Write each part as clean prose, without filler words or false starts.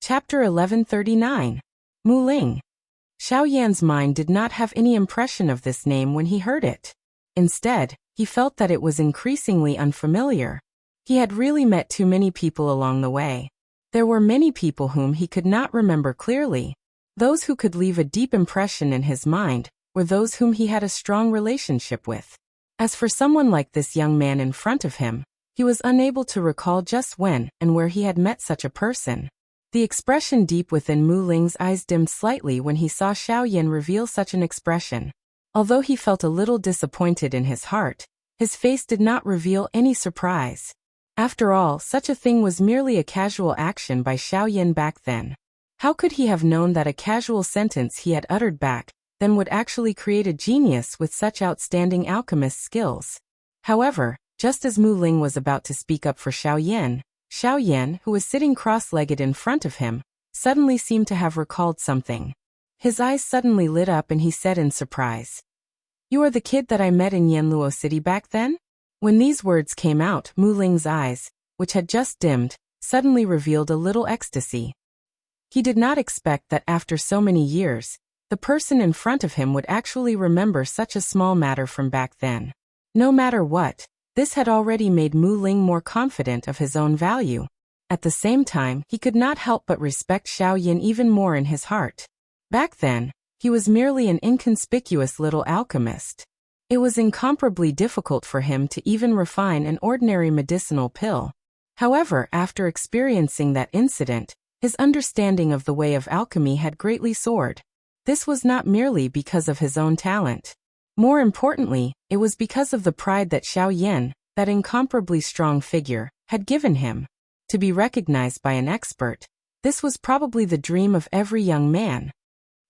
Chapter 1139. Mu Ling. Xiao Yan's mind did not have any impression of this name when he heard it. Instead, he felt that it was increasingly unfamiliar. He had really met too many people along the way. There were many people whom he could not remember clearly. Those who could leave a deep impression in his mind were those whom he had a strong relationship with. As for someone like this young man in front of him, he was unable to recall just when and where he had met such a person. The expression deep within Mu Ling's eyes dimmed slightly when he saw Xiao Yan reveal such an expression. Although he felt a little disappointed in his heart, his face did not reveal any surprise. After all, such a thing was merely a casual action by Xiao Yan back then. How could he have known that a casual sentence he had uttered back then would actually create a genius with such outstanding alchemist skills? However, just as Mu Ling was about to speak up for Xiao Yan, who was sitting cross-legged in front of him, suddenly seemed to have recalled something. His eyes suddenly lit up and he said in surprise, "You are the kid that I met in Yanluo City back then?" When these words came out, Mu Ling's eyes, which had just dimmed, suddenly revealed a little ecstasy. He did not expect that after so many years, the person in front of him would actually remember such a small matter from back then. No matter what, this had already made Mu Ling more confident of his own value. At the same time, he could not help but respect Xiao Yan even more in his heart. Back then, he was merely an inconspicuous little alchemist. It was incomparably difficult for him to even refine an ordinary medicinal pill. However, after experiencing that incident, his understanding of the way of alchemy had greatly soared. This was not merely because of his own talent. More importantly, it was because of the pride that Xiao Yan, that incomparably strong figure, had given him. To be recognized by an expert, this was probably the dream of every young man.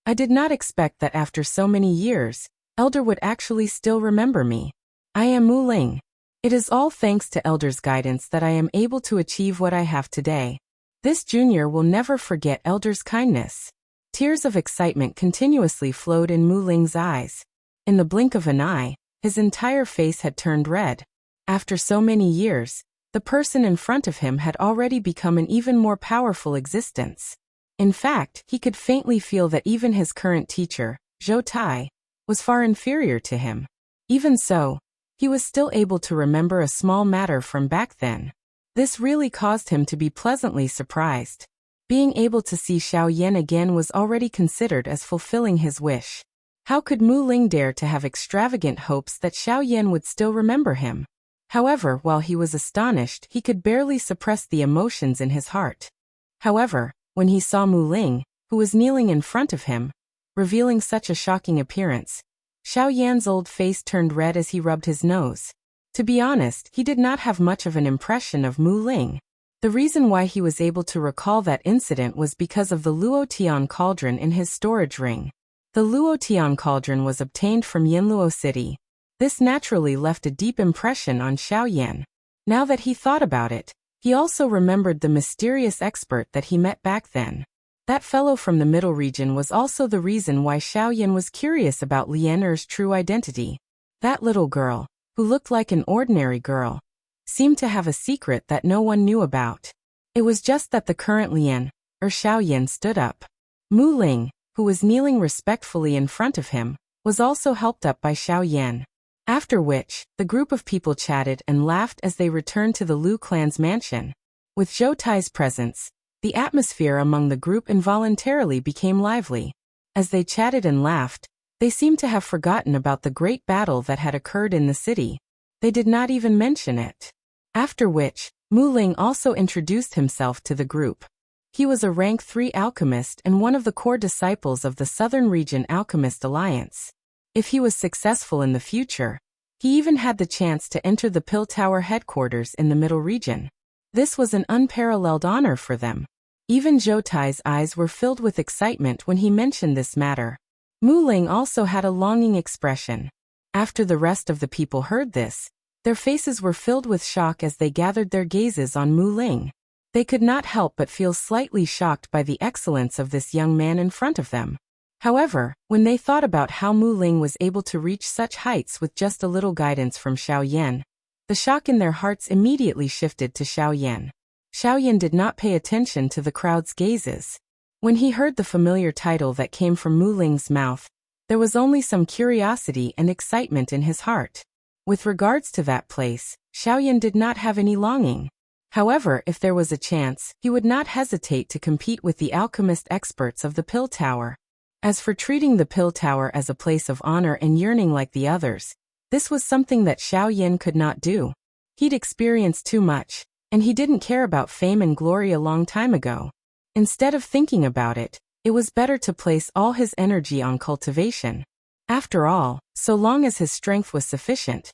I did not expect that after so many years, Elder would actually still remember me. I am Mu Ling. It is all thanks to Elder's guidance that I am able to achieve what I have today. This junior will never forget Elder's kindness. Tears of excitement continuously flowed in Mu Ling's eyes. In the blink of an eye, his entire face had turned red. After so many years, the person in front of him had already become an even more powerful existence. In fact, he could faintly feel that even his current teacher, Zhou Tai, was far inferior to him. Even so, he was still able to remember a small matter from back then. This really caused him to be pleasantly surprised. Being able to see Xiao Yan again was already considered as fulfilling his wish. How could Mu Ling dare to have extravagant hopes that Xiao Yan would still remember him? However, while he was astonished, he could barely suppress the emotions in his heart. However, when he saw Mu Ling, who was kneeling in front of him, revealing such a shocking appearance, Xiao Yan's old face turned red as he rubbed his nose. To be honest, he did not have much of an impression of Mu Ling. The reason why he was able to recall that incident was because of the Luo Tian cauldron in his storage ring. The Luo Tian cauldron was obtained from Yanluo City. This naturally left a deep impression on Xiao Yan. Now that he thought about it, he also remembered the mysterious expert that he met back then. That fellow from the middle region was also the reason why Xiao Yan was curious about Lian Er's true identity. That little girl, who looked like an ordinary girl, seemed to have a secret that no one knew about. It was just that the current Lian Er Xiao Yan stood up. Mu Ling, who was kneeling respectfully in front of him, was also helped up by Xiao Yan. After which, the group of people chatted and laughed as they returned to the Lu clan's mansion. With Zhou Tai's presence, the atmosphere among the group involuntarily became lively. As they chatted and laughed, they seemed to have forgotten about the great battle that had occurred in the city. They did not even mention it. After which, Mu Ling also introduced himself to the group. He was a rank 3 alchemist and one of the core disciples of the Southern Region Alchemist Alliance. If he was successful in the future, he even had the chance to enter the Pill Tower headquarters in the Middle Region. This was an unparalleled honor for them. Even Zhou Tai's eyes were filled with excitement when he mentioned this matter. Mu Ling also had a longing expression. After the rest of the people heard this, their faces were filled with shock as they gathered their gazes on Mu Ling. They could not help but feel slightly shocked by the excellence of this young man in front of them. However, when they thought about how Mu Ling was able to reach such heights with just a little guidance from Xiao Yan, the shock in their hearts immediately shifted to Xiao Yan. Xiaoyan did not pay attention to the crowd's gazes. When he heard the familiar title that came from Mu Ling's mouth, there was only some curiosity and excitement in his heart. With regards to that place, Xiaoyan did not have any longing. However, if there was a chance, he would not hesitate to compete with the alchemist experts of the Pill Tower. As for treating the Pill Tower as a place of honor and yearning like the others, this was something that Xiaoyan could not do. He'd experienced too much, and he didn't care about fame and glory a long time ago. Instead of thinking about it, it was better to place all his energy on cultivation. After all, so long as his strength was sufficient,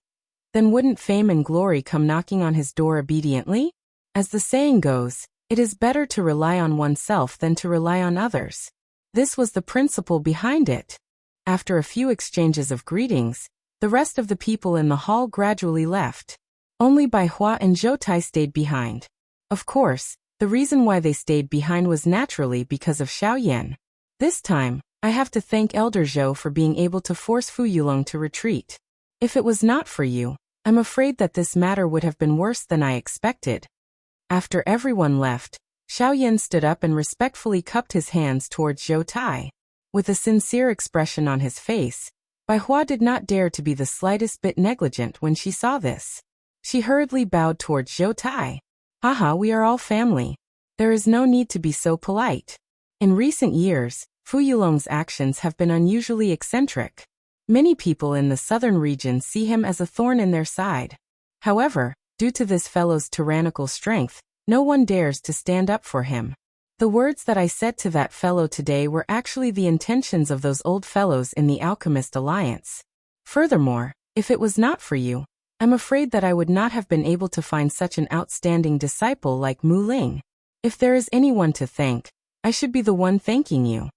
then wouldn't fame and glory come knocking on his door obediently? As the saying goes, it is better to rely on oneself than to rely on others. This was the principle behind it. After a few exchanges of greetings, the rest of the people in the hall gradually left. Only Bai Hua and Zhou Tai stayed behind. Of course, the reason why they stayed behind was naturally because of Xiaoyan. This time, I have to thank Elder Zhou for being able to force Fu Yulong to retreat. If it was not for you, I'm afraid that this matter would have been worse than I expected. After everyone left, Xiaoyan stood up and respectfully cupped his hands towards Zhou Tai. With a sincere expression on his face, Bai Hua did not dare to be the slightest bit negligent when she saw this. She hurriedly bowed towards Zhou Tai. Haha, we are all family. There is no need to be so polite. In recent years, Fu Yulong's actions have been unusually eccentric. Many people in the southern region see him as a thorn in their side. However, due to this fellow's tyrannical strength, no one dares to stand up for him. The words that I said to that fellow today were actually the intentions of those old fellows in the Alchemist Alliance. Furthermore, if it was not for you, I'm afraid that I would not have been able to find such an outstanding disciple like Mu Ling. If there is anyone to thank, I should be the one thanking you.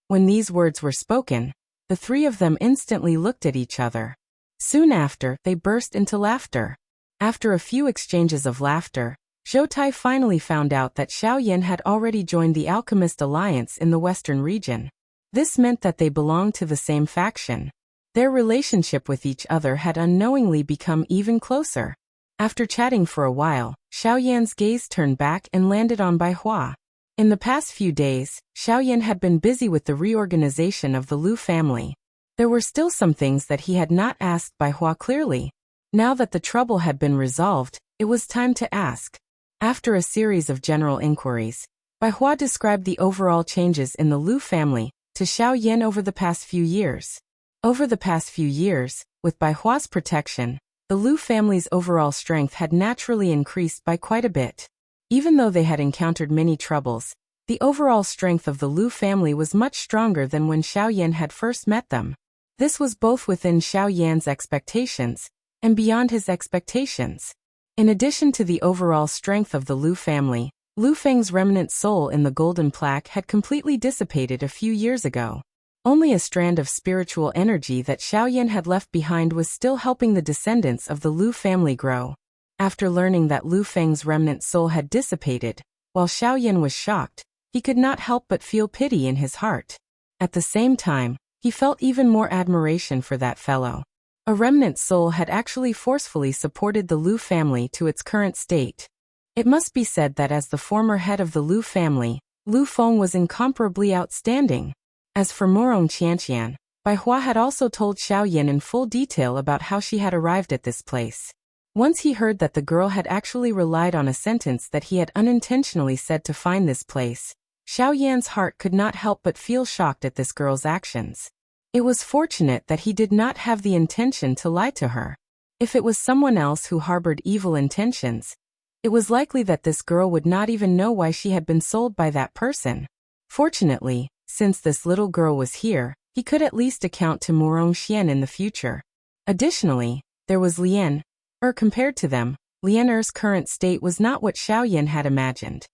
When these words were spoken, the three of them instantly looked at each other. Soon after, they burst into laughter. After a few exchanges of laughter, Zhou Tai finally found out that Xiaoyan had already joined the Alchemist Alliance in the western region. This meant that they belonged to the same faction. Their relationship with each other had unknowingly become even closer. After chatting for a while, Xiaoyan's gaze turned back and landed on Bai Hua. In the past few days, Xiaoyan had been busy with the reorganization of the Lu family. There were still some things that he had not asked Bai Hua clearly. Now that the trouble had been resolved, it was time to ask. After a series of general inquiries, Bai Hua described the overall changes in the Lu family to Xiaoyan over the past few years. Over the past few years, with Bai Hua's protection, the Lu family's overall strength had naturally increased by quite a bit. Even though they had encountered many troubles, the overall strength of the Lu family was much stronger than when Xiaoyan had first met them. This was both within Xiaoyan's expectations and beyond his expectations. In addition to the overall strength of the Lu family, Lu Feng's remnant soul in the golden plaque had completely dissipated a few years ago. Only a strand of spiritual energy that Xiaoyan had left behind was still helping the descendants of the Lu family grow. After learning that Lu Feng's remnant soul had dissipated, while Xiaoyan was shocked, he could not help but feel pity in his heart. At the same time, he felt even more admiration for that fellow. A remnant soul had actually forcefully supported the Lu family to its current state. It must be said that as the former head of the Lu family, Lu Feng was incomparably outstanding. As for Morong Qianqian, Bai Hua had also told Xiaoyan in full detail about how she had arrived at this place. Once he heard that the girl had actually relied on a sentence that he had unintentionally said to find this place, Xiaoyan's heart could not help but feel shocked at this girl's actions. It was fortunate that he did not have the intention to lie to her. If it was someone else who harbored evil intentions, it was likely that this girl would not even know why she had been sold by that person. Fortunately, since this little girl was here, he could at least account to Morong Xian in the future. Additionally, there was Lian. Compared to them, Lian Er's current state was not what Xiaoyan had imagined.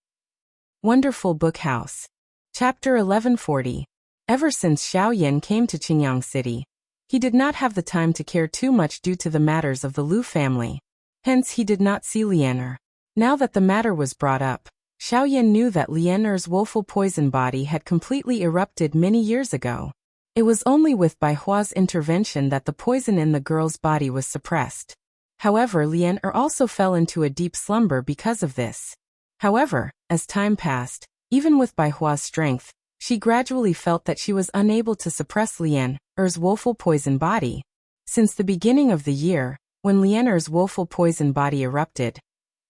Wonderful Book House. Chapter 1140. Ever since Xiaoyan came to Qingyang City, he did not have the time to care too much due to the matters of the Lu family. Hence he did not see Lian Er. Now that the matter was brought up, Xiaoyan knew that Lian Er's woeful poison body had completely erupted many years ago. It was only with Bai Hua's intervention that the poison in the girl's body was suppressed. However, Lian Er also fell into a deep slumber because of this. However, as time passed, even with Bai Hua's strength, she gradually felt that she was unable to suppress Lian Er's woeful poison body. Since the beginning of the year, when Lian Er's woeful poison body erupted,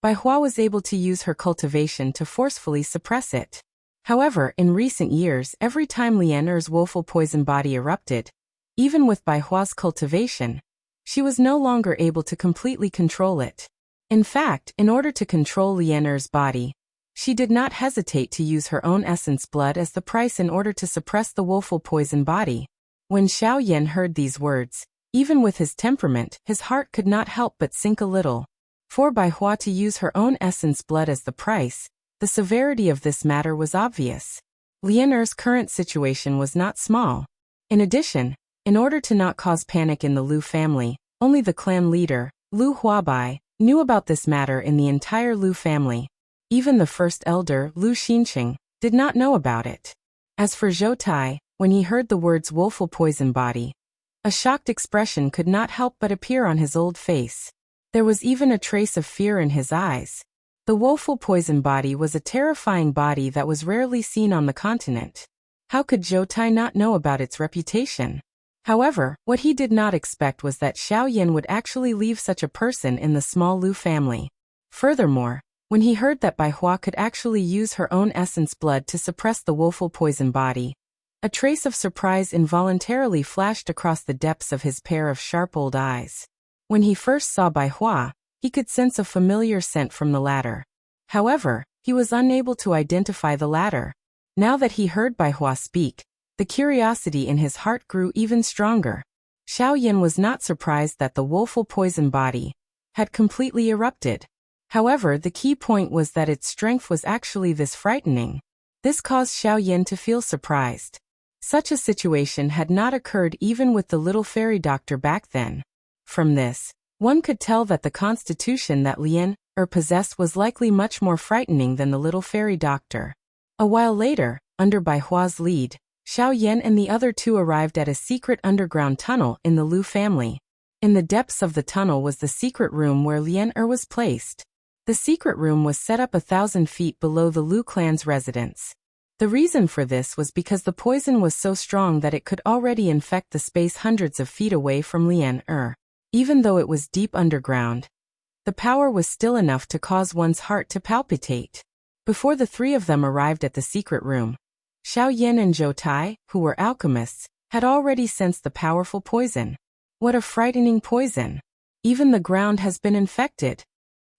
Bai Hua was able to use her cultivation to forcefully suppress it. However, in recent years, every time Lian Er's woeful poison body erupted, even with Bai Hua's cultivation, she was no longer able to completely control it. In fact, in order to control Lian Er's body, she did not hesitate to use her own essence blood as the price in order to suppress the woeful poison body. When Xiao Yan heard these words, even with his temperament, his heart could not help but sink a little. For Bai Hua to use her own essence blood as the price, the severity of this matter was obvious. Lian Er's current situation was not small. In addition, in order to not cause panic in the Lu family, only the clan leader, Lu Huabai, knew about this matter in the entire Lu family. Even the first elder, Lu Xinqing, did not know about it. As for Zhou Tai, when he heard the words woeful poison body, a shocked expression could not help but appear on his old face. There was even a trace of fear in his eyes. The woeful poison body was a terrifying body that was rarely seen on the continent. How could Zhou Tai not know about its reputation? However, what he did not expect was that Xiao Yan would actually leave such a person in the small Lu family. Furthermore, when he heard that Bai Hua could actually use her own essence blood to suppress the woeful poison body, a trace of surprise involuntarily flashed across the depths of his pair of sharp old eyes. When he first saw Bai Hua, he could sense a familiar scent from the latter. However, he was unable to identify the latter. Now that he heard Bai Hua speak, the curiosity in his heart grew even stronger. Xiao Yan was not surprised that the woeful poison body had completely erupted. However, the key point was that its strength was actually this frightening. This caused Xiao Yan to feel surprised. Such a situation had not occurred even with the little fairy doctor back then. From this, one could tell that the constitution that Lian Er possessed was likely much more frightening than the little fairy doctor. A while later, under Bai Hua's lead, Xiao Yan and the other two arrived at a secret underground tunnel in the Lu family. In the depths of the tunnel was the secret room where Lian Er was placed. The secret room was set up 1,000 feet below the Lu clan's residence. The reason for this was because the poison was so strong that it could already infect the space hundreds of feet away from Lian Er. Even though it was deep underground, the power was still enough to cause one's heart to palpitate. Before the three of them arrived at the secret room, Xiao Yan and Zhou Tai, who were alchemists, had already sensed the powerful poison. What a frightening poison! Even the ground has been infected.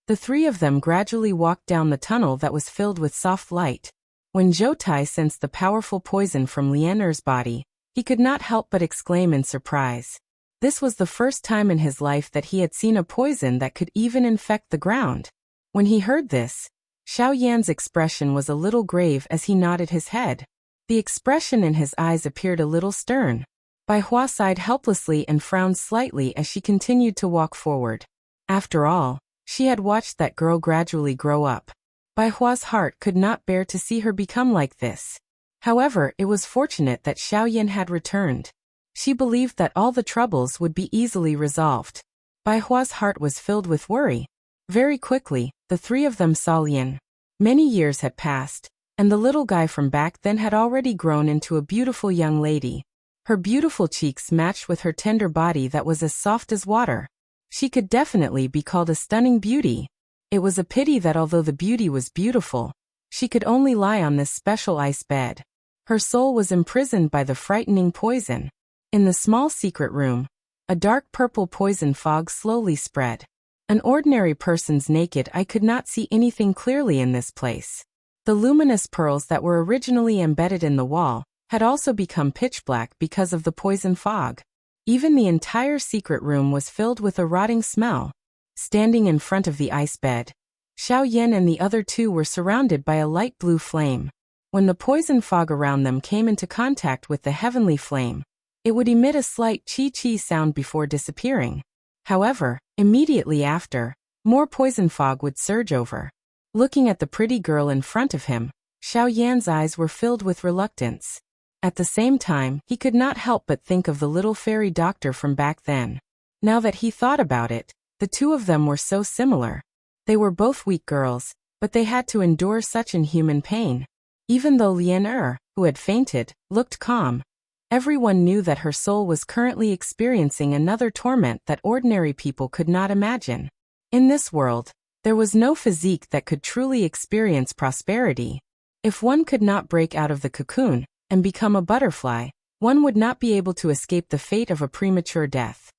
The three of them gradually walked down the tunnel that was filled with soft light. When Zhou Tai sensed the powerful poison from Lian Er's body, he could not help but exclaim in surprise. This was the first time in his life that he had seen a poison that could even infect the ground. When he heard this, Xiao Yan's expression was a little grave as he nodded his head. The expression in his eyes appeared a little stern. Bai Hua sighed helplessly and frowned slightly as she continued to walk forward. After all, she had watched that girl gradually grow up. Bai Hua's heart could not bear to see her become like this. However, it was fortunate that Xiao Yan had returned. She believed that all the troubles would be easily resolved. Bai Hua's heart was filled with worry. Very quickly, the three of them saw Lian. Many years had passed, and the little guy from back then had already grown into a beautiful young lady. Her beautiful cheeks matched with her tender body that was as soft as water. She could definitely be called a stunning beauty. It was a pity that although the beauty was beautiful, she could only lie on this special ice bed. Her soul was imprisoned by the frightening poison. In the small secret room, a dark purple poison fog slowly spread. An ordinary person's naked eye could not see anything clearly in this place. The luminous pearls that were originally embedded in the wall had also become pitch black because of the poison fog. Even the entire secret room was filled with a rotting smell. Standing in front of the ice bed, Xiao Yan and the other two were surrounded by a light blue flame. When the poison fog around them came into contact with the heavenly flame, it would emit a slight chi-chi sound before disappearing. However, immediately after, more poison fog would surge over. Looking at the pretty girl in front of him, Xiao Yan's eyes were filled with reluctance. At the same time, he could not help but think of the little fairy doctor from back then. Now that he thought about it, the two of them were so similar. They were both weak girls, but they had to endure such inhuman pain. Even though Lian, who had fainted, looked calm, everyone knew that her soul was currently experiencing another torment that ordinary people could not imagine. In this world, there was no physique that could truly experience prosperity. If one could not break out of the cocoon and become a butterfly, one would not be able to escape the fate of a premature death.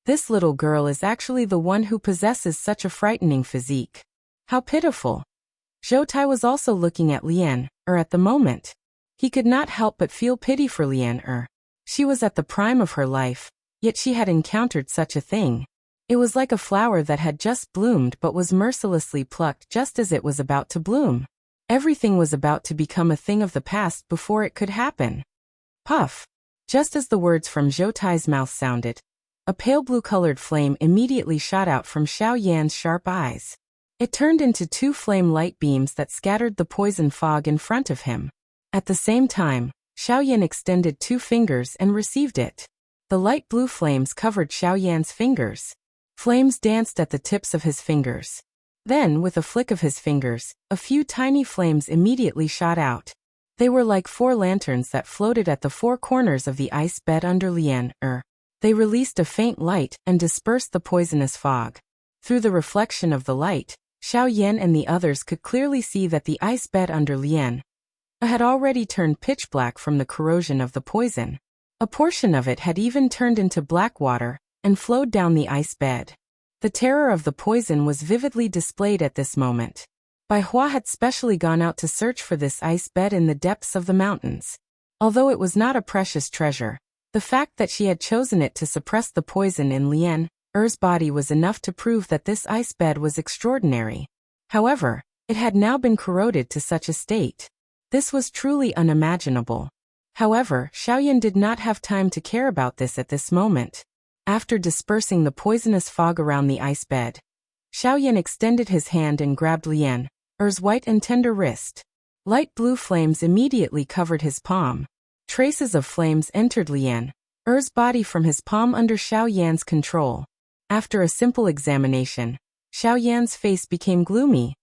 This little girl is actually the one who possesses such a frightening physique. How pitiful. Zhou Tai was also looking at Lian at the moment. He could not help but feel pity for Lian. She was at the prime of her life, yet she had encountered such a thing. It was like a flower that had just bloomed but was mercilessly plucked just as it was about to bloom. Everything was about to become a thing of the past before it could happen. Puff! Just as the words from Zhou Tai's mouth sounded, a pale blue-colored flame immediately shot out from Xiao Yan's sharp eyes. It turned into 2 flame light beams that scattered the poison fog in front of him. At the same time, Xiao Yan extended 2 fingers and received it. The light blue flames covered Xiao Yan's fingers. Flames danced at the tips of his fingers. Then, with a flick of his fingers, a few tiny flames immediately shot out. They were like 4 lanterns that floated at the 4 corners of the ice bed under Lian. They released a faint light and dispersed the poisonous fog. Through the reflection of the light, Xiao Yan and the others could clearly see that the ice bed under Lian had already turned pitch black from the corrosion of the poison. A portion of it had even turned into black water and flowed down the ice bed. The terror of the poison was vividly displayed at this moment. Bai Hua had specially gone out to search for this ice bed in the depths of the mountains. Although it was not a precious treasure, the fact that she had chosen it to suppress the poison in Lian's body was enough to prove that this ice bed was extraordinary. However, it had now been corroded to such a state. This was truly unimaginable. However, Xiaoyan did not have time to care about this at this moment. After dispersing the poisonous fog around the ice bed, Xiaoyan extended his hand and grabbed Lian's white and tender wrist. Light blue flames immediately covered his palm. Traces of flames entered Lian's body from his palm under Xiaoyan's control. After a simple examination, Xiaoyan's face became gloomy.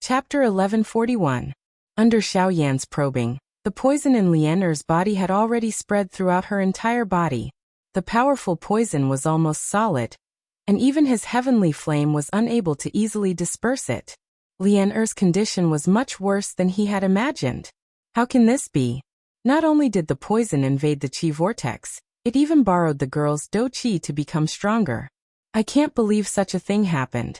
Chapter 1141. Under Xiaoyan's probing, the poison in Lian's body had already spread throughout her entire body. The powerful poison was almost solid, and even his heavenly flame was unable to easily disperse it. Lian's condition was much worse than he had imagined. How can this be? Not only did the poison invade the chi vortex, it even borrowed the girl's do chi to become stronger. I can't believe such a thing happened.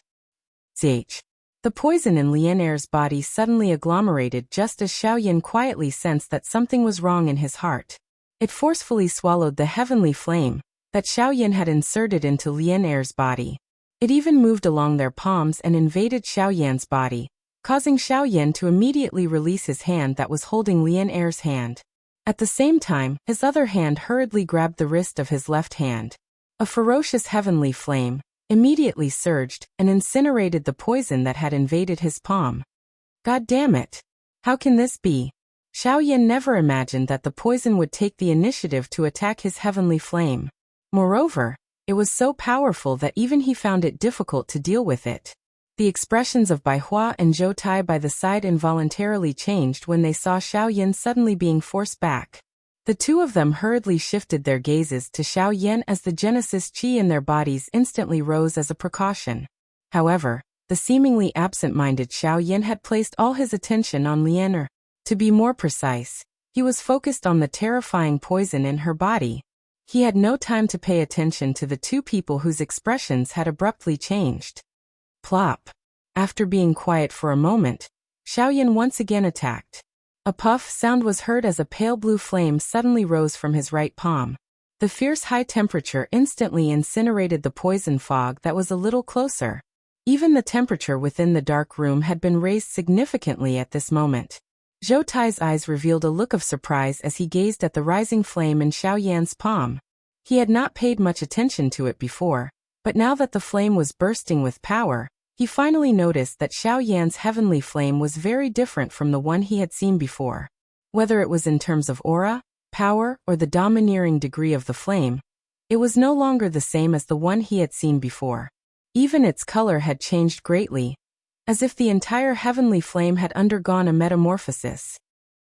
Ch. The poison in Lian's body suddenly agglomerated just as Xiaoyan quietly sensed that something was wrong in his heart. It forcefully swallowed the heavenly flame that Xiaoyan had inserted into Lian's body. It even moved along their palms and invaded Xiaoyan's body, causing Xiaoyan to immediately release his hand that was holding Lian's hand. At the same time, his other hand hurriedly grabbed the wrist of his left hand. A ferocious heavenly flame immediately surged and incinerated the poison that had invaded his palm. God damn it! How can this be? Xiaoyan never imagined that the poison would take the initiative to attack his heavenly flame. Moreover, it was so powerful that even he found it difficult to deal with it. The expressions of Bai Hua and Zhou Tai by the side involuntarily changed when they saw Xiaoyan suddenly being forced back. The 2 of them hurriedly shifted their gazes to Xiaoyan as the Genesis Qi in their bodies instantly rose as a precaution. However, the seemingly absent-minded Xiaoyan had placed all his attention on Lian. To be more precise, he was focused on the terrifying poison in her body. He had no time to pay attention to the 2 people whose expressions had abruptly changed. Plop. After being quiet for a moment, Xiaoyan once again attacked. A puff sound was heard as a pale blue flame suddenly rose from his right palm. The fierce high temperature instantly incinerated the poison fog that was a little closer. Even the temperature within the dark room had been raised significantly at this moment. Zhou Tai's eyes revealed a look of surprise as he gazed at the rising flame in Xiaoyan's palm. He had not paid much attention to it before, but now that the flame was bursting with power, he finally noticed that Xiaoyan's heavenly flame was very different from the one he had seen before. Whether it was in terms of aura, power, or the domineering degree of the flame, it was no longer the same as the one he had seen before. Even its color had changed greatly. as if the entire heavenly flame had undergone a metamorphosis.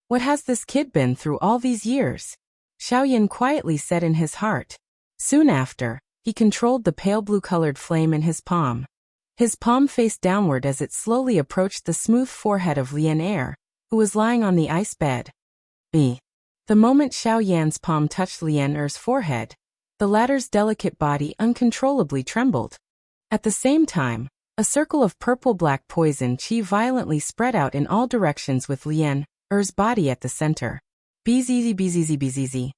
"What has this kid been through all these years?" Xiaoyan quietly said in his heart. Soon after, he controlled the pale blue-colored flame in his palm. His palm faced downward as it slowly approached the smooth forehead of Lian Er, who was lying on the ice bed. The moment Xiaoyan's palm touched Lian Er's forehead, the latter's delicate body uncontrollably trembled. At the same time, a circle of purple-black poison qi violently spread out in all directions with Lian Er's body at the center. Bzz.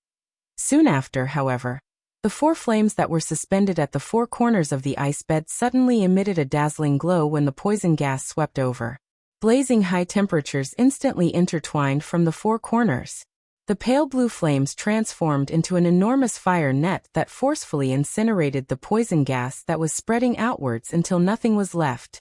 Soon after, however, the 4 flames that were suspended at the 4 corners of the ice bed suddenly emitted a dazzling glow when the poison gas swept over. Blazing high temperatures instantly intertwined from the 4 corners. The pale blue flames transformed into an enormous fire net that forcefully incinerated the poison gas that was spreading outwards until nothing was left.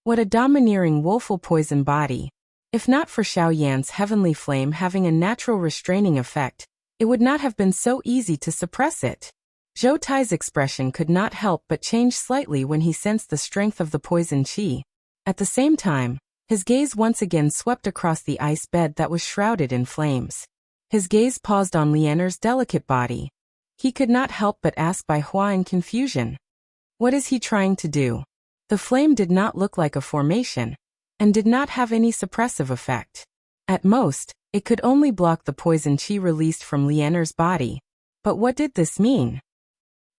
What a domineering woeful poison body! If not for Xiaoyan's heavenly flame having a natural restraining effect, it would not have been so easy to suppress it. Zhou Tai's expression could not help but change slightly when he sensed the strength of the poison qi. At the same time, his gaze once again swept across the ice bed that was shrouded in flames. His gaze paused on Lian Er's delicate body. He could not help but ask Bai Hua in confusion. What is he trying to do? The flame did not look like a formation, and did not have any suppressive effect. At most, it could only block the poison qi released from Lian Er's body. But what did this mean?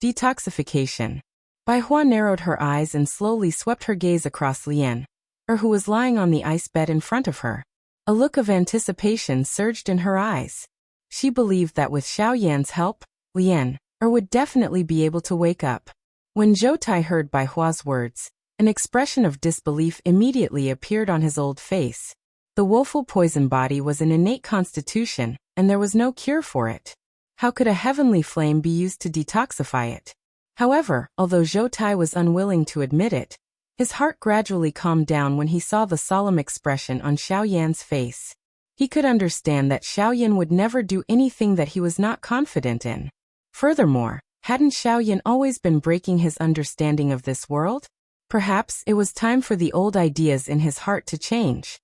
Detoxification. Bai Hua narrowed her eyes and slowly swept her gaze across Lian Er, who was lying on the ice bed in front of her. A look of anticipation surged in her eyes. She believed that with Xiaoyan's help, Lian Er would definitely be able to wake up. When Zhou Tai heard Bai Hua's words, an expression of disbelief immediately appeared on his old face. The woeful poison body was an innate constitution, and there was no cure for it. How could a heavenly flame be used to detoxify it? However, although Zhou Tai was unwilling to admit it, his heart gradually calmed down when he saw the solemn expression on Xiaoyan's face. He could understand that Xiaoyan would never do anything that he was not confident in. Furthermore, hadn't Xiaoyan always been breaking his understanding of this world? Perhaps it was time for the old ideas in his heart to change.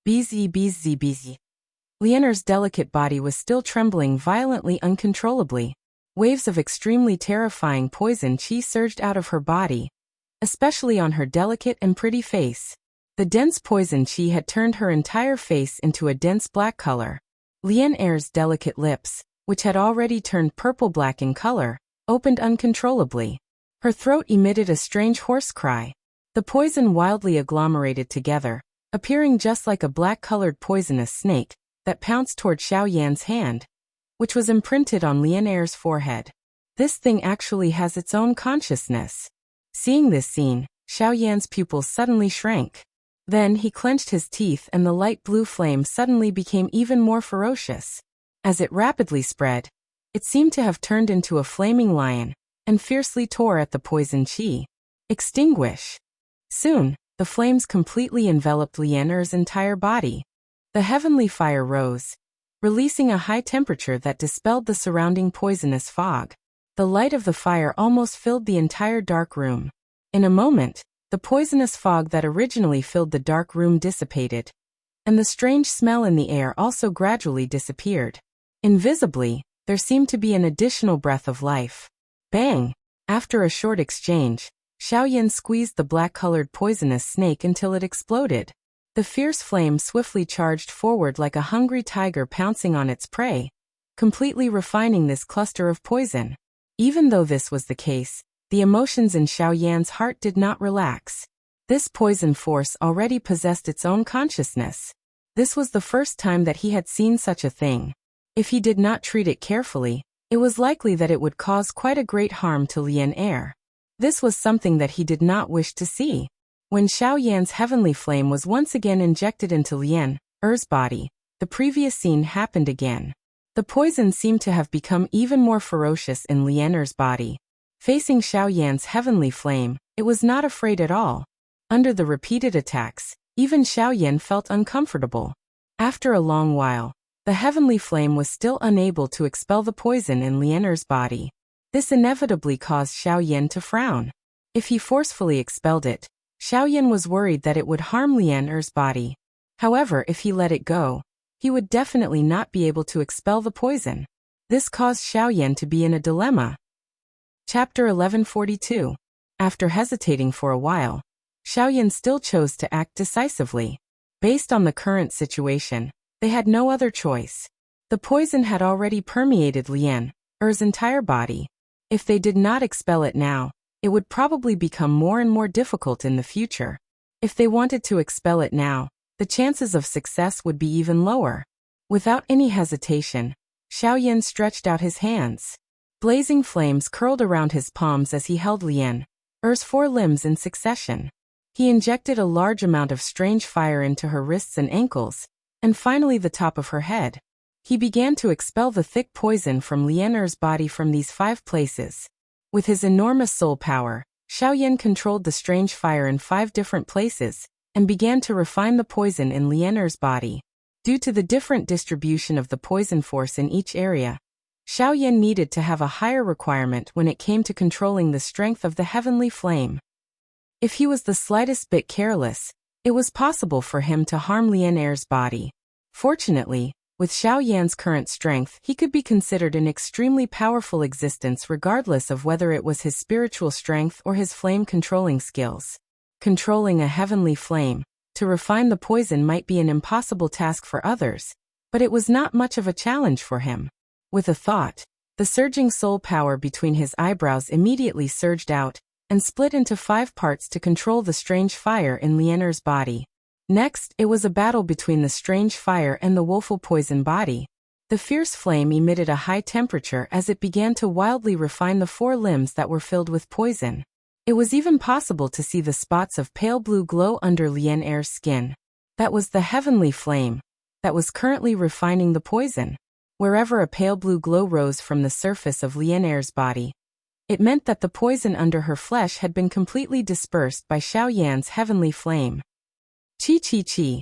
Bzz. Lian Er's delicate body was still trembling violently uncontrollably. Waves of extremely terrifying poison qi surged out of her body, especially on her delicate and pretty face. The dense poison qi had turned her entire face into a dense black color. Lian Er's delicate lips, which had already turned purple-black in color, opened uncontrollably. Her throat emitted a strange hoarse cry. The poison wildly agglomerated together, appearing just like a black-colored poisonous snake that pounced toward Xiaoyan's hand, which was imprinted on Lian Er's forehead. This thing actually has its own consciousness. Seeing this scene, Xiaoyan's pupils suddenly shrank. Then he clenched his teeth and the light blue flame suddenly became even more ferocious. As it rapidly spread, it seemed to have turned into a flaming lion, and fiercely tore at the poison qi. Extinguish! Soon, the flames completely enveloped Lian Er's entire body. The heavenly fire rose, releasing a high temperature that dispelled the surrounding poisonous fog. The light of the fire almost filled the entire dark room. In a moment, the poisonous fog that originally filled the dark room dissipated, and the strange smell in the air also gradually disappeared. Invisibly, there seemed to be an additional breath of life. Bang! After a short exchange, Xiaoyan squeezed the black-colored poisonous snake until it exploded. The fierce flame swiftly charged forward like a hungry tiger pouncing on its prey, completely refining this cluster of poison. Even though this was the case, the emotions in Xiaoyan's heart did not relax. This poison force already possessed its own consciousness. This was the first time that he had seen such a thing. If he did not treat it carefully, it was likely that it would cause quite a great harm to Lian Er. This was something that he did not wish to see. When Xiaoyan's heavenly flame was once again injected into Lian Er's body, the previous scene happened again. The poison seemed to have become even more ferocious in Lian Er's body. Facing Xiaoyan's heavenly flame, it was not afraid at all. Under the repeated attacks, even Xiaoyan felt uncomfortable. After a long while, the heavenly flame was still unable to expel the poison in Lian Er's body. This inevitably caused Xiaoyan to frown. If he forcefully expelled it, Xiaoyan was worried that it would harm Lian Er's body. However, if he let it go, he would definitely not be able to expel the poison. This caused Xiaoyan to be in a dilemma. Chapter 1142. After hesitating for a while, Xiaoyan still chose to act decisively. Based on the current situation, they had no other choice. The poison had already permeated Lian Er's entire body. If they did not expel it now, it would probably become more and more difficult in the future. If they wanted to expel it now, the chances of success would be even lower. Without any hesitation, Xiaoyan stretched out his hands. Blazing flames curled around his palms as he held Lian Er's 4 limbs in succession. He injected a large amount of strange fire into her wrists and ankles, and finally the top of her head. He began to expel the thick poison from Lian Er's body from these 5 places. With his enormous soul power, Xiaoyan controlled the strange fire in 5 different places, and began to refine the poison in Lian Er's body. Due to the different distribution of the poison force in each area, Xiaoyan needed to have a higher requirement when it came to controlling the strength of the heavenly flame. If he was the slightest bit careless, it was possible for him to harm Lian Er's body. Fortunately, with Xiaoyan's current strength, he could be considered an extremely powerful existence regardless of whether it was his spiritual strength or his flame-controlling skills. Controlling a heavenly flame to refine the poison might be an impossible task for others, but it was not much of a challenge for him. With a thought, the surging soul power between his eyebrows immediately surged out and split into 5 parts to control the strange fire in Lian Er's body. Next, it was a battle between the strange fire and the woeful poison body. The fierce flame emitted a high temperature as it began to wildly refine the 4 limbs that were filled with poison. It was even possible to see the spots of pale blue glow under Lian Er's skin. That was the heavenly flame that was currently refining the poison. Wherever a pale blue glow rose from the surface of Lian Er's body, it meant that the poison under her flesh had been completely dispersed by Xiaoyan's heavenly flame. Chi chi chi.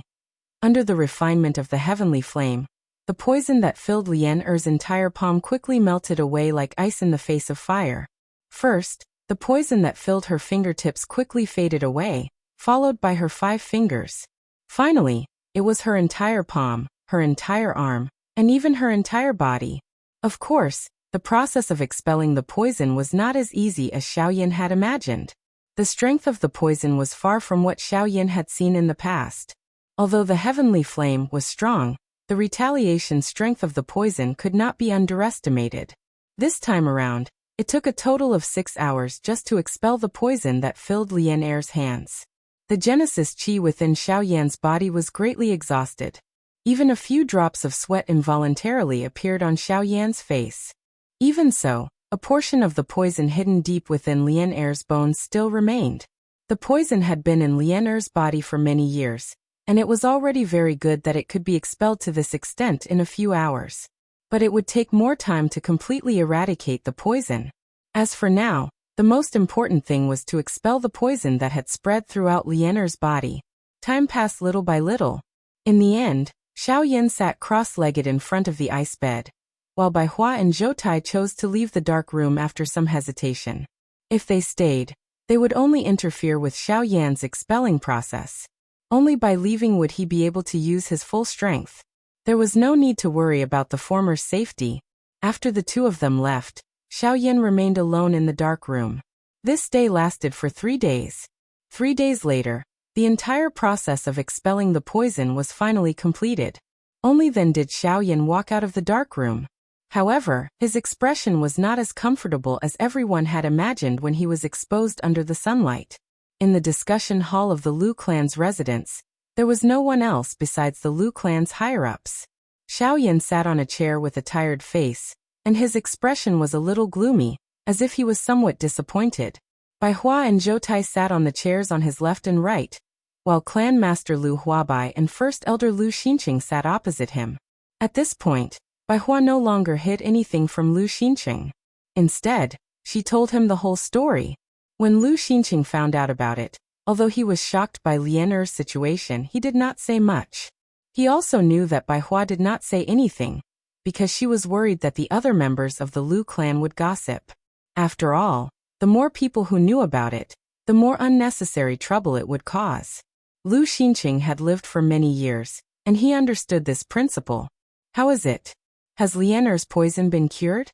Under the refinement of the heavenly flame, the poison that filled Lian Er's entire palm quickly melted away like ice in the face of fire. First, the poison that filled her fingertips quickly faded away, followed by her 5 fingers. Finally, it was her entire palm, her entire arm, and even her entire body. Of course, the process of expelling the poison was not as easy as Xiaoyan had imagined. The strength of the poison was far from what Xiaoyan had seen in the past. Although the heavenly flame was strong, the retaliation strength of the poison could not be underestimated. This time around, it took a total of 6 hours just to expel the poison that filled Lian Er's hands. The Genesis Qi within Xiaoyan's body was greatly exhausted. Even a few drops of sweat involuntarily appeared on Xiaoyan's face. Even so, a portion of the poison hidden deep within Lian Er's bones still remained. The poison had been in Lian Er's body for many years, and it was already very good that it could be expelled to this extent in a few hours. But it would take more time to completely eradicate the poison. As for now, the most important thing was to expel the poison that had spread throughout Lian Er's body. Time passed little by little. In the end, Xiaoyan sat cross-legged in front of the ice bed, while Bai Hua and Zhou Tai chose to leave the dark room after some hesitation. If they stayed, they would only interfere with Xiaoyan's expelling process. Only by leaving would he be able to use his full strength. There was no need to worry about the former's safety. After the 2 of them left, Xiaoyan remained alone in the dark room. This stay lasted for 3 days. 3 days later, the entire process of expelling the poison was finally completed. Only then did Xiaoyan walk out of the dark room. However, his expression was not as comfortable as everyone had imagined when he was exposed under the sunlight. In the discussion hall of the Lu clan's residence, there was no one else besides the Lu clan's higher-ups. Xiaoyan sat on a chair with a tired face, and his expression was a little gloomy, as if he was somewhat disappointed. Bai Hua and Zhou Tai sat on the chairs on his left and right, while Clan Master Lu Huabai and First Elder Lu Xinqing sat opposite him. At this point, Bai Hua no longer hid anything from Lu Xinqing. Instead, she told him the whole story. When Lu Xinqing found out about it, although he was shocked by Lian Er's situation, he did not say much. He also knew that Bai Hua did not say anything, because she was worried that the other members of the Lu clan would gossip. After all, the more people who knew about it, the more unnecessary trouble it would cause. Lu Xinqing had lived for many years, and he understood this principle. How is it? Has Lian Er's poison been cured?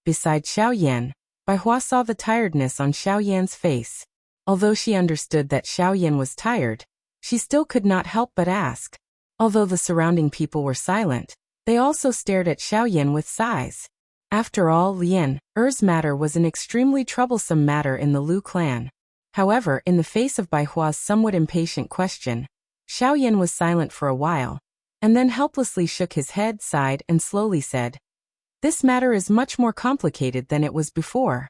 Beside Xiao Yan, Bai Hua saw the tiredness on Xiao Yan's face. Although she understood that Xiao Yan was tired, she still could not help but ask. Although the surrounding people were silent, they also stared at Xiao Yan with sighs. After all, Lian Er's matter was an extremely troublesome matter in the Lu clan. However, in the face of Bai Hua's somewhat impatient question, Xiao Yan was silent for a while, and then helplessly shook his head, sighed, and slowly said, "This matter is much more complicated than it was before.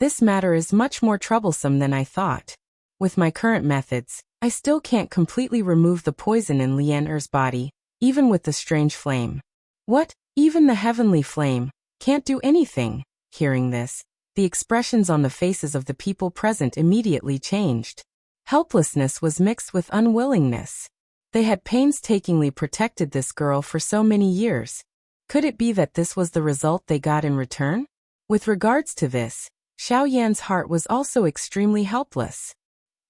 This matter is much more troublesome than I thought. With my current methods, I still can't completely remove the poison in Lian Er's body, even with the strange flame." "What? Even the heavenly flame can't do anything?" Hearing this, the expressions on the faces of the people present immediately changed. Helplessness was mixed with unwillingness. They had painstakingly protected this girl for so many years. Could it be that this was the result they got in return? With regards to this, Xiao Yan's heart was also extremely helpless.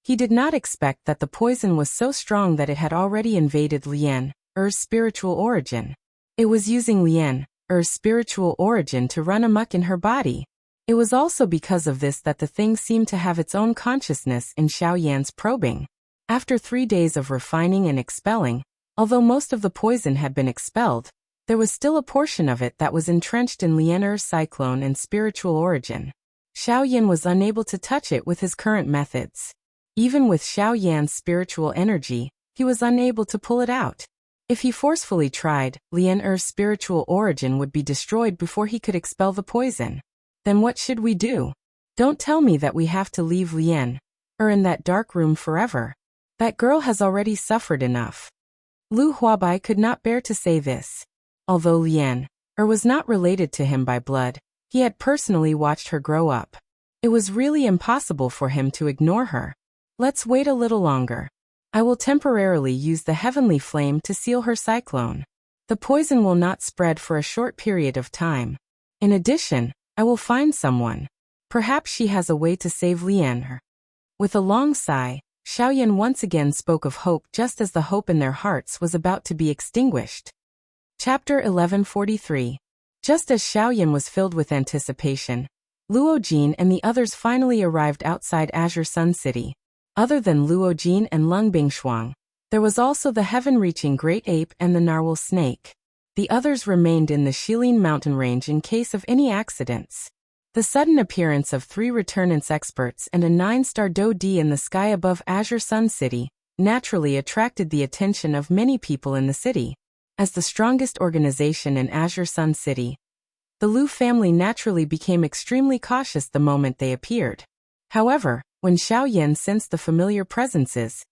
He did not expect that the poison was so strong that it had already invaded Lian Er's spiritual origin. It was using Lian Er's spiritual origin to run amok in her body. It was also because of this that the thing seemed to have its own consciousness in Xiao Yan's probing. After 3 days of refining and expelling, although most of the poison had been expelled, there was still a portion of it that was entrenched in Lian Er's cyclone and spiritual origin. Xiao Yan was unable to touch it with his current methods. Even with Xiao Yan's spiritual energy, he was unable to pull it out. If he forcefully tried, Lian Er's spiritual origin would be destroyed before he could expel the poison. Then what should we do? Don't tell me that we have to leave Lian Er in that dark room forever. That girl has already suffered enough. Lu Huabai could not bear to say this. Although Lian Er was not related to him by blood, he had personally watched her grow up. It was really impossible for him to ignore her. Let's wait a little longer. I will temporarily use the heavenly flame to seal her cyclone. The poison will not spread for a short period of time. In addition, I will find someone. Perhaps she has a way to save Lian Er. With a long sigh, Xiao Yan once again spoke of hope just as the hope in their hearts was about to be extinguished. Chapter 1143. Just as Xiao Yan was filled with anticipation, Luo Jin and the others finally arrived outside Azure Sun City. Other than Luo Jin and Lung Bingshuang, there was also the heaven-reaching great ape and the narwhal snake. The others remained in the Shilin mountain range in case of any accidents. The sudden appearance of 3 returnance experts and a 9-star Do Di in the sky above Azure Sun City naturally attracted the attention of many people in the city. As the strongest organization in Azure Sun City, the Lu family naturally became extremely cautious the moment they appeared. However, when Xiao Yan sensed the familiar presences,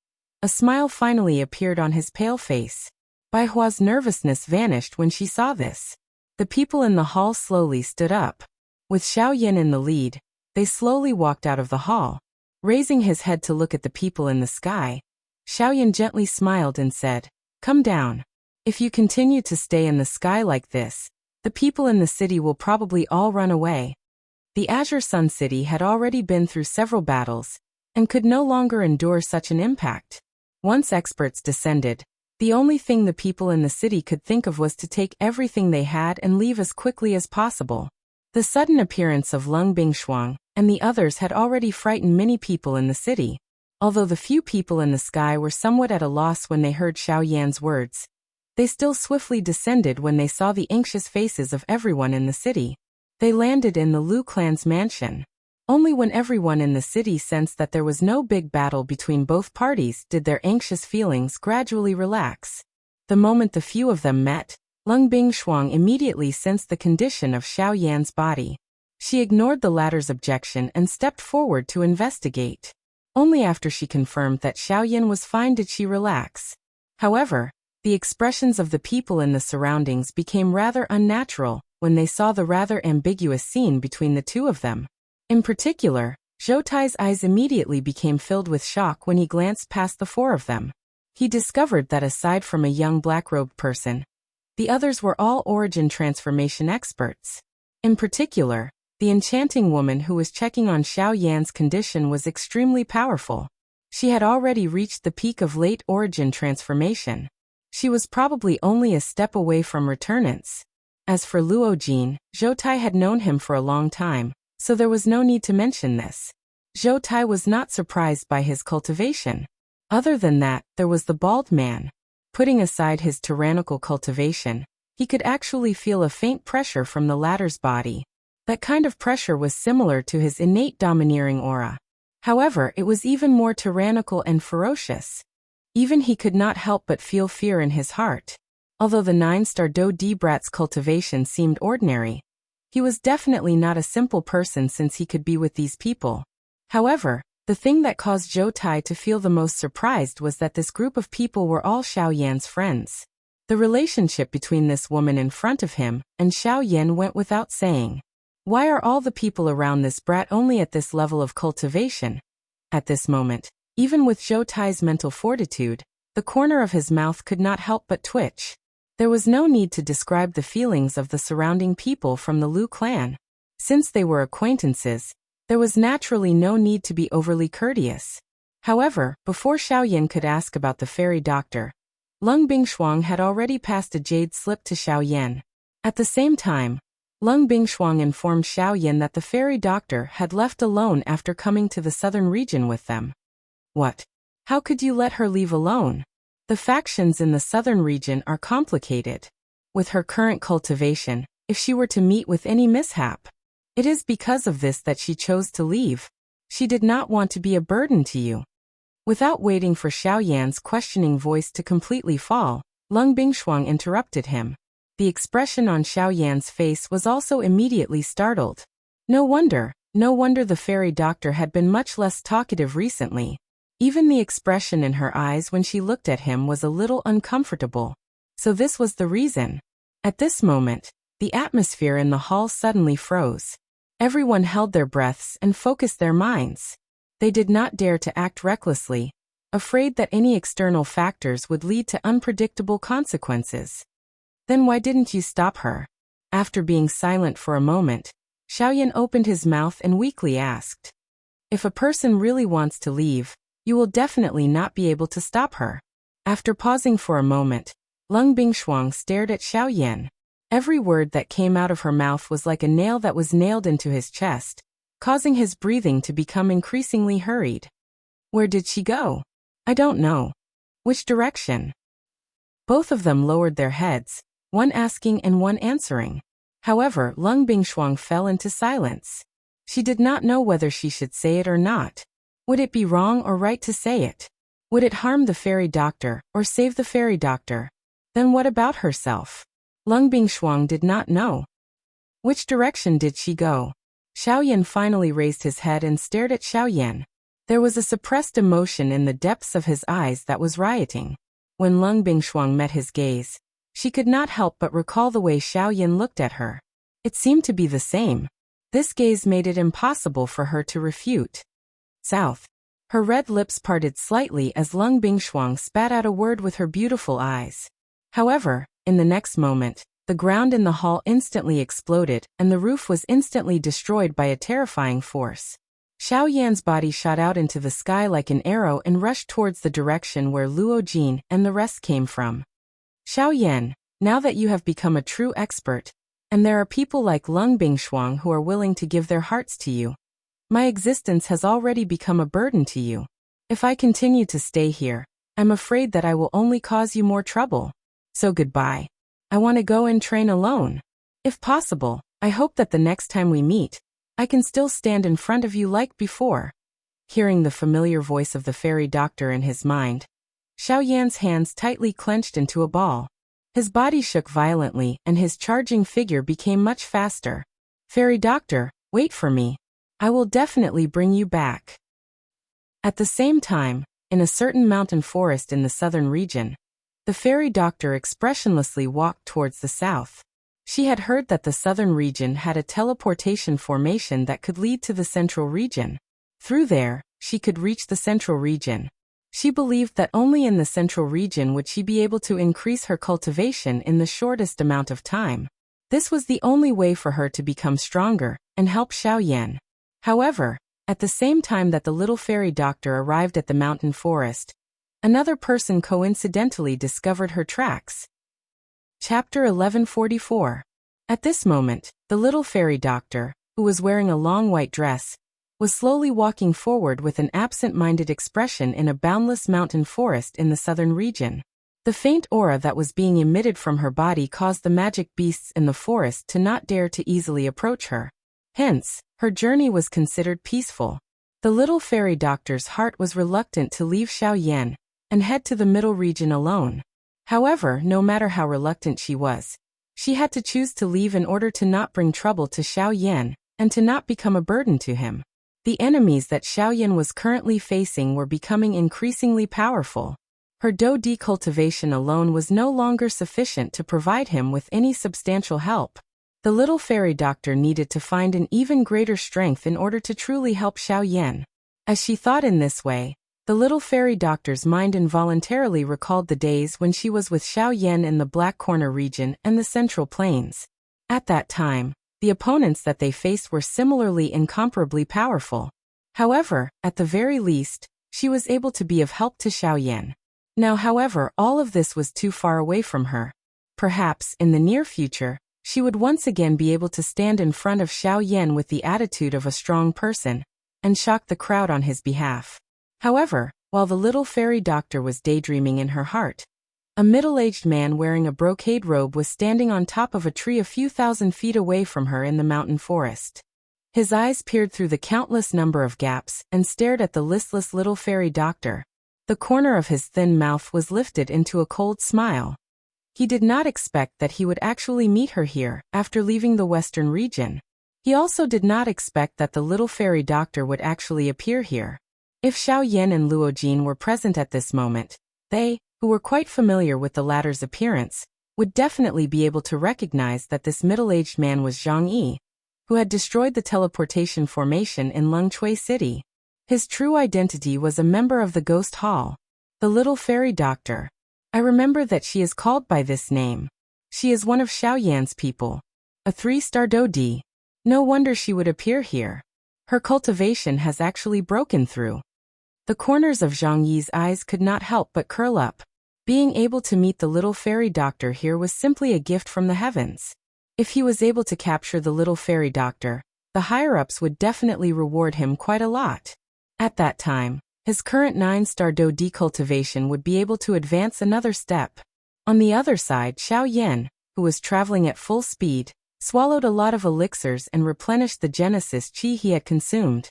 a smile finally appeared on his pale face. Bai Hua's nervousness vanished when she saw this. The people in the hall slowly stood up. With Xiao Yan in the lead, they slowly walked out of the hall. Raising his head to look at the people in the sky, Xiao Yan gently smiled and said, "Come down. If you continue to stay in the sky like this, the people in the city will probably all run away." The Azure Sun City had already been through several battles, and could no longer endure such an impact. Once experts descended, the only thing the people in the city could think of was to take everything they had and leave as quickly as possible. The sudden appearance of Lung Bingshuang and the others had already frightened many people in the city. Although the few people in the sky were somewhat at a loss when they heard Xiao Yan's words, they still swiftly descended when they saw the anxious faces of everyone in the city. They landed in the Lu clan's mansion. Only when everyone in the city sensed that there was no big battle between both parties did their anxious feelings gradually relax. The moment the few of them met, Lung Bingshuang immediately sensed the condition of Xiao Yan's body. She ignored the latter's objection and stepped forward to investigate. Only after she confirmed that Xiao Yan was fine did she relax. However, the expressions of the people in the surroundings became rather unnatural when they saw the rather ambiguous scene between the two of them. In particular, Zhou Tai's eyes immediately became filled with shock when he glanced past the 4 of them. He discovered that aside from a young black-robed person, the others were all origin transformation experts. In particular, The enchanting woman who was checking on Xiao Yan's condition was extremely powerful. She had already reached the peak of late origin transformation. She was probably only a step away from returnance. As for Luo Jin, Zhou Tai had known him for a long time, so there was no need to mention this. Zhou Tai was not surprised by his cultivation. Other than that, there was the bald man. Putting aside his tyrannical cultivation, he could actually feel a faint pressure from the latter's body. That kind of pressure was similar to his innate domineering aura. However, it was even more tyrannical and ferocious. Even he could not help but feel fear in his heart. Although the 9-star Do Di Brat's cultivation seemed ordinary, he was definitely not a simple person since he could be with these people. However, the thing that caused Zhou Tai to feel the most surprised was that this group of people were all Xiao Yan's friends. The relationship between this woman in front of him and Xiao Yan went without saying. Why are all the people around this brat only at this level of cultivation? At this moment, even with Zhou Tai's mental fortitude, the corner of his mouth could not help but twitch. There was no need to describe the feelings of the surrounding people from the Lu clan. Since they were acquaintances, there was naturally no need to be overly courteous. However, before Xiao Yan could ask about the fairy doctor, Lung Bingshuang had already passed a jade slip to Xiao Yan. At the same time, Lung Bingshuang informed Xiao Yan that the fairy doctor had left alone after coming to the southern region with them. What? How could you let her leave alone? The factions in the southern region are complicated. With her current cultivation, if she were to meet with any mishap, it is because of this that she chose to leave. She did not want to be a burden to you. Without waiting for Xiao Yan's questioning voice to completely fall, Lung Bingshuang interrupted him. The expression on Xiao Yan's face was also immediately startled. No wonder the fairy doctor had been much less talkative recently. Even the expression in her eyes when she looked at him was a little uncomfortable. So this was the reason. At this moment, the atmosphere in the hall suddenly froze. Everyone held their breaths and focused their minds. They did not dare to act recklessly, afraid that any external factors would lead to unpredictable consequences. Then why didn't you stop her? After being silent for a moment, Xiao Yan opened his mouth and weakly asked. If a person really wants to leave, you will definitely not be able to stop her. After pausing for a moment, Lung Bingshuang stared at Xiao Yan. Every word that came out of her mouth was like a nail that was nailed into his chest, causing his breathing to become increasingly hurried. Where did she go? I don't know. Which direction? Both of them lowered their heads, one asking and one answering. However, Lung Bingshuang fell into silence. She did not know whether she should say it or not. Would it be wrong or right to say it? Would it harm the fairy doctor or save the fairy doctor? Then what about herself? Lung Bingshuang did not know. Which direction did she go? Xiao Yan finally raised his head and stared at Xiao Yan. There was a suppressed emotion in the depths of his eyes that was rioting. When Lung Bingshuang met his gaze, she could not help but recall the way Xiao Yan looked at her. It seemed to be the same. This gaze made it impossible for her to refute. South. Her red lips parted slightly as Lung Bingshuang spat out a word with her beautiful eyes. However, in the next moment, the ground in the hall instantly exploded and the roof was instantly destroyed by a terrifying force. Xiao Yan's body shot out into the sky like an arrow and rushed towards the direction where Luo Jin and the rest came from. Xiao Yan, now that you have become a true expert, and there are people like Lung Bingshuang who are willing to give their hearts to you, my existence has already become a burden to you. If I continue to stay here, I'm afraid that I will only cause you more trouble. So goodbye. I want to go and train alone. If possible, I hope that the next time we meet, I can still stand in front of you like before. Hearing the familiar voice of the fairy doctor in his mind, Xiao Yan's hands tightly clenched into a ball. His body shook violently and his charging figure became much faster. Fairy doctor, wait for me. I will definitely bring you back. At the same time, in a certain mountain forest in the southern region, the fairy doctor expressionlessly walked towards the south. She had heard that the southern region had a teleportation formation that could lead to the central region. Through there, she could reach the central region. She believed that only in the central region would she be able to increase her cultivation in the shortest amount of time. This was the only way for her to become stronger and help Xiaoyan. However, at the same time that the little fairy doctor arrived at the mountain forest, another person coincidentally discovered her tracks. Chapter 1144. At this moment, the little fairy doctor, who was wearing a long white dress, was slowly walking forward with an absent-minded expression in a boundless mountain forest in the southern region. The faint aura that was being emitted from her body caused the magic beasts in the forest to not dare to easily approach her. Hence, her journey was considered peaceful. The little fairy doctor's heart was reluctant to leave Xiaoyan and head to the middle region alone. However, no matter how reluctant she was, she had to choose to leave in order to not bring trouble to Xiaoyan and to not become a burden to him. The enemies that Xiaoyan was currently facing were becoming increasingly powerful. Her dou cultivation alone was no longer sufficient to provide him with any substantial help. The little fairy doctor needed to find an even greater strength in order to truly help Xiaoyan. As she thought in this way, the little fairy doctor's mind involuntarily recalled the days when she was with Xiaoyan in the Black Corner region and the Central Plains. At that time, the opponents that they faced were similarly incomparably powerful. However, at the very least, she was able to be of help to Xiaoyan. Now, however, all of this was too far away from her. Perhaps, in the near future, she would once again be able to stand in front of Xiaoyan with the attitude of a strong person and shock the crowd on his behalf. However, while the little fairy doctor was daydreaming in her heart, a middle-aged man wearing a brocade robe was standing on top of a tree a few thousand feet away from her in the mountain forest. His eyes peered through the countless number of gaps and stared at the listless little fairy doctor. The corner of his thin mouth was lifted into a cold smile. He did not expect that he would actually meet her here after leaving the western region. He also did not expect that the little fairy doctor would actually appear here. If Xiaoyan and Luojin were present at this moment, they, who were quite familiar with the latter's appearance, would definitely be able to recognize that this middle-aged man was Zhang Yi, who had destroyed the teleportation formation in Lungchui City. His true identity was a member of the Ghost Hall. The little fairy doctor. I remember that she is called by this name. She is one of Xiaoyan's people. A 3-star Dodi. No wonder she would appear here. Her cultivation has actually broken through. The corners of Zhang Yi's eyes could not help but curl up. Being able to meet the little fairy doctor here was simply a gift from the heavens. If he was able to capture the little fairy doctor, the higher-ups would definitely reward him quite a lot. At that time, his current 9-star Dodi cultivation would be able to advance another step. On the other side, Xiaoyan, who was traveling at full speed, swallowed a lot of elixirs and replenished the Genesis Qi he had consumed.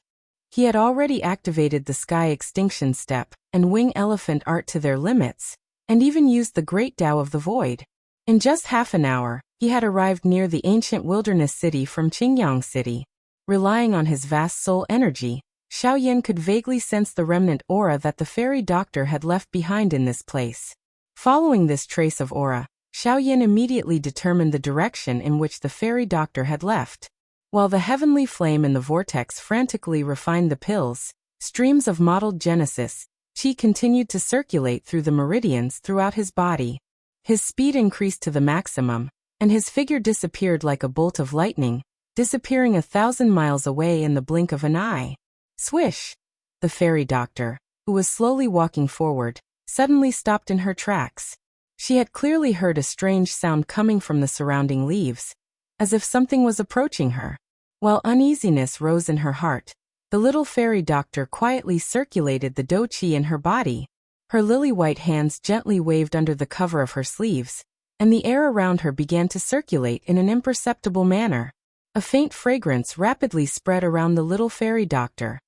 He had already activated the Sky Extinction Step and Wing Elephant Art to their limits, and even used the Great Tao of the Void. In just half an hour, he had arrived near the ancient wilderness city from Qingyang City. Relying on his vast soul energy, Xiaoyan could vaguely sense the remnant aura that the fairy doctor had left behind in this place. Following this trace of aura, Xiaoyan immediately determined the direction in which the fairy doctor had left. While the heavenly flame in the vortex frantically refined the pills, streams of mottled Genesis Qi continued to circulate through the meridians throughout his body. His speed increased to the maximum, and his figure disappeared like a bolt of lightning, disappearing 1,000 miles away in the blink of an eye. Swish! The fairy doctor, who was slowly walking forward, suddenly stopped in her tracks. She had clearly heard a strange sound coming from the surrounding leaves, as if something was approaching her. While uneasiness rose in her heart, the little fairy doctor quietly circulated the dou qi in her body. Her lily-white hands gently waved under the cover of her sleeves, and the air around her began to circulate in an imperceptible manner. A faint fragrance rapidly spread around the little fairy doctor.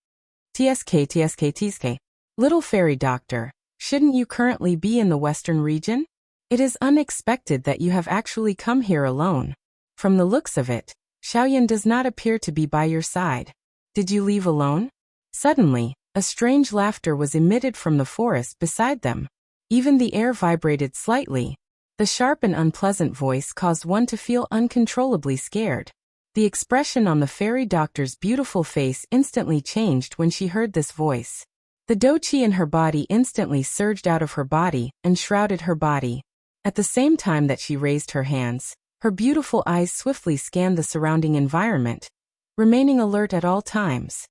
Tsk. Little fairy doctor, shouldn't you currently be in the western region? It is unexpected that you have actually come here alone. From the looks of it, Xiaoyan does not appear to be by your side. Did you leave alone? Suddenly, a strange laughter was emitted from the forest beside them. Even the air vibrated slightly. The sharp and unpleasant voice caused one to feel uncontrollably scared. The expression on the fairy doctor's beautiful face instantly changed when she heard this voice. The dou qi in her body instantly surged out of her body and shrouded her body. At the same time that she raised her hands, Her beautiful eyes swiftly scanned the surrounding environment, remaining alert at all times.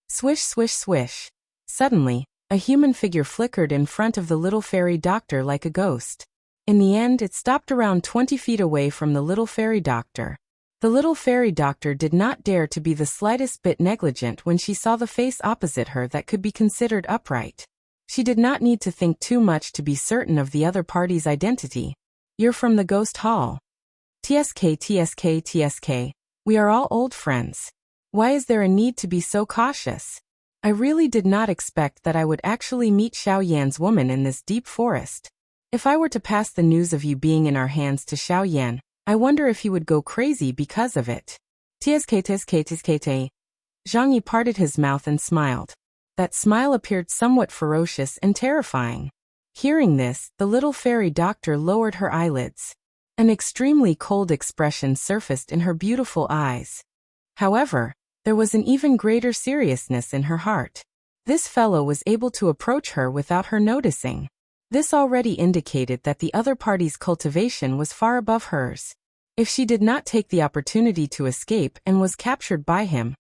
Swish, swish, swish. Suddenly, a human figure flickered in front of the little fairy doctor like a ghost. In the end, it stopped around 20 feet away from the little fairy doctor. The little fairy doctor did not dare to be the slightest bit negligent when she saw the face opposite her that could be considered upright. She did not need to think too much to be certain of the other party's identity. "You're from the ghost hall." "TSK, TSK, TSK. We are all old friends. Why is there a need to be so cautious? I really did not expect that I would actually meet Xiaoyan's woman in this deep forest. If I were to pass the news of you being in our hands to Xiaoyan, I wonder if he would go crazy because of it." "TSK, TSK, TSK." Zhang Yi parted his mouth and smiled. That smile appeared somewhat ferocious and terrifying. Hearing this, the little fairy doctor lowered her eyelids. An extremely cold expression surfaced in her beautiful eyes. However, there was an even greater seriousness in her heart. This fellow was able to approach her without her noticing. This already indicated that the other party's cultivation was far above hers. If she did not take the opportunity to escape and was captured by him,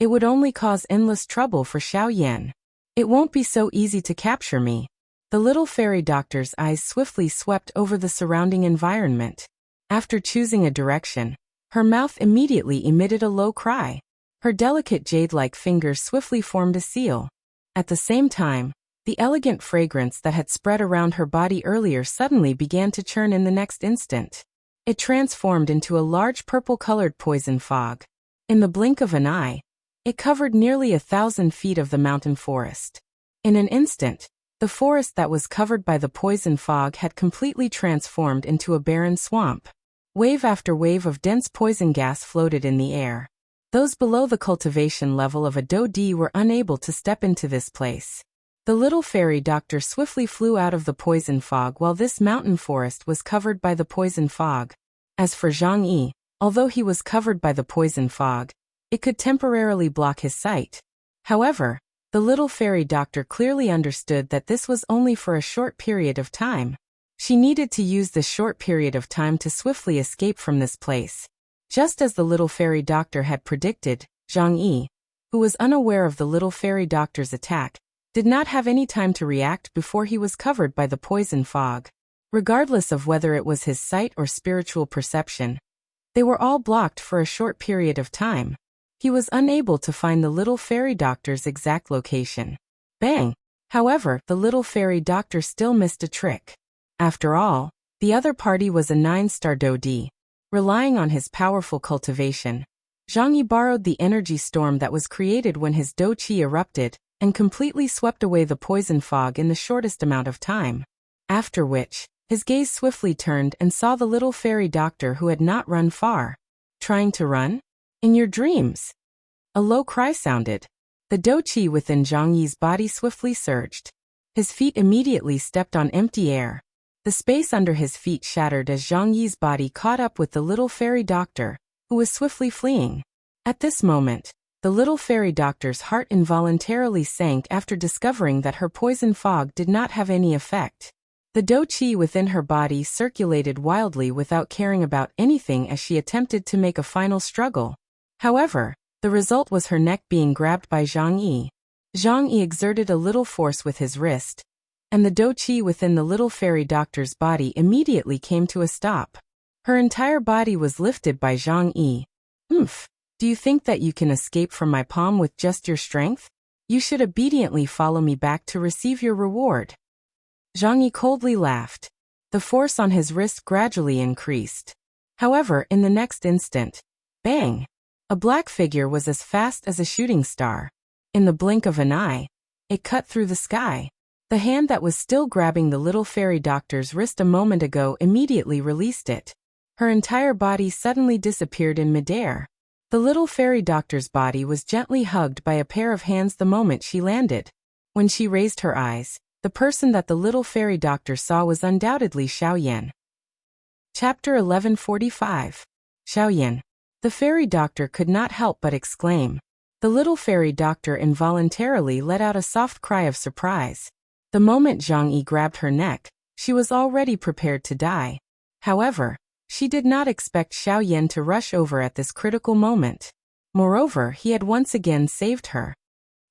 it would only cause endless trouble for Xiaoyan. "It won't be so easy to capture me." The little fairy doctor's eyes swiftly swept over the surrounding environment. After choosing a direction, her mouth immediately emitted a low cry. Her delicate jade-like fingers swiftly formed a seal. At the same time, the elegant fragrance that had spread around her body earlier suddenly began to churn in the next instant. It transformed into a large purple-colored poison fog. In the blink of an eye, it covered nearly 1,000 feet of the mountain forest. In an instant, the forest that was covered by the poison fog had completely transformed into a barren swamp. Wave after wave of dense poison gas floated in the air. Those below the cultivation level of a Dodi were unable to step into this place. The little fairy doctor swiftly flew out of the poison fog while this mountain forest was covered by the poison fog. As for Zhang Yi, although he was covered by the poison fog, it could temporarily block his sight. However, the little fairy doctor clearly understood that this was only for a short period of time. She needed to use this short period of time to swiftly escape from this place. Just as the little fairy doctor had predicted, Zhang Yi, who was unaware of the little fairy doctor's attack, did not have any time to react before he was covered by the poison fog. Regardless of whether it was his sight or spiritual perception, they were all blocked for a short period of time. He was unable to find the little fairy doctor's exact location. Bang! However, the little fairy doctor still missed a trick. After all, the other party was a 9-star Dodi. Relying on his powerful cultivation, Zhang Yi borrowed the energy storm that was created when his Do Qi erupted and completely swept away the poison fog in the shortest amount of time. After which, his gaze swiftly turned and saw the little fairy doctor who had not run far. "Trying to run? In your dreams?" A low cry sounded. The Do Qi within Zhang Yi's body swiftly surged. His feet immediately stepped on empty air. The space under his feet shattered as Zhang Yi's body caught up with the little fairy doctor, who was swiftly fleeing. At this moment, the little fairy doctor's heart involuntarily sank after discovering that her poison fog did not have any effect. The Do Qi within her body circulated wildly without caring about anything as she attempted to make a final struggle. However, the result was her neck being grabbed by Zhang Yi. Zhang Yi exerted a little force with his wrist, and the Do Qi within the little fairy doctor's body immediately came to a stop. Her entire body was lifted by Zhang Yi. "Oomph! Do you think that you can escape from my palm with just your strength? You should obediently follow me back to receive your reward." Zhang Yi coldly laughed. The force on his wrist gradually increased. However, in the next instant, bang! A black figure was as fast as a shooting star. In the blink of an eye, it cut through the sky. The hand that was still grabbing the little fairy doctor's wrist a moment ago immediately released it. Her entire body suddenly disappeared in midair. The little fairy doctor's body was gently hugged by a pair of hands the moment she landed. When she raised her eyes, the person that the little fairy doctor saw was undoubtedly Xiaoyan. Chapter 1145. Xiaoyan. The fairy doctor could not help but exclaim. The little fairy doctor involuntarily let out a soft cry of surprise. The moment Zhang Yi grabbed her neck, she was already prepared to die. However, She did not expect Xiao Yan to rush over at this critical moment. Moreover, he had once again saved her.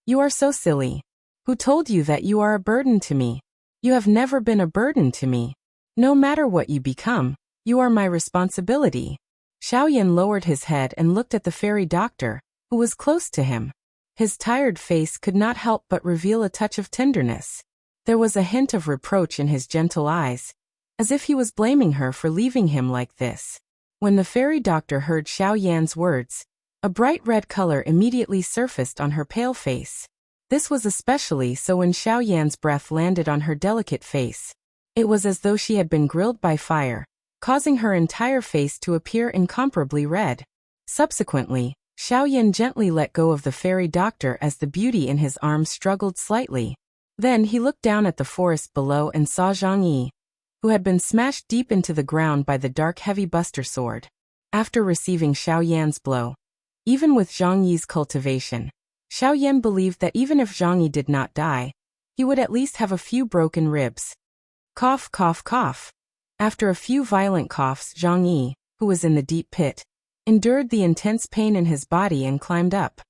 You are so silly. Who told you that you are a burden to me? You have never been a burden to me. No matter what you become, you are my responsibility. Xiao Yan lowered his head and looked at the fairy doctor, who was close to him. His tired face could not help but reveal a touch of tenderness. There was a hint of reproach in his gentle eyes, as if he was blaming her for leaving him like this. When the fairy doctor heard Xiao Yan's words, a bright red color immediately surfaced on her pale face. This was especially so when Xiao Yan's breath landed on her delicate face. It was as though she had been grilled by fire, causing her entire face to appear incomparably red. Subsequently, Xiao Yan gently let go of the fairy doctor as the beauty in his arms struggled slightly. Then he looked down at the forest below and saw Zhang Yi, who had been smashed deep into the ground by the dark heavy buster sword. After receiving Xiao Yan's blow, even with Zhang Yi's cultivation, Xiao Yan believed that even if Zhang Yi did not die, he would at least have a few broken ribs. Cough, cough, cough. After a few violent coughs, Zhang Yi, who was in the deep pit, endured the intense pain in his body and climbed up.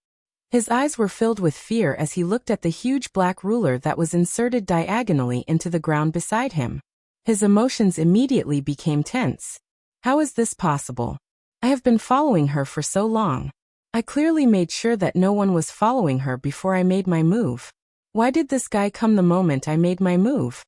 His eyes were filled with fear as he looked at the huge black ruler that was inserted diagonally into the ground beside him. His emotions immediately became tense. How is this possible? I have been following her for so long. I clearly made sure that no one was following her before I made my move. Why did this guy come the moment I made my move?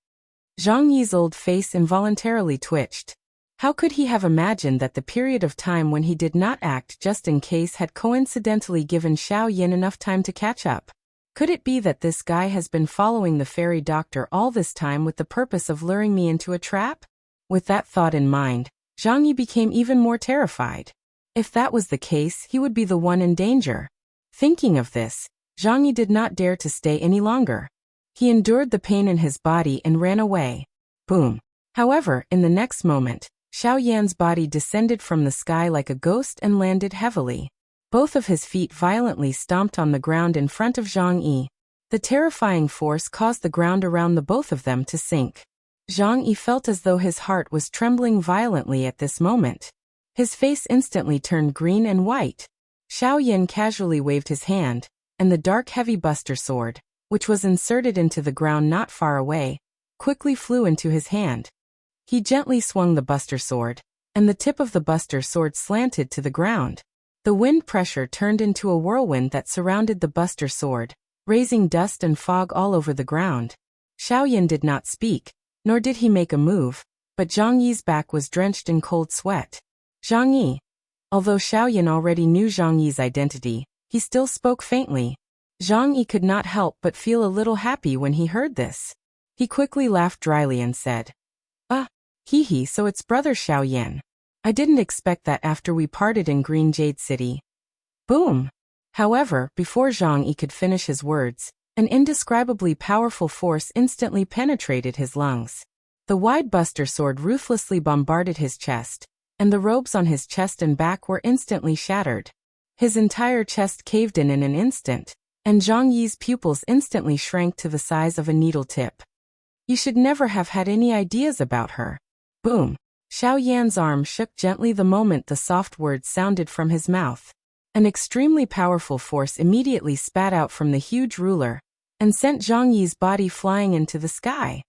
Zhang Yi's old face involuntarily twitched. How could he have imagined that the period of time when he did not act just in case had coincidentally given Xiao Yan enough time to catch up? Could it be that this guy has been following the fairy doctor all this time with the purpose of luring me into a trap? With that thought in mind, Zhang Yi became even more terrified. If that was the case, he would be the one in danger. Thinking of this, Zhang Yi did not dare to stay any longer. He endured the pain in his body and ran away. Boom. However, in the next moment, Xiao Yan's body descended from the sky like a ghost and landed heavily. Both of his feet violently stomped on the ground in front of Zhang Yi. The terrifying force caused the ground around the both of them to sink. Zhang Yi felt as though his heart was trembling violently at this moment. His face instantly turned green and white. Xiao Yan casually waved his hand, and the dark heavy buster sword, which was inserted into the ground not far away, quickly flew into his hand. He gently swung the buster sword, and the tip of the buster sword slanted to the ground. The wind pressure turned into a whirlwind that surrounded the buster sword, raising dust and fog all over the ground. Xiao Yan did not speak, nor did he make a move, but Zhang Yi's back was drenched in cold sweat. Zhang Yi. Although Xiao Yan already knew Zhang Yi's identity, he still spoke faintly. Zhang Yi could not help but feel a little happy when he heard this. He quickly laughed dryly and said, hee, so it's brother Xiao Yan. I didn't expect that after we parted in Green Jade City. Boom! However, before Zhang Yi could finish his words, an indescribably powerful force instantly penetrated his lungs. The wide buster sword ruthlessly bombarded his chest, and the robes on his chest and back were instantly shattered. His entire chest caved in an instant, and Zhang Yi's pupils instantly shrank to the size of a needle tip. You should never have had any ideas about her. Boom! Xiao Yan's arm shook gently the moment the soft words sounded from his mouth. An extremely powerful force immediately spat out from the huge ruler, and sent Zhang Yi's body flying into the sky.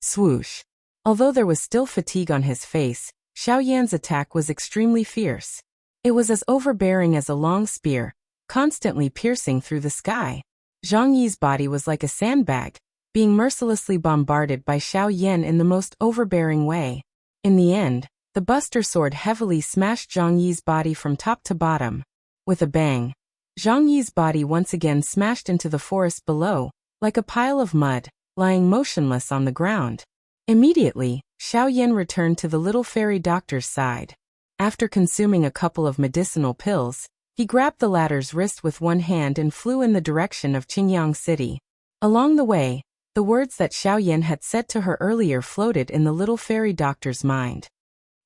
Swoosh! Although there was still fatigue on his face, Xiao Yan's attack was extremely fierce. It was as overbearing as a long spear, constantly piercing through the sky. Zhang Yi's body was like a sandbag, being mercilessly bombarded by Xiao Yan in the most overbearing way. In the end, the buster sword heavily smashed Zhang Yi's body from top to bottom. With a bang, Zhang Yi's body once again smashed into the forest below, like a pile of mud, lying motionless on the ground. Immediately, Xiao Yan returned to the little fairy doctor's side. After consuming a couple of medicinal pills, he grabbed the latter's wrist with one hand and flew in the direction of Qingyang City. Along the way, the words that Xiao Yan had said to her earlier floated in the little fairy doctor's mind.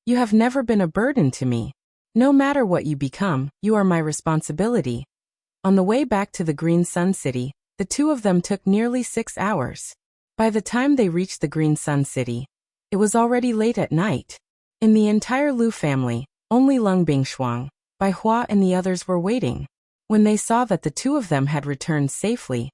You have never been a burden to me. No matter what you become, you are my responsibility. On the way back to the Green Sun City, the two of them took nearly 6 hours. By the time they reached the Green Sun City, it was already late at night. In the entire Lu family, only Lung Bingshuang, Bai Hua and the others were waiting. When they saw that the two of them had returned safely,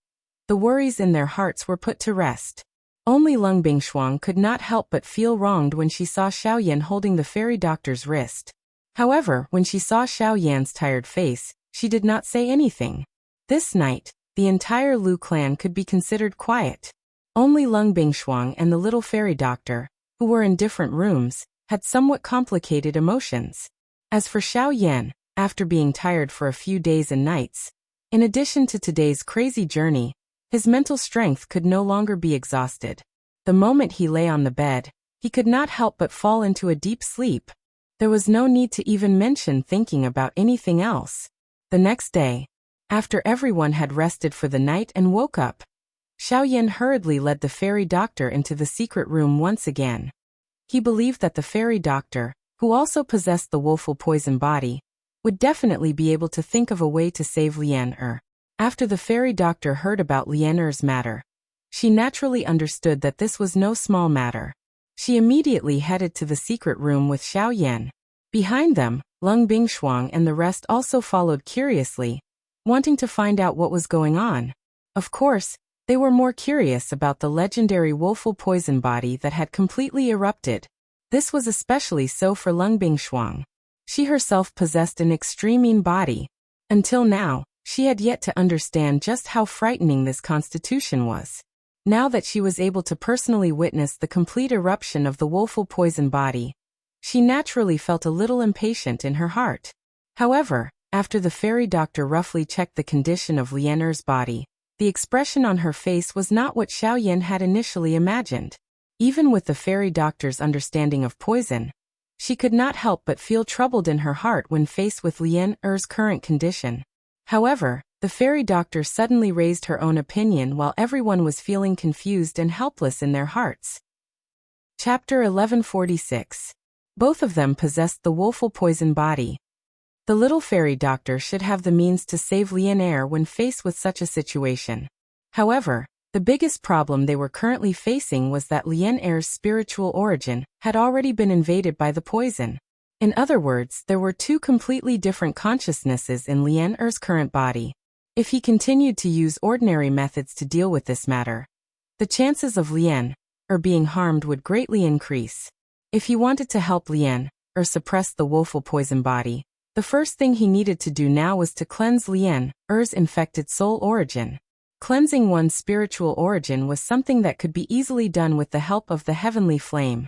the worries in their hearts were put to rest. Only Lung Bingshuang could not help but feel wronged when she saw Xiaoyan holding the fairy doctor's wrist. However, when she saw Xiaoyan's tired face, she did not say anything. This night, the entire Lu clan could be considered quiet. Only Lung Bingshuang and the little fairy doctor, who were in different rooms, had somewhat complicated emotions. As for Xiaoyan, after being tired for a few days and nights, in addition to today's crazy journey, his mental strength could no longer be exhausted. The moment he lay on the bed, he could not help but fall into a deep sleep. There was no need to even mention thinking about anything else. The next day, after everyone had rested for the night and woke up, Xiaoyan hurriedly led the fairy doctor into the secret room once again. He believed that the fairy doctor, who also possessed the woeful poison body, would definitely be able to think of a way to save Lian-er. After the fairy doctor heard about Lian-er's matter, she naturally understood that this was no small matter. She immediately headed to the secret room with Xiaoyan. Behind them, Lung Bingshuang and the rest also followed curiously, wanting to find out what was going on. Of course, they were more curious about the legendary woeful poison body that had completely erupted. This was especially so for Lung Bingshuang. She herself possessed an extreme body. Until now, she had yet to understand just how frightening this constitution was. Now that she was able to personally witness the complete eruption of the woeful poison body, she naturally felt a little impatient in her heart. However, after the fairy doctor roughly checked the condition of Lian-er's body, the expression on her face was not what Xiaoyan had initially imagined. Even with the fairy doctor's understanding of poison, she could not help but feel troubled in her heart when faced with Lian-er's current condition. However, the fairy doctor suddenly raised her own opinion while everyone was feeling confused and helpless in their hearts. Chapter 1146. Both of them possessed the woeful poison body. The little fairy doctor should have the means to save Lian-er when faced with such a situation. However, the biggest problem they were currently facing was that Lian-er's spiritual origin had already been invaded by the poison. In other words, there were two completely different consciousnesses in Lian-er's current body. If he continued to use ordinary methods to deal with this matter, the chances of Lian-er being harmed would greatly increase. If he wanted to help Lian-er suppress the woeful poison body, the first thing he needed to do now was to cleanse Lian-er's infected soul origin. Cleansing one's spiritual origin was something that could be easily done with the help of the heavenly flame.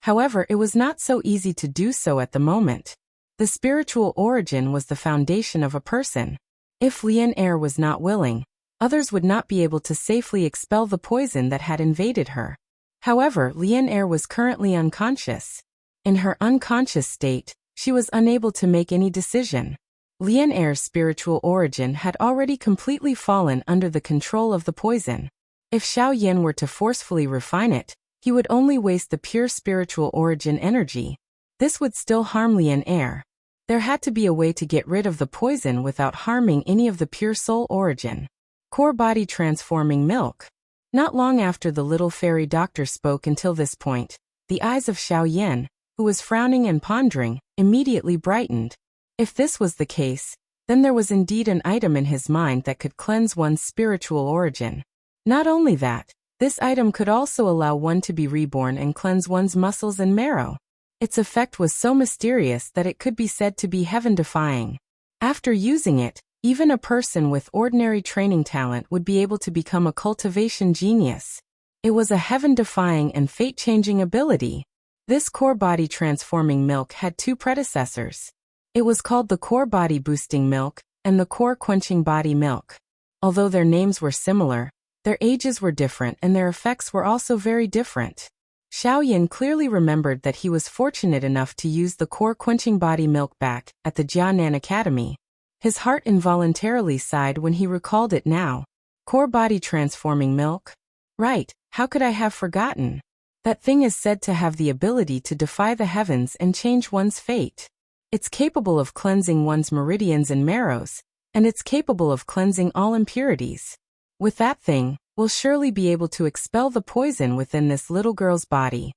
However, it was not so easy to do so at the moment. The spiritual origin was the foundation of a person. If Lian-er was not willing, others would not be able to safely expel the poison that had invaded her. However, Lian-er was currently unconscious. In her unconscious state, she was unable to make any decision. Lian-er's spiritual origin had already completely fallen under the control of the poison. If Xiaoyan were to forcefully refine it, he would only waste the pure spiritual origin energy. This would still harm Lian-er. There had to be a way to get rid of the poison without harming any of the pure soul origin. Core body transforming milk. Not long after the little fairy doctor spoke until this point, the eyes of Xiaoyan, who was frowning and pondering, immediately brightened. If this was the case, then there was indeed an item in his mind that could cleanse one's spiritual origin. Not only that, this item could also allow one to be reborn and cleanse one's muscles and marrow. Its effect was so mysterious that it could be said to be heaven-defying. After using it, even a person with ordinary training talent would be able to become a cultivation genius. It was a heaven-defying and fate-changing ability. This core body transforming milk had two predecessors. It was called the core body boosting milk and the core quenching body milk. Although their names were similar, their ages were different and their effects were also very different. Xiaoyan clearly remembered that he was fortunate enough to use the core quenching body milk back at the Jianan Academy. His heart involuntarily sighed when he recalled it now. Core body transforming milk? Right, how could I have forgotten? That thing is said to have the ability to defy the heavens and change one's fate. It's capable of cleansing one's meridians and marrows, and it's capable of cleansing all impurities. With that thing, we'll surely be able to expel the poison within this little girl's body.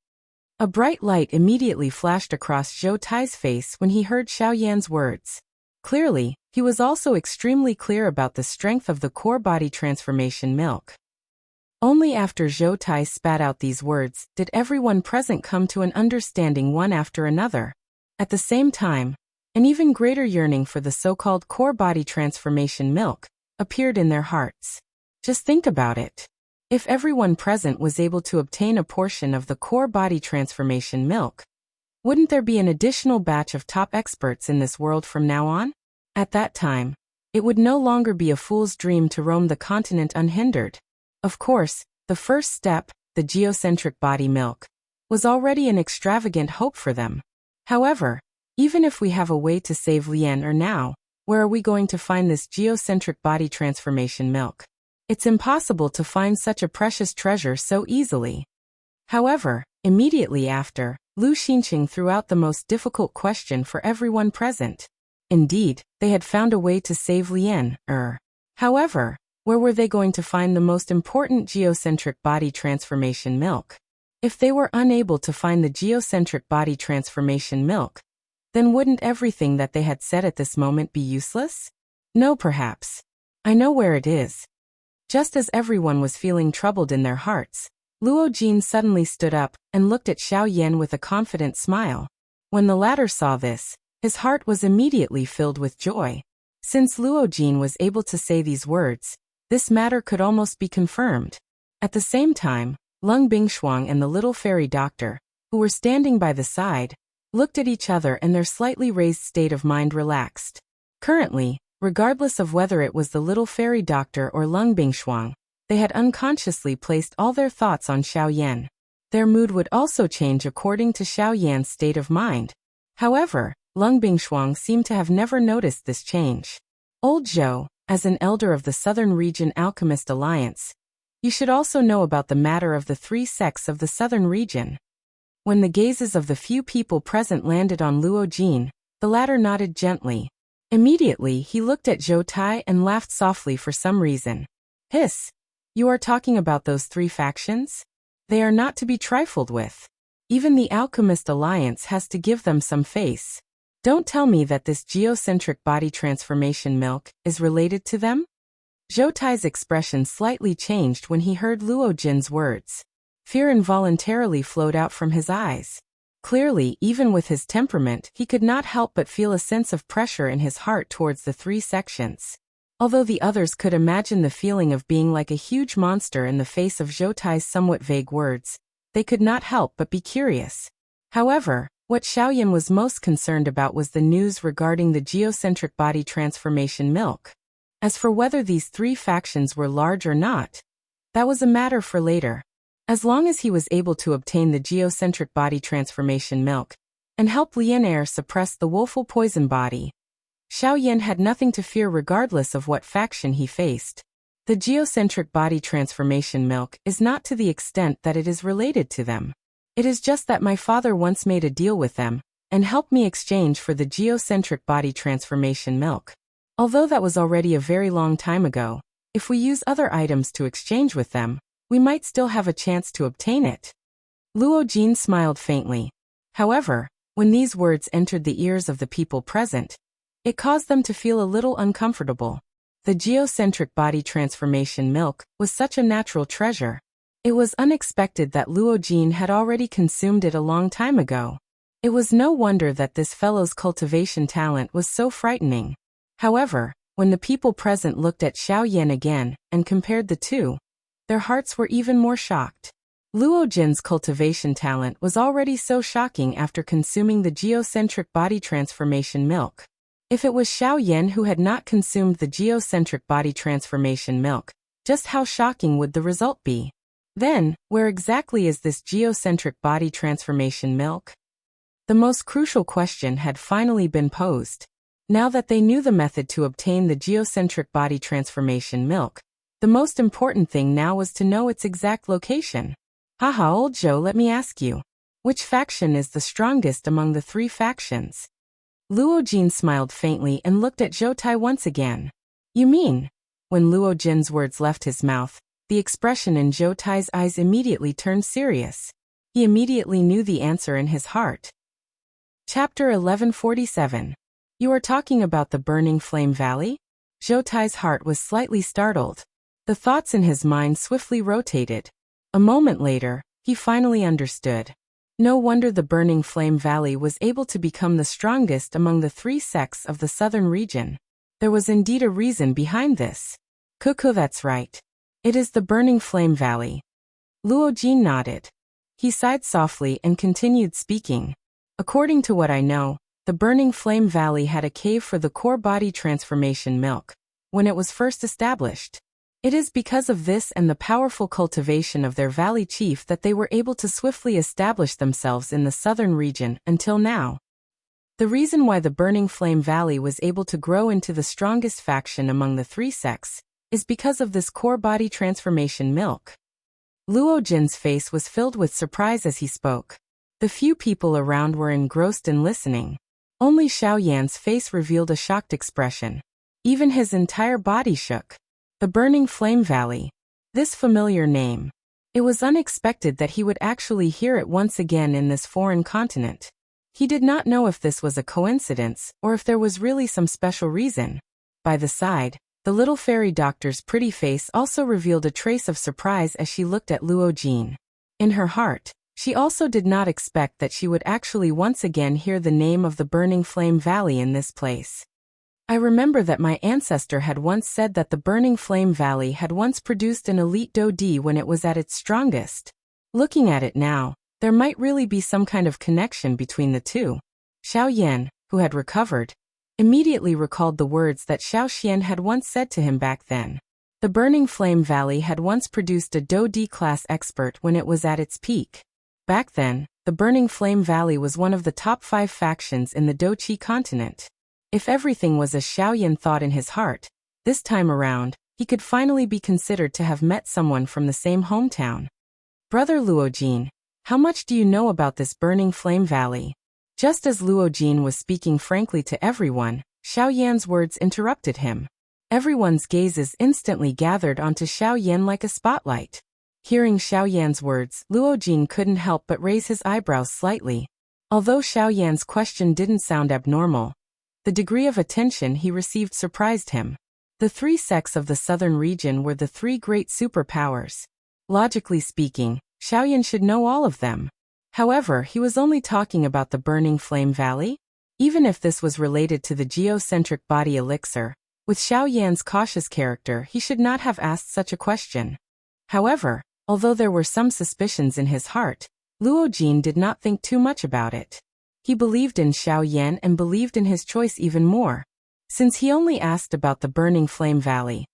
A bright light immediately flashed across Zhou Tai's face when he heard Xiao Yan's words. Clearly, he was also extremely clear about the strength of the core body transformation milk. Only after Zhou Tai spat out these words did everyone present come to an understanding one after another. At the same time, an even greater yearning for the so-called core body transformation milk appeared in their hearts. Just think about it. If everyone present was able to obtain a portion of the core body transformation milk, wouldn't there be an additional batch of top experts in this world from now on? At that time, it would no longer be a fool's dream to roam the continent unhindered. Of course, the first step, the geocentric body milk, was already an extravagant hope for them. However, even if we have a way to save Lian now, where are we going to find this geocentric body transformation milk? It's impossible to find such a precious treasure so easily. However, immediately after, Lu Xinqing threw out the most difficult question for everyone present. Indeed, they had found a way to save Lian. However, where were they going to find the most important geocentric body transformation milk? If they were unable to find the geocentric body transformation milk, then wouldn't everything that they had said at this moment be useless? No, perhaps. I know where it is. Just as everyone was feeling troubled in their hearts, Luo Jin suddenly stood up and looked at Xiao Yan with a confident smile. When the latter saw this, his heart was immediately filled with joy. Since Luo Jin was able to say these words, this matter could almost be confirmed. At the same time, Lung Bingshuang and the little fairy doctor, who were standing by the side, looked at each other and their slightly raised state of mind relaxed. Currently, regardless of whether it was the little fairy doctor or Lung Bingshuang, they had unconsciously placed all their thoughts on Xiao Yan. Their mood would also change according to Xiao Yan's state of mind. However, Lung Bingshuang seemed to have never noticed this change. Old Zhou, as an elder of the Southern Region Alchemist Alliance, you should also know about the matter of the three sects of the Southern Region. When the gazes of the few people present landed on Luo Jin, the latter nodded gently. Immediately he looked at Zhou Tai and laughed softly for some reason. Hiss! You are talking about those three factions? They are not to be trifled with. Even the Alchemist Alliance has to give them some face. Don't tell me that this geocentric body transformation milk is related to them? Zhou Tai's expression slightly changed when he heard Luo Jin's words. Fear involuntarily flowed out from his eyes. Clearly, even with his temperament, he could not help but feel a sense of pressure in his heart towards the three sections. Although the others could imagine the feeling of being like a huge monster in the face of Zhou Tai's somewhat vague words, they could not help but be curious. However, what Xiao Yan was most concerned about was the news regarding the geocentric body transformation milk. As for whether these three factions were large or not, that was a matter for later. As long as he was able to obtain the geocentric body transformation milk and help Lian suppress the woeful poison body, Xiao Yan had nothing to fear regardless of what faction he faced. The geocentric body transformation milk is not to the extent that it is related to them. It is just that my father once made a deal with them and helped me exchange for the geocentric body transformation milk. Although that was already a very long time ago, if we use other items to exchange with them, we might still have a chance to obtain it. Luo Jin smiled faintly. However, when these words entered the ears of the people present, it caused them to feel a little uncomfortable. The geocentric body transformation milk was such a natural treasure. It was unexpected that Luo Jin had already consumed it a long time ago. It was no wonder that this fellow's cultivation talent was so frightening. However, when the people present looked at Xiao Yan again and compared the two, their hearts were even more shocked. Luo Jin's cultivation talent was already so shocking after consuming the geocentric body transformation milk. If it was Xiao Yan who had not consumed the geocentric body transformation milk, just how shocking would the result be? Then, where exactly is this geocentric body transformation milk? The most crucial question had finally been posed. Now that they knew the method to obtain the geocentric body transformation milk, the most important thing now was to know its exact location. Haha, old Zhou, let me ask you. Which faction is the strongest among the three factions? Luo Jin smiled faintly and looked at Zhou Tai once again. You mean? When Luo Jin's words left his mouth, the expression in Zhou Tai's eyes immediately turned serious. He immediately knew the answer in his heart. Chapter 1147. You are talking about the Burning Flame Valley? Zhou Tai's heart was slightly startled. The thoughts in his mind swiftly rotated. A moment later, he finally understood. No wonder the Burning Flame Valley was able to become the strongest among the 3 sects of the southern region. There was indeed a reason behind this. Cuckoo, that's right. It is the Burning Flame Valley. Luo Jin nodded. He sighed softly and continued speaking. According to what I know, the Burning Flame Valley had a cave for the core body transformation milk when it was first established. It is because of this and the powerful cultivation of their valley chief that they were able to swiftly establish themselves in the southern region until now. The reason why the Burning Flame Valley was able to grow into the strongest faction among the 3 sects is because of this core body transformation milk. Luo Jin's face was filled with surprise as he spoke. The few people around were engrossed in listening. Only Xiao Yan's face revealed a shocked expression. Even his entire body shook. The Burning Flame Valley. This familiar name. It was unexpected that he would actually hear it once again in this foreign continent. He did not know if this was a coincidence or if there was really some special reason. By the side, the little fairy doctor's pretty face also revealed a trace of surprise as she looked at Luo Jin. In her heart, she also did not expect that she would actually once again hear the name of the Burning Flame Valley in this place. I remember that my ancestor had once said that the Burning Flame Valley had once produced an elite Dodi when it was at its strongest. Looking at it now, there might really be some kind of connection between the two. Xiao Yan, who had recovered, immediately recalled the words that Xiao Xian had once said to him back then. The Burning Flame Valley had once produced a Dodi class expert when it was at its peak. Back then, the Burning Flame Valley was one of the top 5 factions in the Doqi continent. If everything was as Xiao Yan thought in his heart, this time around, he could finally be considered to have met someone from the same hometown. Brother Luo Jin, how much do you know about this Burning Flame Valley? Just as Luo Jin was speaking frankly to everyone, Xiao Yan's words interrupted him. Everyone's gazes instantly gathered onto Xiao Yan like a spotlight. Hearing Xiao Yan's words, Luo Jin couldn't help but raise his eyebrows slightly. Although Xiao Yan's question didn't sound abnormal, the degree of attention he received surprised him. The 3 sects of the southern region were the 3 great superpowers. Logically speaking, Xiao Yan should know all of them. However, he was only talking about the Burning Flame Valley. Even if this was related to the geocentric body elixir, with Xiao Yan's cautious character, he should not have asked such a question. However, although there were some suspicions in his heart, Luo Jin did not think too much about it. He believed in Xiao Yan and believed in his choice even more. Since he only asked about the Burning Flame Valley,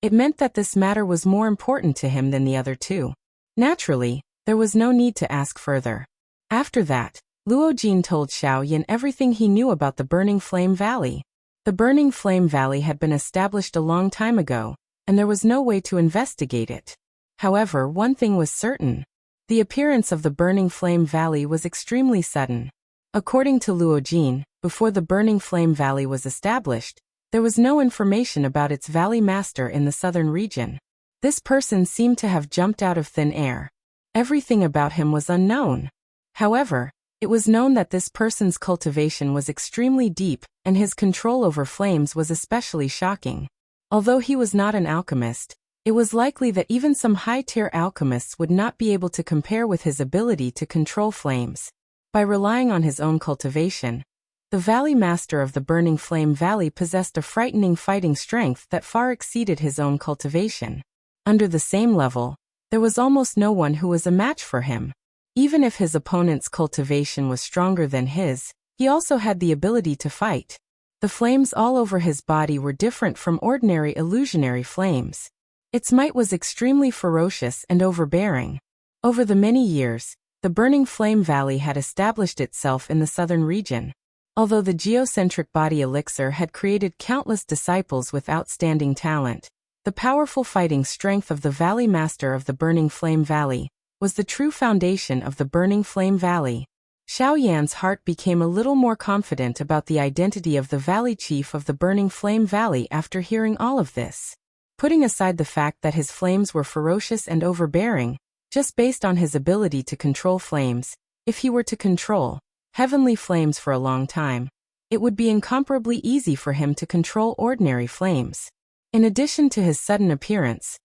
it meant that this matter was more important to him than the other 2. Naturally, there was no need to ask further. After that, Luo Jin told Xiao Yan everything he knew about the Burning Flame Valley. The Burning Flame Valley had been established a long time ago, and there was no way to investigate it. However, one thing was certain. The appearance of the Burning Flame Valley was extremely sudden. According to Luo Jin, before the Burning Flame Valley was established, there was no information about its valley master in the southern region. This person seemed to have jumped out of thin air. Everything about him was unknown. However, it was known that this person's cultivation was extremely deep, and his control over flames was especially shocking. Although he was not an alchemist, it was likely that even some high-tier alchemists would not be able to compare with his ability to control flames. By relying on his own cultivation, the Valley Master of the Burning Flame Valley possessed a frightening fighting strength that far exceeded his own cultivation. Under the same level, there was almost no one who was a match for him. Even if his opponent's cultivation was stronger than his, he also had the ability to fight. The flames all over his body were different from ordinary illusionary flames. Its might was extremely ferocious and overbearing. Over the many years, the Burning Flame Valley had established itself in the southern region. Although the geocentric body elixir had created countless disciples with outstanding talent, the powerful fighting strength of the Valley Master of the Burning Flame Valley was the true foundation of the Burning Flame Valley. Xiao Yan's heart became a little more confident about the identity of the Valley Chief of the Burning Flame Valley after hearing all of this. Putting aside the fact that his flames were ferocious and overbearing, just based on his ability to control flames. If he were to control heavenly flames for a long time, it would be incomparably easy for him to control ordinary flames. In addition to his sudden appearance,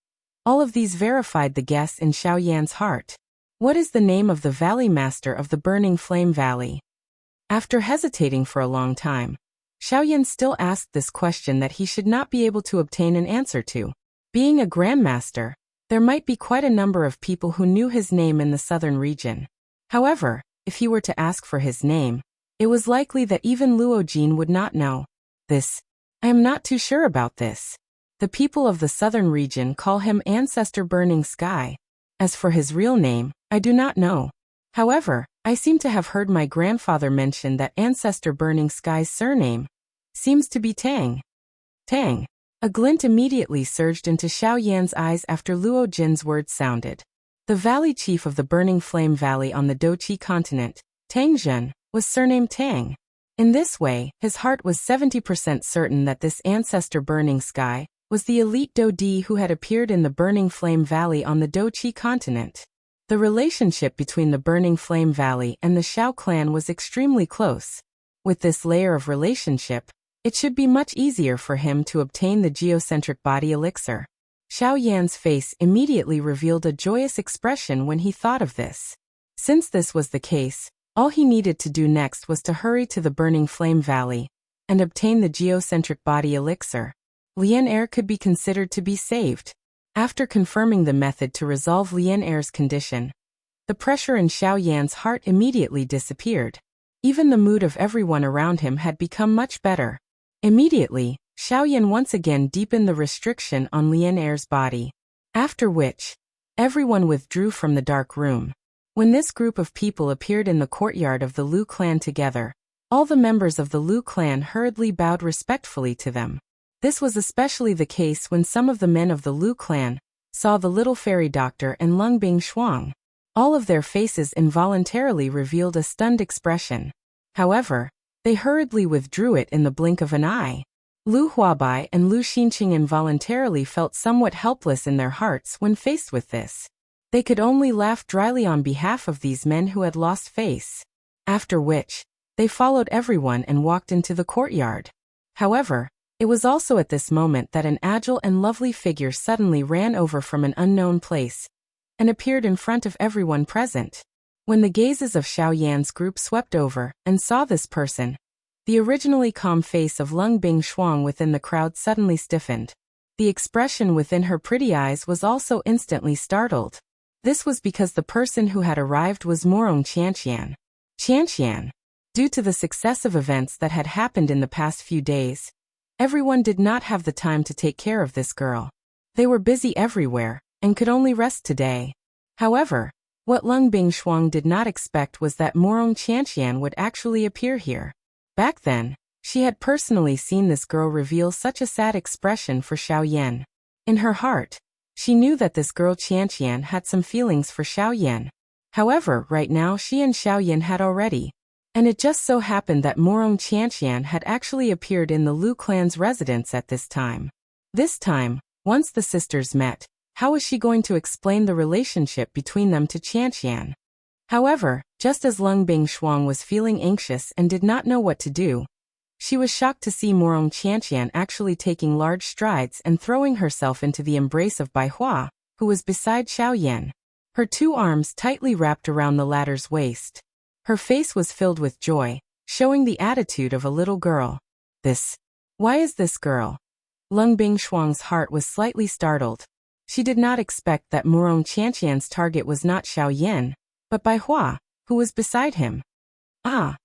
all of these verified the guess in Xiaoyan's heart. What is the name of the Valley Master of the Burning Flame Valley? After hesitating for a long time, Xiaoyan still asked this question that he should not be able to obtain an answer to. Being a Grandmaster, there might be quite a number of people who knew his name in the southern region. However, if he were to ask for his name, it was likely that even Luo Jin would not know. This. I am not too sure about this. The people of the southern region call him Ancestor Burning Sky. As for his real name, I do not know. However, I seem to have heard my grandfather mention that Ancestor Burning Sky's surname seems to be Tang. Tang. A glint immediately surged into Xiaoyan's eyes after Luo Jin's words sounded. The valley chief of the Burning Flame Valley on the Doqi continent, Tang Zhen, was surnamed Tang. In this way, his heart was 70% certain that this Ancestor Burning Sky was the elite Dodi who had appeared in the Burning Flame Valley on the Doqi continent. The relationship between the Burning Flame Valley and the Xiao clan was extremely close. With this layer of relationship, it should be much easier for him to obtain the geocentric body elixir. Xiaoyan's face immediately revealed a joyous expression when he thought of this. Since this was the case, all he needed to do next was to hurry to the Burning Flame Valley and obtain the geocentric body elixir. Lian Er could be considered to be saved. After confirming the method to resolve Lian Er's condition, the pressure in Xiaoyan's heart immediately disappeared. Even the mood of everyone around him had become much better. Immediately, Xiaoyan once again deepened the restriction on Lian Er's body. After which, everyone withdrew from the dark room. When this group of people appeared in the courtyard of the Lu clan together, all the members of the Lu clan hurriedly bowed respectfully to them. This was especially the case when some of the men of the Lu clan saw the little fairy doctor and Lung Bing Shuang. All of their faces involuntarily revealed a stunned expression. However, they hurriedly withdrew it in the blink of an eye. Lu Huabai and Lu Xinqing involuntarily felt somewhat helpless in their hearts when faced with this. They could only laugh dryly on behalf of these men who had lost face. After which, they followed everyone and walked into the courtyard. However, it was also at this moment that an agile and lovely figure suddenly ran over from an unknown place and appeared in front of everyone present. When the gazes of Xiaoyan's group swept over and saw this person, the originally calm face of Lung Bing Shuang within the crowd suddenly stiffened. The expression within her pretty eyes was also instantly startled. This was because the person who had arrived was Morong Qianqian. Qianqian. Due to the successive events that had happened in the past few days, everyone did not have the time to take care of this girl. They were busy everywhere and could only rest today. However, what Lung Bing Shuang did not expect was that Morong Qianqian would actually appear here. Back then, she had personally seen this girl reveal such a sad expression for Xiaoyan. In her heart, she knew that this girl Qianqian had some feelings for Xiaoyan. However, right now she and Xiaoyan had already. And it just so happened that Morong Qianqian had actually appeared in the Lu clan's residence at this time. This time, once the sisters met, how was she going to explain the relationship between them to Qianqian? However, just as Lung Bing Shuang was feeling anxious and did not know what to do, she was shocked to see Morong Qianqian actually taking large strides and throwing herself into the embrace of Bai Hua, who was beside Xiaoyan. Her two arms tightly wrapped around the latter's waist. Her face was filled with joy, showing the attitude of a little girl. Why is this girl? Lung Bing Shuang's heart was slightly startled. She did not expect that Morong Qianqian's target was not Xiaoyan, but Bai Hua, who was beside him. Ah!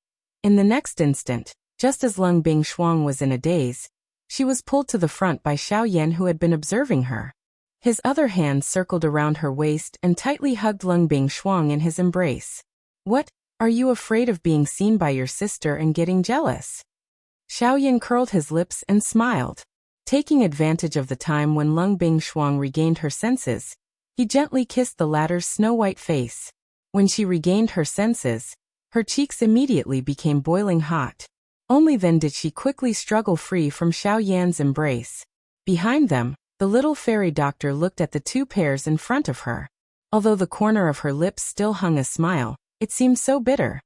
In the next instant, just as Lung Bing Shuang was in a daze, she was pulled to the front by Xiaoyan, who had been observing her. His other hand circled around her waist and tightly hugged Lung Bing Shuang in his embrace. What? Are you afraid of being seen by your sister and getting jealous? Xiaoyan curled his lips and smiled. Taking advantage of the time when Lung Bing Shuang regained her senses, he gently kissed the latter's snow-white face. When she regained her senses, her cheeks immediately became boiling hot. Only then did she quickly struggle free from Xiaoyan's embrace. Behind them, the little fairy doctor looked at the two pairs in front of her. Although the corner of her lips still hung a smile, it seemed so bitter.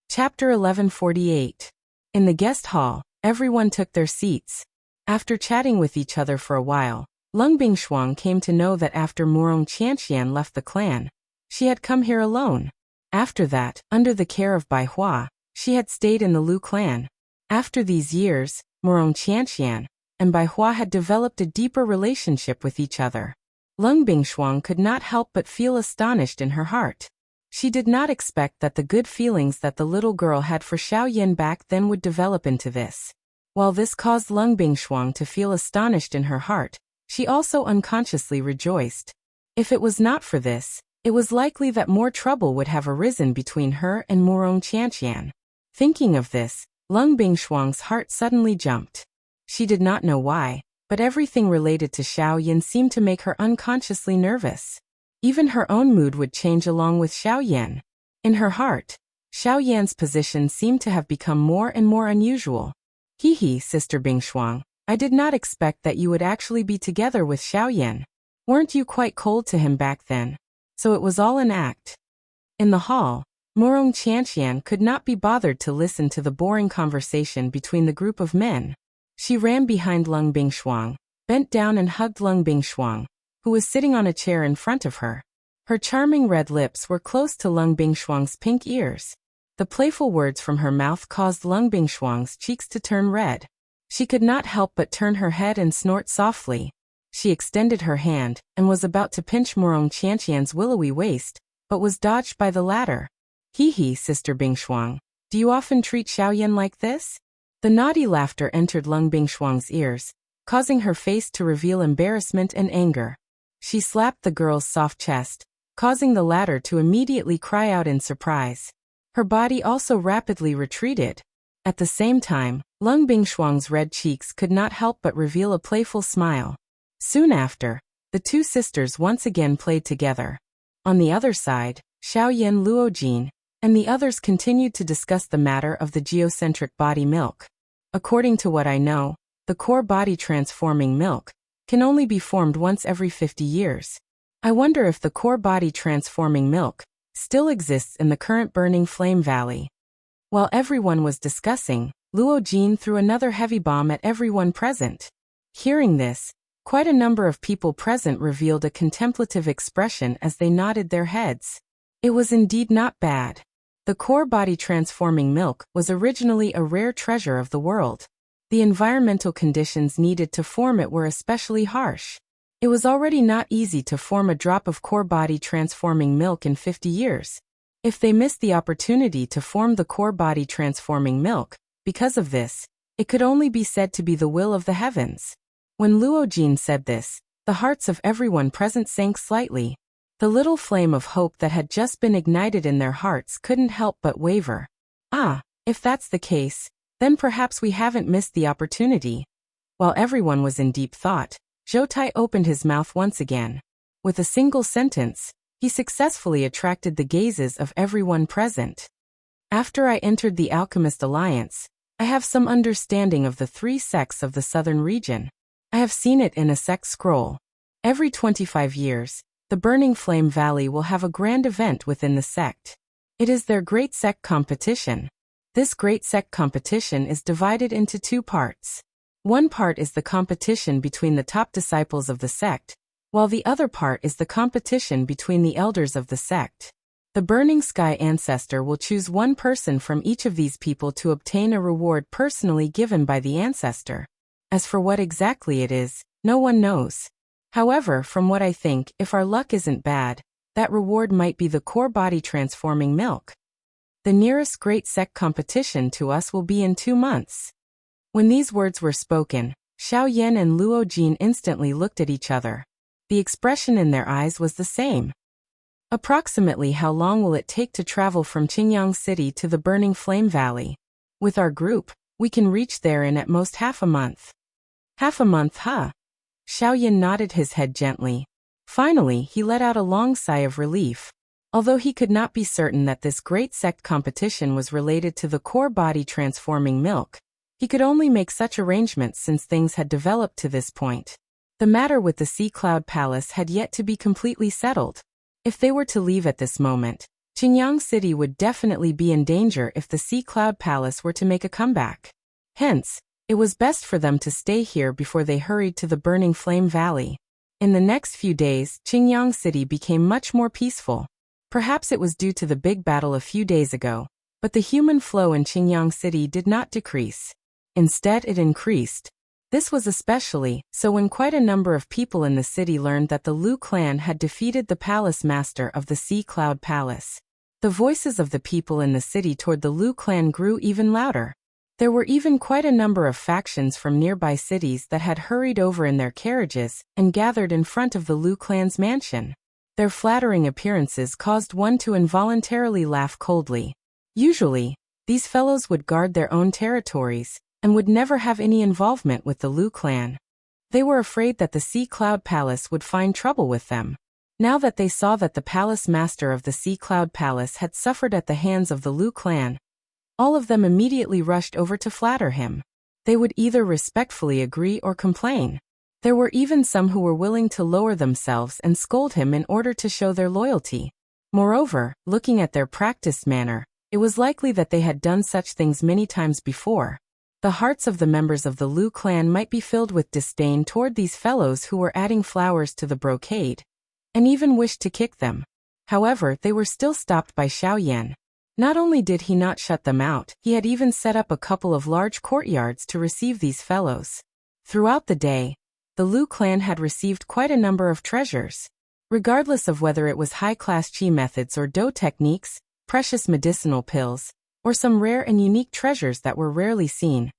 Chapter 1148. In the guest hall, everyone took their seats. After chatting with each other for a while, Lung Bingshuang came to know that after Murong Qianxian left the clan, she had come here alone. After that, under the care of Bai Hua, she had stayed in the Lu clan. After these years, Murong Qianxian and Bai Hua had developed a deeper relationship with each other. Lung Bingshuang could not help but feel astonished in her heart. She did not expect that the good feelings that the little girl had for Xiaoyan back then would develop into this. While this caused Lung Bingshuang to feel astonished in her heart, she also unconsciously rejoiced. If it was not for this, it was likely that more trouble would have arisen between her and Murong Qianxian. Thinking of this, Lung Bingshuang's heart suddenly jumped. She did not know why, but everything related to Xiaoyan seemed to make her unconsciously nervous. Even her own mood would change along with Xiaoyan. In her heart, Xiaoyan's position seemed to have become more and more unusual. Hee, Sister Bingshuang, I did not expect that you would actually be together with Xiaoyan. Weren't you quite cold to him back then? So it was all an act. In the hall, Murong Qianxian could not be bothered to listen to the boring conversation between the group of men. She ran behind Lung Bingshuang, bent down and hugged Lung Bingshuang, who was sitting on a chair in front of her. Her charming red lips were close to Lung Bingshuang's pink ears. The playful words from her mouth caused Lung Bingshuang's cheeks to turn red. She could not help but turn her head and snort softly. She extended her hand and was about to pinch Murong Qianxian's willowy waist, but was dodged by the latter. Hee, Sister Bingshuang, do you often treat Xiaoyan like this? The naughty laughter entered Lung Bingshuang's ears, causing her face to reveal embarrassment and anger. She slapped the girl's soft chest, causing the latter to immediately cry out in surprise. Her body also rapidly retreated. At the same time, Lung Bingshuang's red cheeks could not help but reveal a playful smile. Soon after, the two sisters once again played together. On the other side, Xiaoyan Luojin and the others continued to discuss the matter of the geocentric body milk. According to what I know, the core body transforming milk can only be formed once every 50 years. I wonder if the core body transforming milk still exists in the current Burning Flame Valley. While everyone was discussing, Luojin threw another heavy bomb at everyone present. Hearing this, quite a number of people present revealed a contemplative expression as they nodded their heads. It was indeed not bad. The core body transforming milk was originally a rare treasure of the world. The environmental conditions needed to form it were especially harsh. It was already not easy to form a drop of core body transforming milk in 50 years. If they missed the opportunity to form the core body transforming milk, because of this, it could only be said to be the will of the heavens. When Luojin said this, the hearts of everyone present sank slightly. The little flame of hope that had just been ignited in their hearts couldn't help but waver. If that's the case, then perhaps we haven't missed the opportunity. While everyone was in deep thought, Zhoutai opened his mouth once again. With a single sentence, he successfully attracted the gazes of everyone present. After I entered the Alchemist Alliance, I have some understanding of the 3 sects of the southern region. I have seen it in a sect scroll. Every 25 years, the Burning Flame Valley will have a grand event within the sect. It is their Great Sect Competition. This Great Sect Competition is divided into 2 parts. One part is the competition between the top disciples of the sect, while the other part is the competition between the elders of the sect. The Burning Sky Ancestor will choose one person from each of these people to obtain a reward personally given by the ancestor. As for what exactly it is, no one knows. However, from what I think, if our luck isn't bad, that reward might be the core body transforming milk. The nearest Great Sect competition to us will be in 2 months. When these words were spoken, Xiaoyan and Luojin instantly looked at each other. The expression in their eyes was the same. Approximately how long will it take to travel from Qingyang City to the Burning Flame Valley? With our group, we can reach there in at most half a month. Half a month, huh? Xiaoyan nodded his head gently. Finally, he let out a long sigh of relief. Although he could not be certain that this great sect competition was related to the core body transforming milk, he could only make such arrangements since things had developed to this point. The matter with the Sea Cloud Palace had yet to be completely settled. If they were to leave at this moment, Qingyang City would definitely be in danger if the Sea Cloud Palace were to make a comeback. Hence, it was best for them to stay here before they hurried to the burning Flame Valley. In the next few days, Qingyang City became much more peaceful. Perhaps it was due to the big battle a few days ago, but the human flow in Qingyang City did not decrease. Instead, it increased. This was especially so when quite a number of people in the city learned that the Lu clan had defeated the palace master of the Sea Cloud Palace. The voices of the people in the city toward the Lu clan grew even louder. There were even quite a number of factions from nearby cities that had hurried over in their carriages and gathered in front of the Lu clan's mansion. Their flattering appearances caused one to involuntarily laugh coldly. Usually, these fellows would guard their own territories and would never have any involvement with the Lu clan. They were afraid that the Sea Cloud Palace would find trouble with them. Now that they saw that the palace master of the Sea Cloud Palace had suffered at the hands of the Lu clan, all of them immediately rushed over to flatter him. They would either respectfully agree or complain. There were even some who were willing to lower themselves and scold him in order to show their loyalty. Moreover, looking at their practiced manner, it was likely that they had done such things many times before. The hearts of the members of the Lu clan might be filled with disdain toward these fellows who were adding flowers to the brocade, and even wished to kick them. However, they were still stopped by Xiaoyan. Not only did he not shut them out, he had even set up a couple of large courtyards to receive these fellows. Throughout the day, the Lu clan had received quite a number of treasures. Regardless of whether it was high-class qi methods or dou techniques, precious medicinal pills, or some rare and unique treasures that were rarely seen,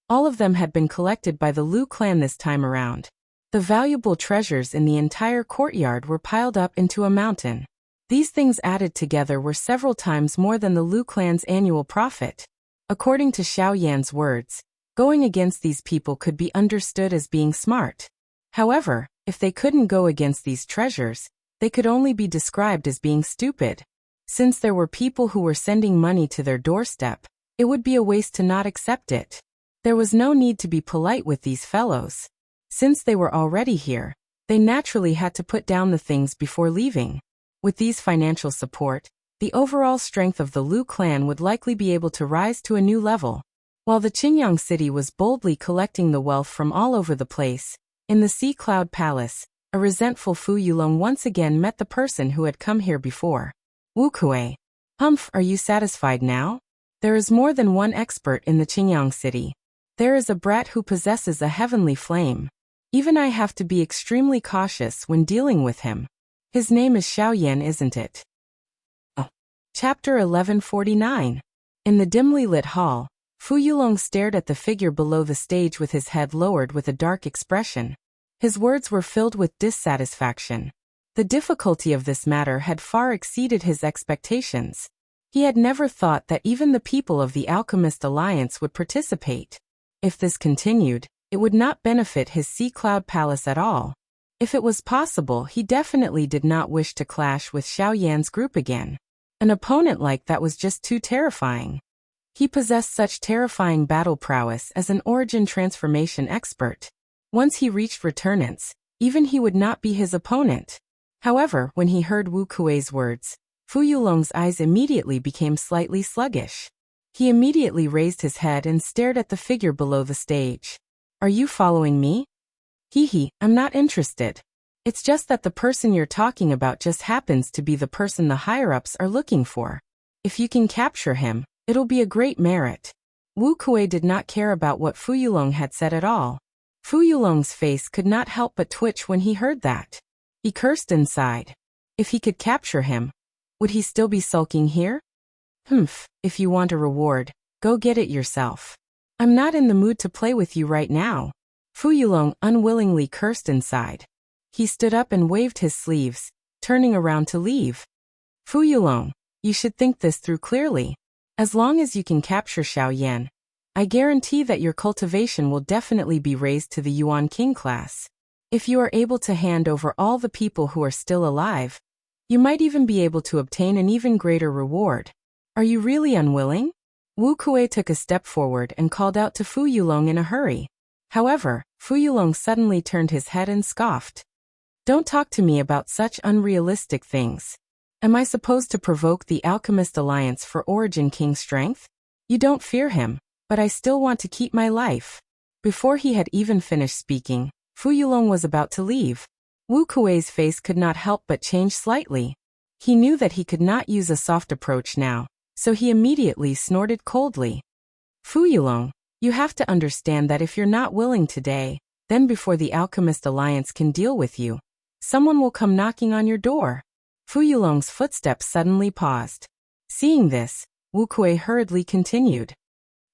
all of them had been collected by the Lu clan this time around. The valuable treasures in the entire courtyard were piled up into a mountain. These things added together were several times more than the Lu clan's annual profit. According to Xiaoyan's words, going against these people could be understood as being smart. However, if they couldn't go against these treasures, they could only be described as being stupid. Since there were people who were sending money to their doorstep, it would be a waste to not accept it. There was no need to be polite with these fellows. Since they were already here, they naturally had to put down the things before leaving. With these financial support, the overall strength of the Lu clan would likely be able to rise to a new level. While the Qingyang city was boldly collecting the wealth from all over the place, in the Sea Cloud Palace, a resentful Fu Yulong once again met the person who had come here before. Wu Kuei. Humph, are you satisfied now? There is more than one expert in the Qingyang city. There is a brat who possesses a heavenly flame. Even I have to be extremely cautious when dealing with him. His name is Xiaoyan, isn't it? Oh. Chapter 1149. In the dimly lit hall, Fu Yulong stared at the figure below the stage with his head lowered with a dark expression. His words were filled with dissatisfaction. The difficulty of this matter had far exceeded his expectations. He had never thought that even the people of the Alchemist Alliance would participate. If this continued, it would not benefit his Sea Cloud Palace at all. If it was possible, he definitely did not wish to clash with Xiaoyan's group again. An opponent like that was just too terrifying. He possessed such terrifying battle prowess as an origin transformation expert. Once he reached returnance, even he would not be his opponent. However, when he heard Wu Kuei's words, Fu Yulong's eyes immediately became slightly sluggish. He immediately raised his head and stared at the figure below the stage. Are you following me? Hee, I'm not interested. It's just that the person you're talking about just happens to be the person the higher-ups are looking for. If you can capture him, it'll be a great merit. Wu Kuei did not care about what Fu Yulong had said at all. Fu Yulong's face could not help but twitch when he heard that. He cursed inside. If he could capture him, would he still be sulking here? If you want a reward, go get it yourself. I'm not in the mood to play with you right now. Fu Yulong unwillingly cursed inside. He stood up and waved his sleeves, turning around to leave. Fu Yulong, you should think this through clearly. As long as you can capture Xiaoyan, I guarantee that your cultivation will definitely be raised to the Yuan King class. If you are able to hand over all the people who are still alive, you might even be able to obtain an even greater reward. Are you really unwilling? Wu Kuei took a step forward and called out to Fu Yulong in a hurry. However, Fu Yulong suddenly turned his head and scoffed. Don't talk to me about such unrealistic things. Am I supposed to provoke the Alchemist Alliance for Origin King strength? You don't fear him, but I still want to keep my life. Before he had even finished speaking, Fu Yulong was about to leave. Wu Kuei's face could not help but change slightly. He knew that he could not use a soft approach now, so he immediately snorted coldly. Fu Yulong, you have to understand that if you're not willing today, then before the Alchemist Alliance can deal with you, someone will come knocking on your door. Fu Yulong's footsteps suddenly paused. Seeing this, Wu Kuei hurriedly continued.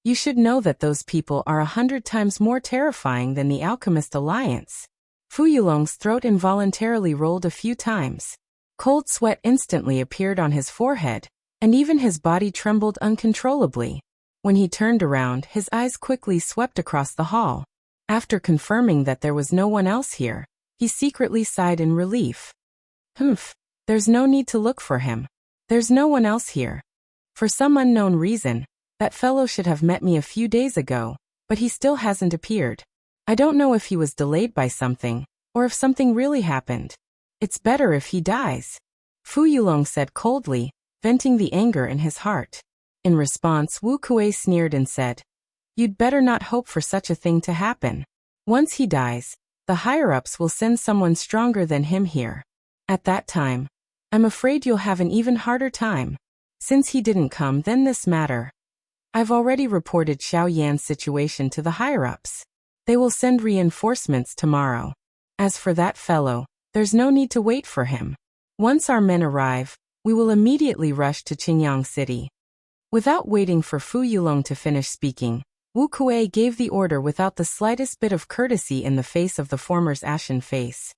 You should know that those people are 100 times more terrifying than the Alchemist Alliance. Fu Yulong's throat involuntarily rolled a few times. Cold sweat instantly appeared on his forehead, and even his body trembled uncontrollably. When he turned around, his eyes quickly swept across the hall. After confirming that there was no one else here, he secretly sighed in relief. Humph, there's no need to look for him. There's no one else here. For some unknown reason, that fellow should have met me a few days ago, but he still hasn't appeared. I don't know if he was delayed by something, or if something really happened. It's better if he dies. Fu Yulong said coldly, venting the anger in his heart. In response, Wu Kuei sneered and said, You'd better not hope for such a thing to happen. Once he dies, the higher-ups will send someone stronger than him here. At that time, I'm afraid you'll have an even harder time. Since he didn't come, then this matter. I've already reported Xiao Yan's situation to the higher-ups. They will send reinforcements tomorrow. As for that fellow, there's no need to wait for him. Once our men arrive, we will immediately rush to Qingyang City. Without waiting for Fu Yulong to finish speaking, Wu Kuei gave the order without the slightest bit of courtesy in the face of the former's ashen face.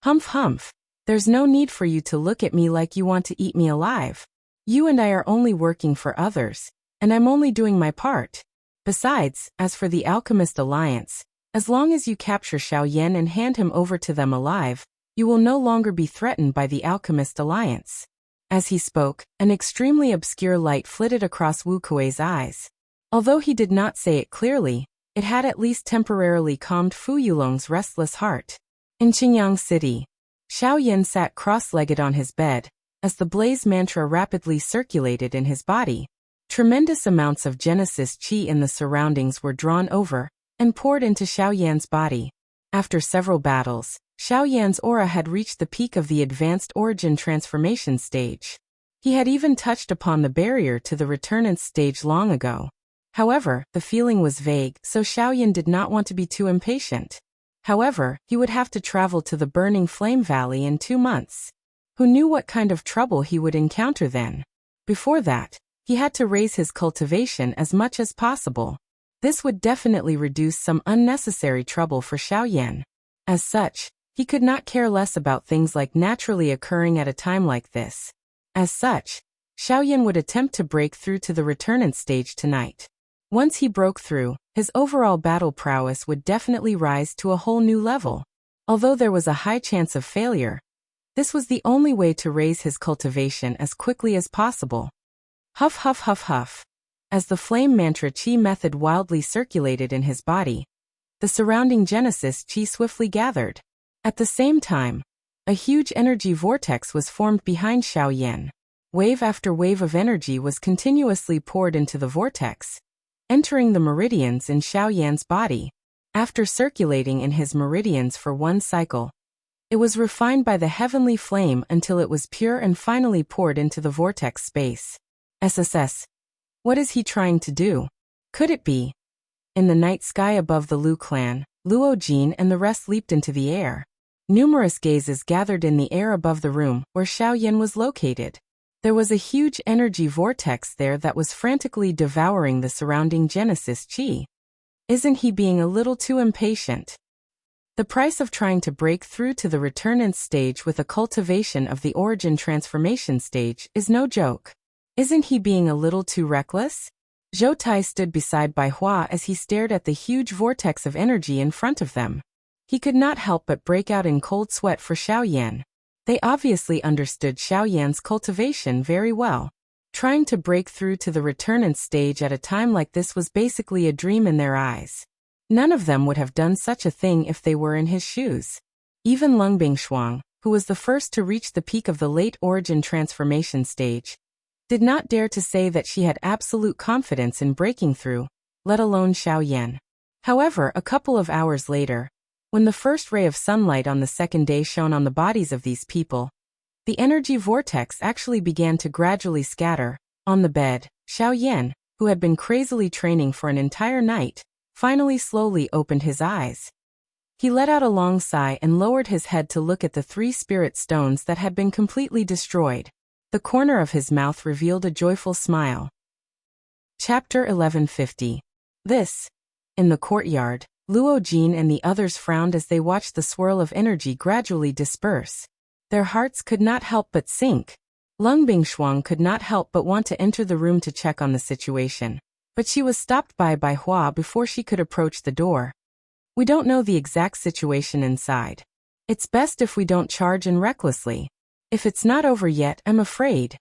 Humph humph, there's no need for you to look at me like you want to eat me alive. You and I are only working for others, and I'm only doing my part. Besides, as for the Alchemist Alliance, as long as you capture Xiao Yan and hand him over to them alive, you will no longer be threatened by the Alchemist Alliance. As he spoke, an extremely obscure light flitted across Wu Kuei's eyes. Although he did not say it clearly, it had at least temporarily calmed Fu Yulong's restless heart. In Qingyang City, Xiao Yan sat cross-legged on his bed, as the blaze mantra rapidly circulated in his body. Tremendous amounts of Genesis Qi in the surroundings were drawn over and poured into Xiao Yan's body. After several battles, Xiao Yan's aura had reached the peak of the advanced origin transformation stage. He had even touched upon the barrier to the returnance stage long ago. However, the feeling was vague, so Xiao Yan did not want to be too impatient. However, he would have to travel to the Burning Flame Valley in 2 months. Who knew what kind of trouble he would encounter then? Before that, he had to raise his cultivation as much as possible. This would definitely reduce some unnecessary trouble for Xiao Yan. As such, he could not care less about things like naturally occurring at a time like this. As such, Xiao Yan would attempt to break through to the returnance stage tonight. Once he broke through, his overall battle prowess would definitely rise to a whole new level. Although there was a high chance of failure, this was the only way to raise his cultivation as quickly as possible. Huff huff huff huff. As the flame mantra Qi method wildly circulated in his body, the surrounding Genesis Qi swiftly gathered. At the same time, a huge energy vortex was formed behind Xiao Yan. Wave after wave of energy was continuously poured into the vortex, entering the meridians in Xiao Yan's body. After circulating in his meridians for one cycle, it was refined by the heavenly flame until it was pure and finally poured into the vortex space. SSS. What is he trying to do? Could it be? In the night sky above the Lu clan, Luo Jin and the rest leaped into the air. Numerous gazes gathered in the air above the room where Xiao Yan was located. There was a huge energy vortex there that was frantically devouring the surrounding Genesis Qi. Isn't he being a little too impatient? The price of trying to break through to the returnance stage with a cultivation of the origin transformation stage is no joke. Isn't he being a little too reckless? Zhou Tai stood beside Bai Hua as he stared at the huge vortex of energy in front of them. He could not help but break out in cold sweat for Xiao Yan. They obviously understood Xiao Yan's cultivation very well. Trying to break through to the returnance stage at a time like this was basically a dream in their eyes. None of them would have done such a thing if they were in his shoes. Even Lung Bingshuang, who was the first to reach the peak of the late origin transformation stage, did not dare to say that she had absolute confidence in breaking through, let alone Xiao Yan. However, a couple of hours later, when the first ray of sunlight on the second day shone on the bodies of these people, the energy vortex actually began to gradually scatter. On the bed, Xiao Yan, who had been crazily training for an entire night, finally slowly opened his eyes. He let out a long sigh and lowered his head to look at the 3 spirit stones that had been completely destroyed. The corner of his mouth revealed a joyful smile. Chapter 1150. This. In the courtyard, Luo Jin and the others frowned as they watched the swirl of energy gradually disperse. Their hearts could not help but sink. Lung Bingshuang could not help but want to enter the room to check on the situation, but she was stopped by Hua before she could approach the door. We don't know the exact situation inside. It's best if we don't charge in recklessly. If it's not over yet, I'm afraid,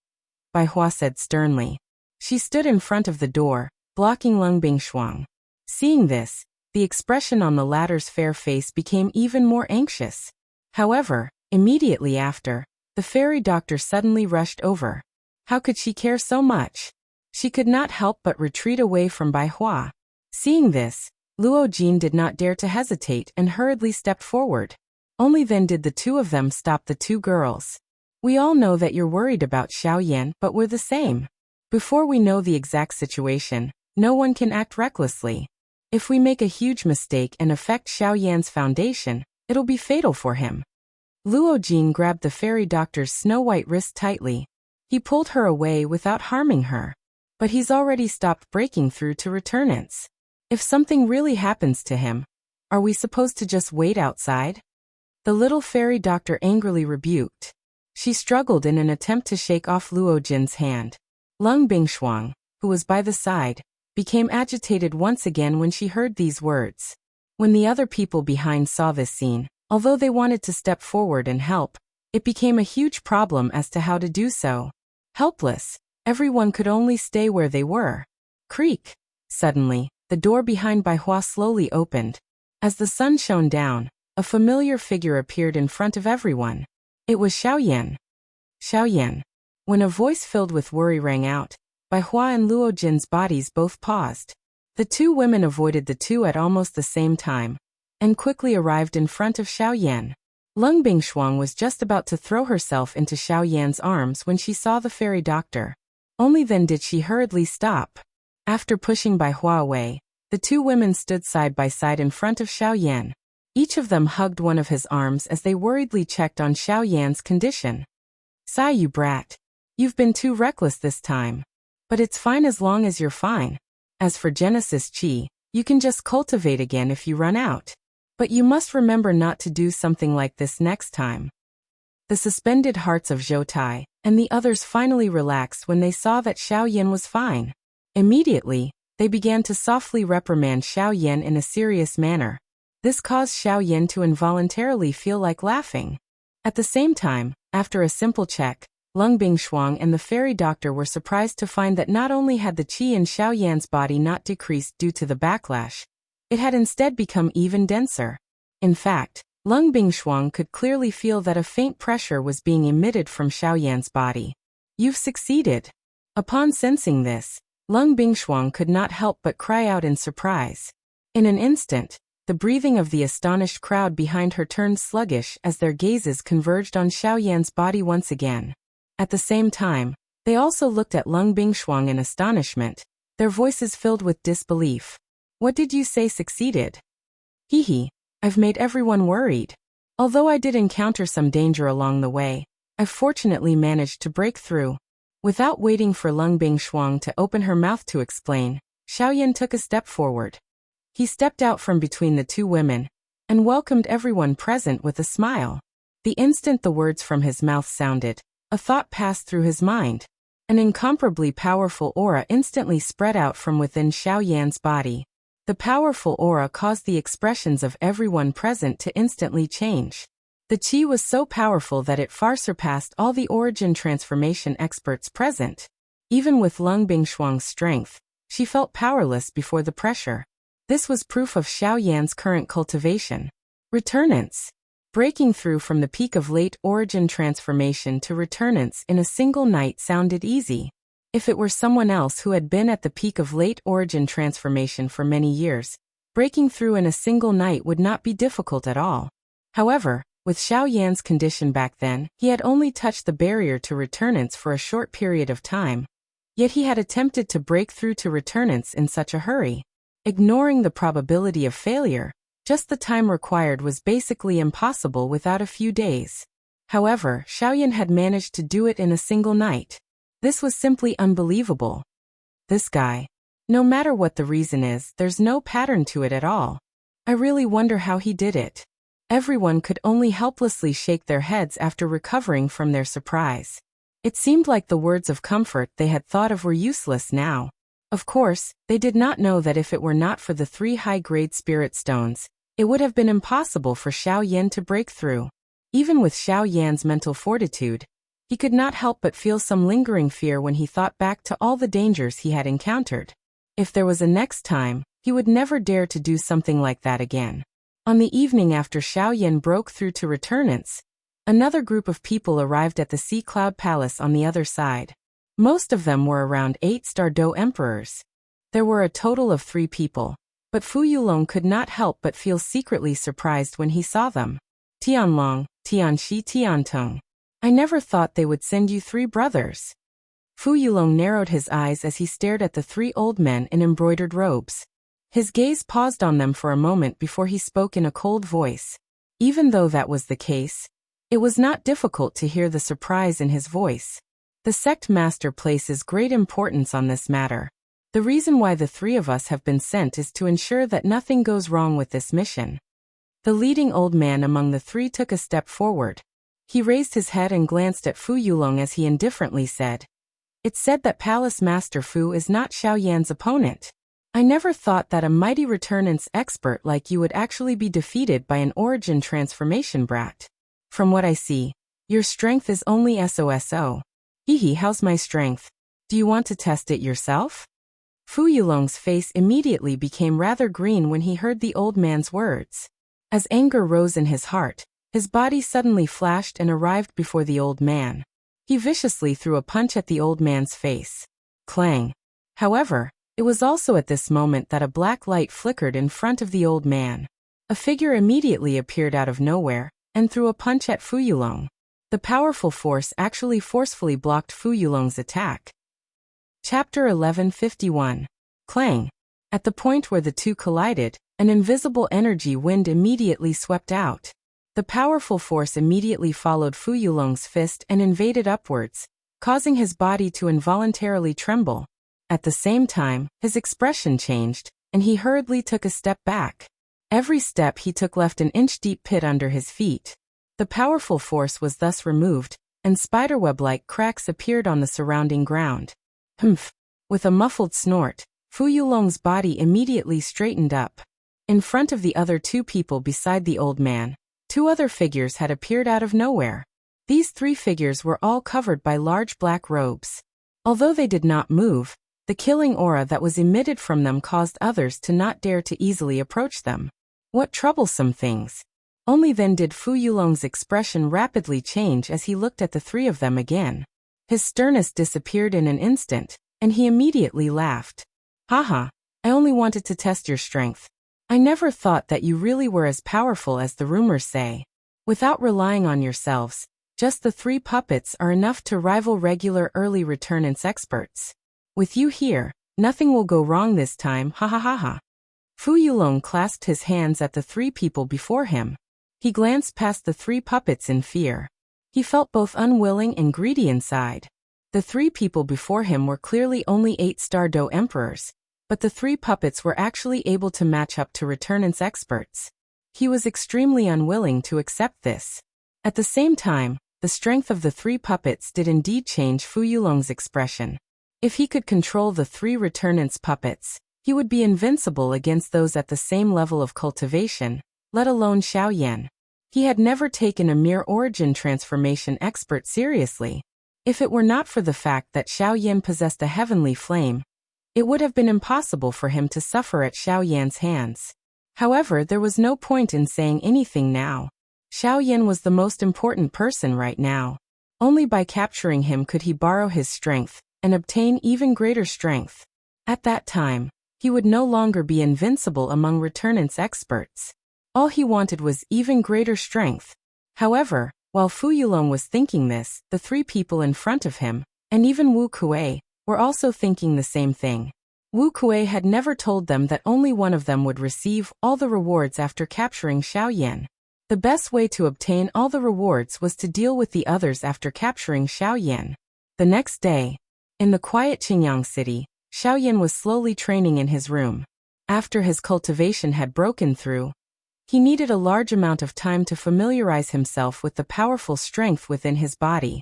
Bai Hua said sternly. She stood in front of the door, blocking Lung Bingshuang. Seeing this, the expression on the latter's fair face became even more anxious. However, immediately after, the fairy doctor suddenly rushed over. How could she care so much? She could not help but retreat away from Bai Hua. Seeing this, Luo Jin did not dare to hesitate and hurriedly stepped forward. Only then did the two of them stop the 2 girls. We all know that you're worried about Xiao Yan, but we're the same. Before we know the exact situation, no one can act recklessly. If we make a huge mistake and affect Xiao Yan's foundation, it'll be fatal for him. Luo Jin grabbed the fairy doctor's snow-white wrist tightly. He pulled her away without harming her. But he's already stopped breaking through to returnance. If something really happens to him, are we supposed to just wait outside? The little fairy doctor angrily rebuked. She struggled in an attempt to shake off Luo Jin's hand. Lung Bingshuang, who was by the side, became agitated once again when she heard these words. When the other people behind saw this scene, although they wanted to step forward and help, it became a huge problem as to how to do so. Helpless, everyone could only stay where they were. Creak! Suddenly, the door behind Bai Hua slowly opened. As the sun shone down, a familiar figure appeared in front of everyone. It was Xiao Yan. Xiao Yan. When a voice filled with worry rang out, Bai Hua and Luo Jin's bodies both paused. The 2 women avoided the 2 at almost the same time, and quickly arrived in front of Xiao Yan. Lung Bingshuang was just about to throw herself into Xiao Yan's arms when she saw the fairy doctor. Only then did she hurriedly stop. After pushing Bai Hua away, the 2 women stood side by side in front of Xiao Yan. Each of them hugged one of his arms as they worriedly checked on Xiao Yan's condition. Sigh, you brat. You've been too reckless this time. But it's fine as long as you're fine. As for Genesis Chi, you can just cultivate again if you run out. But you must remember not to do something like this next time. The suspended hearts of Zhou Tai and the others finally relaxed when they saw that Xiao Yan was fine. Immediately, they began to softly reprimand Xiao Yan in a serious manner. This caused Xiao Yan to involuntarily feel like laughing. At the same time, after a simple check, Lung Bingshuang and the fairy doctor were surprised to find that not only had the qi in Xiao Yan's body not decreased due to the backlash, it had instead become even denser. In fact, Lung Bingshuang could clearly feel that a faint pressure was being emitted from Xiao Yan's body. You've succeeded. Upon sensing this, Lung Bingshuang could not help but cry out in surprise. In an instant, the breathing of the astonished crowd behind her turned sluggish as their gazes converged on Xiao Yan's body once again. At the same time, they also looked at Lung Bingshuang in astonishment, their voices filled with disbelief. What did you say succeeded? Hee, I've made everyone worried. Although I did encounter some danger along the way, I fortunately managed to break through. Without waiting for Lung Bingshuang to open her mouth to explain, Xiao Yan took a step forward. He stepped out from between the 2 women and welcomed everyone present with a smile. The instant the words from his mouth sounded, a thought passed through his mind. An incomparably powerful aura instantly spread out from within Xiao Yan's body. The powerful aura caused the expressions of everyone present to instantly change. The qi was so powerful that it far surpassed all the origin transformation experts present. Even with Lung Bingshuang's strength, she felt powerless before the pressure. This was proof of Xiao Yan's current cultivation. Returnance. Breaking through from the peak of late origin transformation to returnance in a single night sounded easy. If it were someone else who had been at the peak of late origin transformation for many years, breaking through in a single night would not be difficult at all. However, with Xiao Yan's condition back then, he had only touched the barrier to returnance for a short period of time. Yet he had attempted to break through to returnance in such a hurry. Ignoring the probability of failure, just the time required was basically impossible without a few days. However, Xiao Yan had managed to do it in a single night. This was simply unbelievable. This guy. No matter what the reason is, there's no pattern to it at all. I really wonder how he did it. Everyone could only helplessly shake their heads after recovering from their surprise. It seemed like the words of comfort they had thought of were useless now. Of course, they did not know that if it were not for the 3 high-grade spirit stones, it would have been impossible for Xiao Yan to break through. Even with Xiao Yan's mental fortitude, he could not help but feel some lingering fear when he thought back to all the dangers he had encountered. If there was a next time, he would never dare to do something like that again. On the evening after Xiao Yan broke through to returnance, another group of people arrived at the Sea Cloud Palace on the other side. Most of them were around 8-star Do emperors. There were a total of 3 people, but Fu Yulong could not help but feel secretly surprised when he saw them. Tianlong, Tianxi, Tiantong. I never thought they would send you 3 brothers. Fu Yulong narrowed his eyes as he stared at the 3 old men in embroidered robes. His gaze paused on them for a moment before he spoke in a cold voice. Even though that was the case, it was not difficult to hear the surprise in his voice. The sect master places great importance on this matter. The reason why the 3 of us have been sent is to ensure that nothing goes wrong with this mission. The leading old man among the 3 took a step forward. He raised his head and glanced at Fu Yulong as he indifferently said, "It's said that Palace Master Fu is not Xiao Yan's opponent. I never thought that a mighty returnance expert like you would actually be defeated by an origin transformation brat. From what I see, your strength is only SOSO. Hehe, how's my strength? Do you want to test it yourself?" Fu Yulong's face immediately became rather green when he heard the old man's words. As anger rose in his heart, his body suddenly flashed and arrived before the old man. He viciously threw a punch at the old man's face. Clang. However, it was also at this moment that a black light flickered in front of the old man. A figure immediately appeared out of nowhere and threw a punch at Fu Yulong. The powerful force actually forcefully blocked Fu Yulong's attack. Chapter 1151. Clang. At the point where the 2 collided, an invisible energy wind immediately swept out. The powerful force immediately followed Fu Yulong's fist and invaded upwards, causing his body to involuntarily tremble. At the same time, his expression changed, and he hurriedly took a step back. Every step he took left an inch-deep pit under his feet. The powerful force was thus removed, and spiderweb-like cracks appeared on the surrounding ground. Humph! With a muffled snort, Fu Yulong's body immediately straightened up. In front of the other 2 people beside the old man, 2 other figures had appeared out of nowhere. These 3 figures were all covered by large black robes. Although they did not move, the killing aura that was emitted from them caused others to not dare to easily approach them. What troublesome things! Only then did Fu Yulong's expression rapidly change as he looked at the 3 of them again. His sternness disappeared in an instant, and he immediately laughed. Haha, I only wanted to test your strength. I never thought that you really were as powerful as the rumors say. Without relying on yourselves, just the 3 puppets are enough to rival regular early returnance experts. With you here, nothing will go wrong this time, ha ha ha ha. Fu Yulong clasped his hands at the 3 people before him. He glanced past the 3 puppets in fear. He felt both unwilling and greedy inside. The 3 people before him were clearly only 8-star Do emperors, but the 3 puppets were actually able to match up to returnance experts. He was extremely unwilling to accept this. At the same time, the strength of the 3 puppets did indeed change Fu Yulong's expression. If he could control the 3 returnance puppets, he would be invincible against those at the same level of cultivation, let alone Xiao Yan. He had never taken a mere origin transformation expert seriously. If it were not for the fact that Xiao Yan possessed a heavenly flame, it would have been impossible for him to suffer at Xiao Yan's hands. However, there was no point in saying anything now. Xiao Yan was the most important person right now. Only by capturing him could he borrow his strength and obtain even greater strength. At that time, he would no longer be invincible among returnance experts. All he wanted was even greater strength. However, while Fu Yulong was thinking this, the three people in front of him, and even Wu Kuei, were also thinking the same thing. Wu Kuei had never told them that only one of them would receive all the rewards after capturing Xiao Yan. The best way to obtain all the rewards was to deal with the others after capturing Xiao Yan. The next day, in the quiet Qingyang city, Xiao Yan was slowly training in his room. After his cultivation had broken through, he needed a large amount of time to familiarize himself with the powerful strength within his body.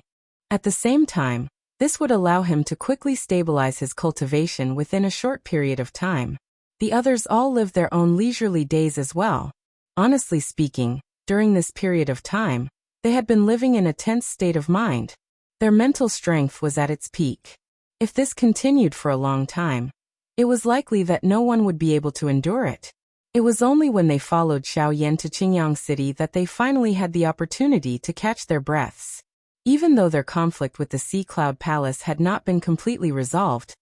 At the same time, this would allow him to quickly stabilize his cultivation within a short period of time. The others all lived their own leisurely days as well. Honestly speaking, during this period of time, they had been living in a tense state of mind. Their mental strength was at its peak. If this continued for a long time, it was likely that no one would be able to endure it. It was only when they followed Xiao Yan to Qingyang City that they finally had the opportunity to catch their breaths. Even though their conflict with the Sea Cloud Palace had not been completely resolved,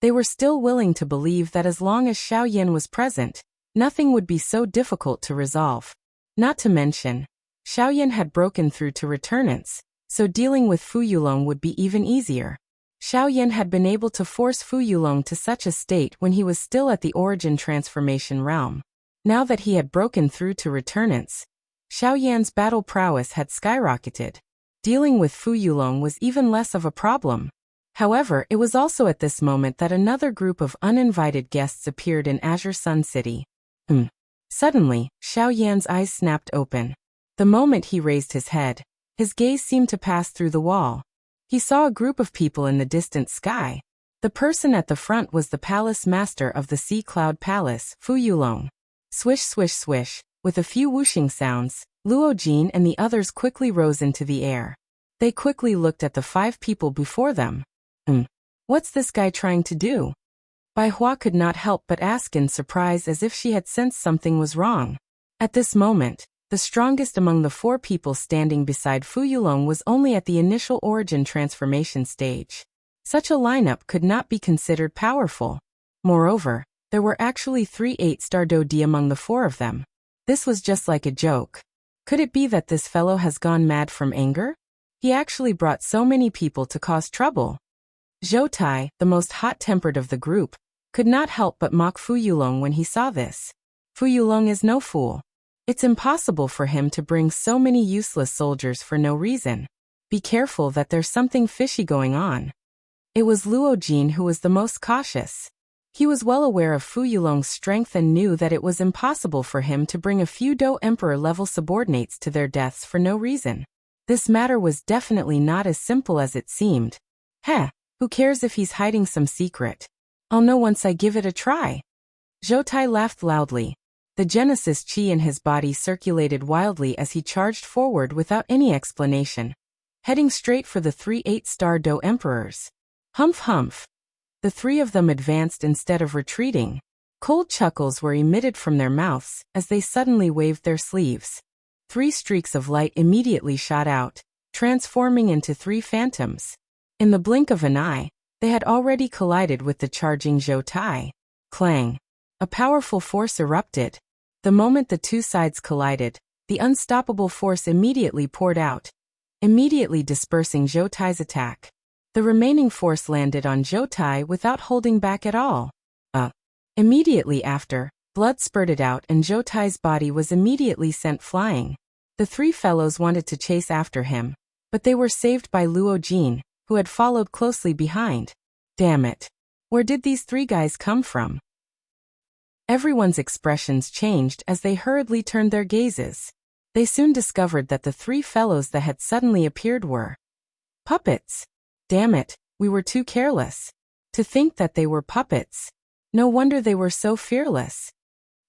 they were still willing to believe that as long as Xiao Yan was present, nothing would be so difficult to resolve. Not to mention, Xiao Yan had broken through to returnance, so dealing with Fu Yulong would be even easier. Xiao Yan had been able to force Fu Yulong to such a state when he was still at the origin transformation realm. Now that he had broken through to returnance, Xiao Yan's battle prowess had skyrocketed. Dealing with Fu Yulong was even less of a problem. However, it was also at this moment that another group of uninvited guests appeared in Azure Sun City. Suddenly, Xiao Yan's eyes snapped open. The moment he raised his head, his gaze seemed to pass through the wall. He saw a group of people in the distant sky. The person at the front was the palace master of the Sea Cloud Palace, Fu Yulong. Swish swish swish, with a few whooshing sounds, Luo Jin and the others quickly rose into the air. They quickly looked at the 5 people before them. What's this guy trying to do? Bai Hua could not help but ask in surprise, as if she had sensed something was wrong. At this moment, the strongest among the 4 people standing beside Fu Yulong was only at the initial origin transformation stage. Such a lineup could not be considered powerful. Moreover, there were actually 3 8-star Dodi among the 4 of them. This was just like a joke. Could it be that this fellow has gone mad from anger? He actually brought so many people to cause trouble. Zhou Tai, the most hot-tempered of the group, could not help but mock Fu Yulong when he saw this. Fu Yulong is no fool. It's impossible for him to bring so many useless soldiers for no reason. Be careful that there's something fishy going on. It was Luo Jin who was the most cautious. He was well aware of Fu Yulong's strength and knew that it was impossible for him to bring a few Dou Emperor-level subordinates to their deaths for no reason. This matter was definitely not as simple as it seemed. Who cares if he's hiding some secret? I'll know once I give it a try. Zhou Tai laughed loudly. The Genesis Qi in his body circulated wildly as he charged forward without any explanation, heading straight for the 3 8-star Dou Emperors. Humph humph. The 3 of them advanced instead of retreating. Cold chuckles were emitted from their mouths as they suddenly waved their sleeves. 3 streaks of light immediately shot out, transforming into 3 phantoms. In the blink of an eye, they had already collided with the charging Zhou Tai. Clang! A powerful force erupted. The moment the 2 sides collided, the unstoppable force immediately poured out, immediately dispersing Zhou Tai's attack. The remaining force landed on Zhou Tai without holding back at all. Immediately after, blood spurted out and Zhou Tai's body was immediately sent flying. The 3 fellows wanted to chase after him, but they were saved by Luo Jin, who had followed closely behind. Damn it! Where did these 3 guys come from? Everyone's expressions changed as they hurriedly turned their gazes. They soon discovered that the 3 fellows that had suddenly appeared were puppets. Damn it, we were too careless. To think that they were puppets. No wonder they were so fearless.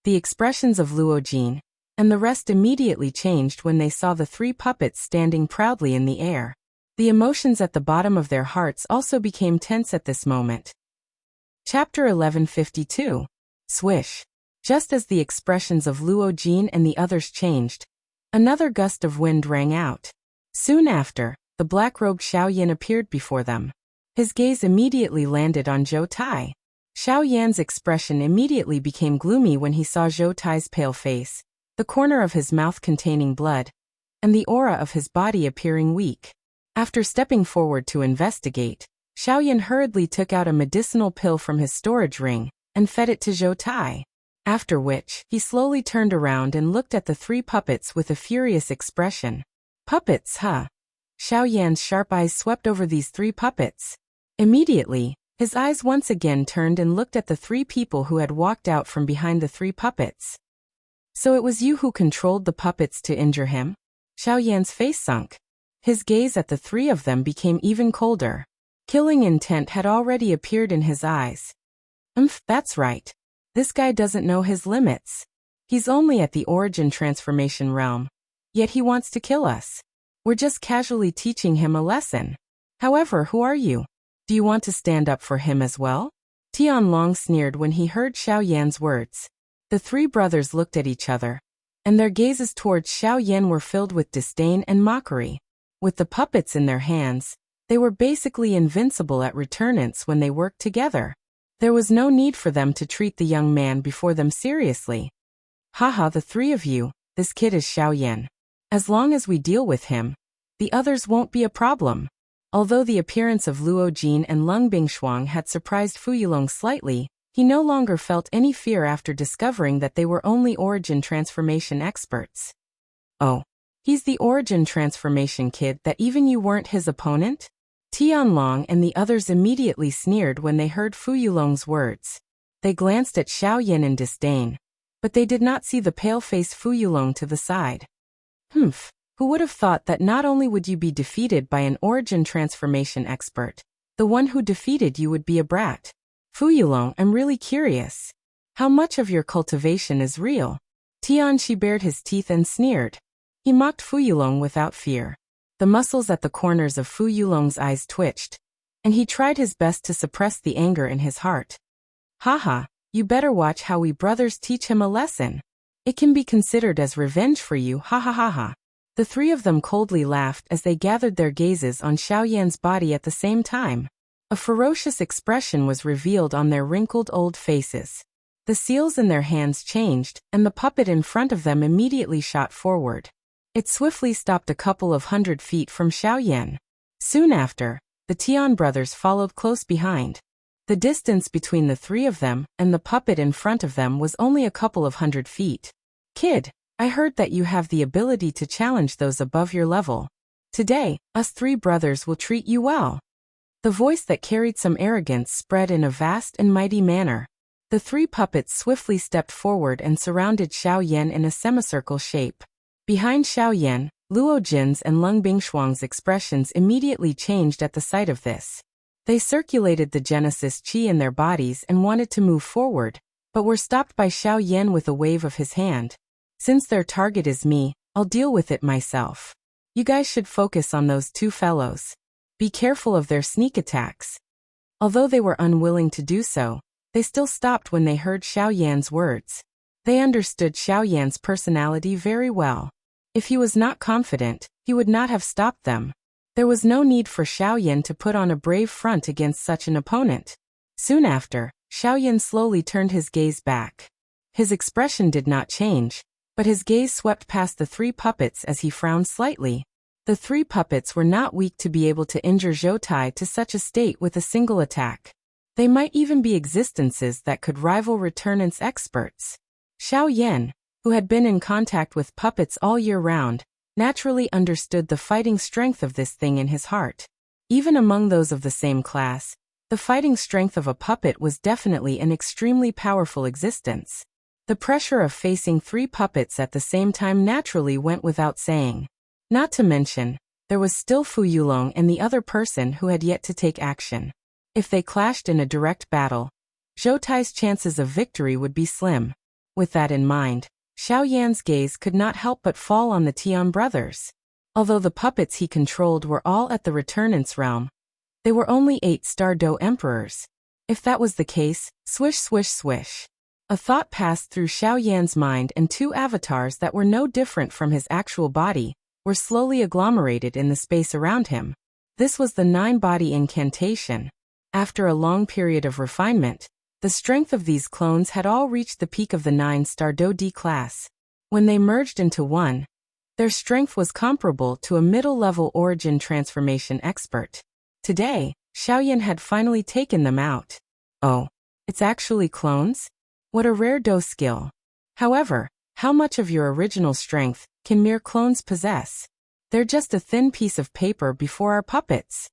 The expressions of Luo Jin and the rest immediately changed when they saw the 3 puppets standing proudly in the air. The emotions at the bottom of their hearts also became tense at this moment. Chapter 1152. Swish. Just as the expressions of Luo Jin and the others changed, Another gust of wind rang out. Soon after, the black-robed Xiaoyan appeared before them. His gaze immediately landed on Zhou Tai. Xiaoyan's expression immediately became gloomy when he saw Zhou Tai's pale face, the corner of his mouth containing blood, and the aura of his body appearing weak. After stepping forward to investigate, Xiaoyan hurriedly took out a medicinal pill from his storage ring and fed it to Zhou Tai. After which, he slowly turned around and looked at the three puppets with a furious expression. Puppets, huh? Xiaoyan's sharp eyes swept over these three puppets. Immediately, his eyes once again turned and looked at the three people who had walked out from behind the three puppets. So it was you who controlled the puppets to injure him? Xiaoyan's face sunk. His gaze at the three of them became even colder. Killing intent had already appeared in his eyes. That's right. This guy doesn't know his limits. He's only at the origin transformation realm. Yet he wants to kill us. We're just casually teaching him a lesson. However, who are you? Do you want to stand up for him as well? Tianlong sneered when he heard Xiaoyan's words. The three brothers looked at each other, and their gazes towards Xiaoyan were filled with disdain and mockery. With the puppets in their hands, they were basically invincible at returnance when they worked together. There was no need for them to treat the young man before them seriously. Haha, the three of you, this kid is Xiaoyan. As long as we deal with him, the others won't be a problem. Although the appearance of Luo Jin and Lung Bingshuang had surprised Fu Yulong slightly, he no longer felt any fear after discovering that they were only origin transformation experts. Oh, he's the origin transformation kid that even you weren't his opponent? Tianlong and the others immediately sneered when they heard Fu Yulong's words. They glanced at Xiaoyan in disdain, but they did not see the pale-faced Fu Yulong to the side. Who would have thought that not only would you be defeated by an origin transformation expert, the one who defeated you would be a brat? Fu Yulong, I'm really curious. How much of your cultivation is real? Tianxi bared his teeth and sneered. He mocked Fu Yulong without fear. The muscles at the corners of Fu Yulong's eyes twitched, and he tried his best to suppress the anger in his heart. Haha, you better watch how we brothers teach him a lesson. It can be considered as revenge for you, ha ha ha ha. The three of them coldly laughed as they gathered their gazes on Xiaoyan's body at the same time. A ferocious expression was revealed on their wrinkled old faces. The seals in their hands changed, and the puppet in front of them immediately shot forward. It swiftly stopped a couple of 100 feet from Xiaoyan. Soon after, the Tian brothers followed close behind. The distance between the three of them and the puppet in front of them was only a couple of 100 feet. Kid, I heard that you have the ability to challenge those above your level. Today, us three brothers will treat you well. The voice that carried some arrogance spread in a vast and mighty manner. The three puppets swiftly stepped forward and surrounded Xiaoyan in a semicircle shape. Behind Xiaoyan, Luo Jin's and Lung Bingshuang's expressions immediately changed at the sight of this. They circulated the Genesis Qi in their bodies and wanted to move forward, but were stopped by Xiaoyan with a wave of his hand. Since their target is me, I'll deal with it myself. You guys should focus on those two fellows. Be careful of their sneak attacks. Although they were unwilling to do so, they still stopped when they heard Xiaoyan's words. They understood Xiaoyan's personality very well. If he was not confident, he would not have stopped them. There was no need for Xiaoyan to put on a brave front against such an opponent. Soon after, Xiaoyan slowly turned his gaze back. His expression did not change, but his gaze swept past the three puppets as he frowned slightly. The three puppets were not weak to be able to injure Zhou Tai to such a state with a single attack. They might even be existences that could rival returnance experts. Xiaoyan, who had been in contact with puppets all year round, naturally understood the fighting strength of this thing in his heart. Even among those of the same class, the fighting strength of a puppet was definitely an extremely powerful existence. The pressure of facing three puppets at the same time naturally went without saying. Not to mention, there was still Fu Yulong and the other person who had yet to take action. If they clashed in a direct battle, Zhou Tai's chances of victory would be slim. With that in mind, Xiaoyan's gaze could not help but fall on the Tian brothers. Although the puppets he controlled were all at the returnance realm, they were only 8-star Do emperors. If that was the case, swish swish swish. A thought passed through Xiao Yan's mind, and two avatars that were no different from his actual body were slowly agglomerated in the space around him. This was the nine-body incantation. After a long period of refinement, the strength of these clones had all reached the peak of the 9-star Do-D class. When they merged into one, their strength was comparable to a middle-level origin transformation expert. Today, Xiaoyan had finally taken them out. Oh, it's actually clones? What a rare Do skill. However, how much of your original strength can mere clones possess? They're just a thin piece of paper before our puppets.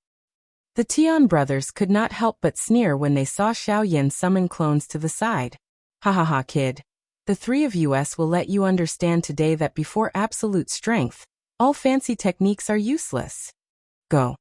The Tian brothers could not help but sneer when they saw Xiaoyan summon clones to the side. Ha ha ha, kid. The three of us will let you understand today that before absolute strength, all fancy techniques are useless. Go.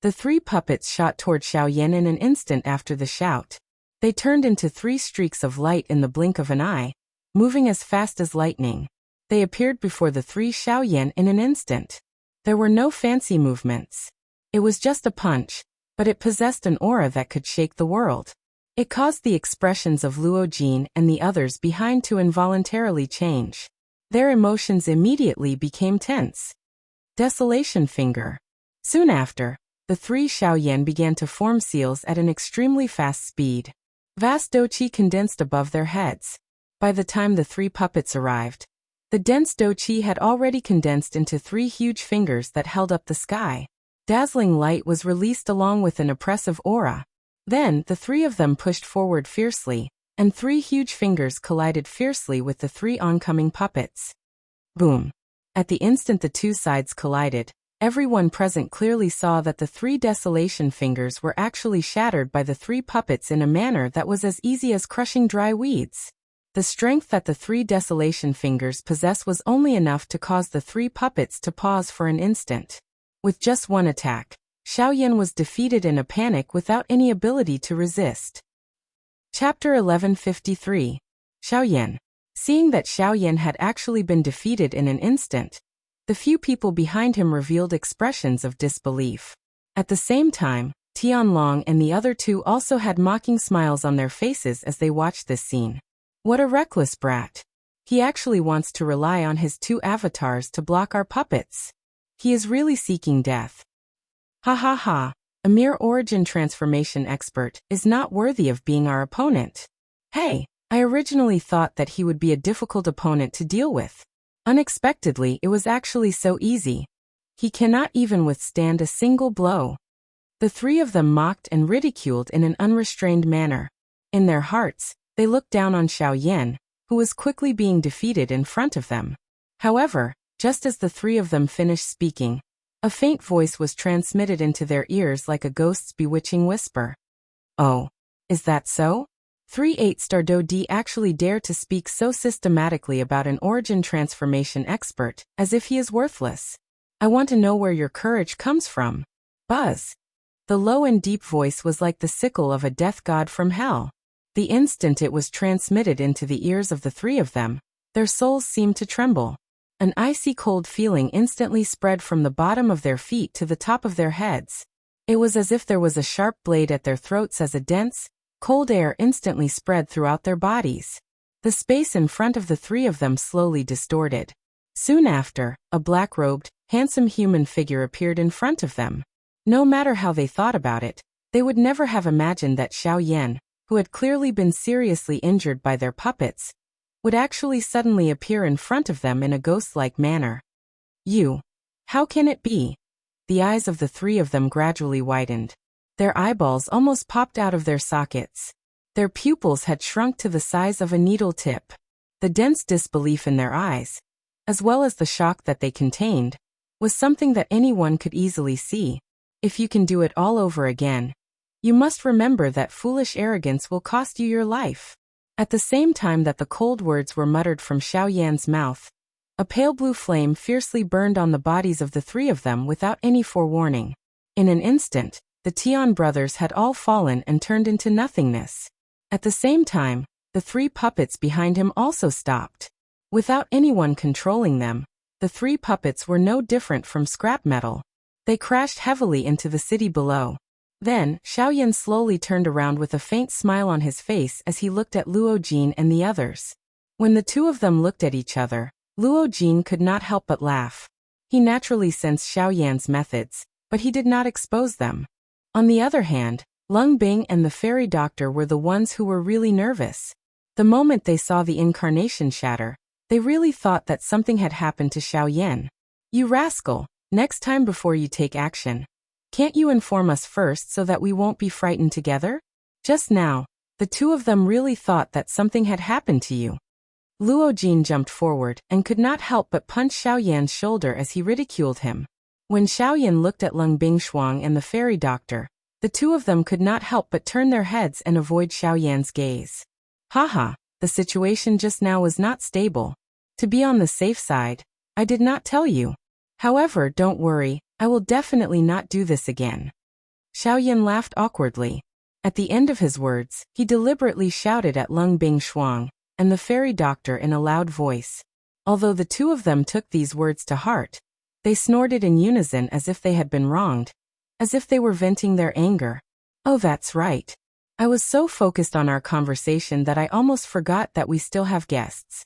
The three puppets shot toward Xiaoyan in an instant after the shout. They turned into 3 streaks of light in the blink of an eye, moving as fast as lightning. They appeared before the three Xiaoyan in an instant. There were no fancy movements. It was just a punch, but it possessed an aura that could shake the world. It caused the expressions of Luo Jin and the others behind to involuntarily change. Their emotions immediately became tense. Desolation finger. Soon after, the three Xiaoyan began to form seals at an extremely fast speed. Vast doqi condensed above their heads. By the time the three puppets arrived, the dense doqi had already condensed into 3 huge fingers that held up the sky. Dazzling light was released along with an oppressive aura. Then, the 3 of them pushed forward fiercely, and 3 huge fingers collided fiercely with the 3 oncoming puppets. Boom. At the instant the 2 sides collided, everyone present clearly saw that the 3 desolation fingers were actually shattered by the 3 puppets in a manner that was as easy as crushing dry weeds. The strength that the 3 desolation fingers possess was only enough to cause the 3 puppets to pause for an instant. With just one attack, Xiaoyan was defeated in a panic without any ability to resist. Chapter 1153. Xiaoyan. Seeing that Xiaoyan had actually been defeated in an instant, the few people behind him revealed expressions of disbelief. At the same time, Tianlong and the other 2 also had mocking smiles on their faces as they watched this scene. What a reckless brat. He actually wants to rely on his 2 avatars to block our puppets. He is really seeking death. Ha ha ha, a mere origin transformation expert is not worthy of being our opponent. Hey, I originally thought that he would be a difficult opponent to deal with. Unexpectedly, it was actually so easy. He cannot even withstand a single blow. The 3 of them mocked and ridiculed in an unrestrained manner. In their hearts, they looked down on Xiaoyan, who was quickly being defeated in front of them. However, just as the 3 of them finished speaking, a faint voice was transmitted into their ears like a ghost's bewitching whisper. Oh, is that so? 3 8-star Do-D actually dare to speak so systematically about an origin transformation expert, as if he is worthless. I want to know where your courage comes from. Buzz. The low and deep voice was like the sickle of a death god from hell. The instant it was transmitted into the ears of the 3 of them, their souls seemed to tremble. An icy cold feeling instantly spread from the bottom of their feet to the top of their heads. It was as if there was a sharp blade at their throats as a dense, cold air instantly spread throughout their bodies. The space in front of the 3 of them slowly distorted. Soon after, a black-robed, handsome human figure appeared in front of them. No matter how they thought about it, they would never have imagined that Xiaoyan, who had clearly been seriously injured by their puppets, would actually suddenly appear in front of them in a ghost-like manner. You. How can it be? The eyes of the 3 of them gradually widened. Their eyeballs almost popped out of their sockets. Their pupils had shrunk to the size of a needle tip. The dense disbelief in their eyes, as well as the shock that they contained, was something that anyone could easily see. If you can do it all over again, you must remember that foolish arrogance will cost you your life. At the same time that the cold words were muttered from Xiaoyan's mouth, a pale blue flame fiercely burned on the bodies of the 3 of them without any forewarning. In an instant, the Tian brothers had all fallen and turned into nothingness. At the same time, the 3 puppets behind him also stopped. Without anyone controlling them, the 3 puppets were no different from scrap metal. They crashed heavily into the city below. Then, Xiaoyan slowly turned around with a faint smile on his face as he looked at Luo Jin and the others. When the two of them looked at each other, Luo Jin could not help but laugh. He naturally sensed Xiaoyan's methods, but he did not expose them. On the other hand, Lung Bing and the fairy doctor were the ones who were really nervous. The moment they saw the incarnation shatter, they really thought that something had happened to Xiaoyan. You rascal, next time before you take action, can't you inform us first so that we won't be frightened together? Just now, the two of them really thought that something had happened to you. Luo Jin jumped forward and could not help but punch Xiaoyan's shoulder as he ridiculed him. When Xiaoyan looked at Lung Bingshuang and the fairy doctor, the two of them could not help but turn their heads and avoid Xiaoyan's gaze. Haha, the situation just now was not stable. To be on the safe side, I did not tell you. However, don't worry, I will definitely not do this again. Xiaoyan laughed awkwardly. At the end of his words, he deliberately shouted at Lung Bingshuang and the fairy doctor in a loud voice. Although the two of them took these words to heart, they snorted in unison as if they had been wronged, as if they were venting their anger. Oh, that's right. I was so focused on our conversation that I almost forgot that we still have guests.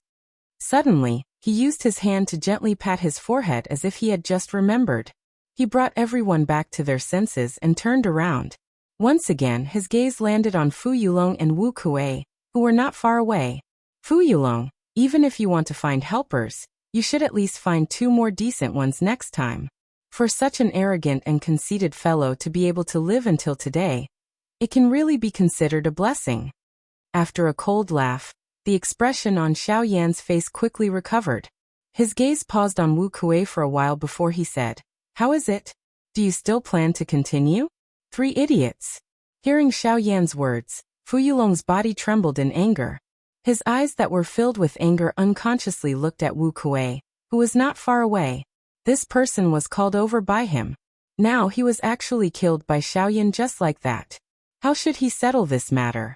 Suddenly, he used his hand to gently pat his forehead as if he had just remembered. He brought everyone back to their senses and turned around. Once again, his gaze landed on Fu Yulong and Wu Kuei, who were not far away. Fu Yulong, even if you want to find helpers, you should at least find 2 more decent ones next time. For such an arrogant and conceited fellow to be able to live until today, it can really be considered a blessing. After a cold laugh, the expression on Xiaoyan's face quickly recovered. His gaze paused on Wu Kuei for a while before he said, "How is it? Do you still plan to continue?" 3 idiots. Hearing Xiaoyan's words, Fu Yulong's body trembled in anger. His eyes that were filled with anger unconsciously looked at Wu Kuei, who was not far away. This person was called over by him. Now he was actually killed by Xiaoyan just like that. How should he settle this matter?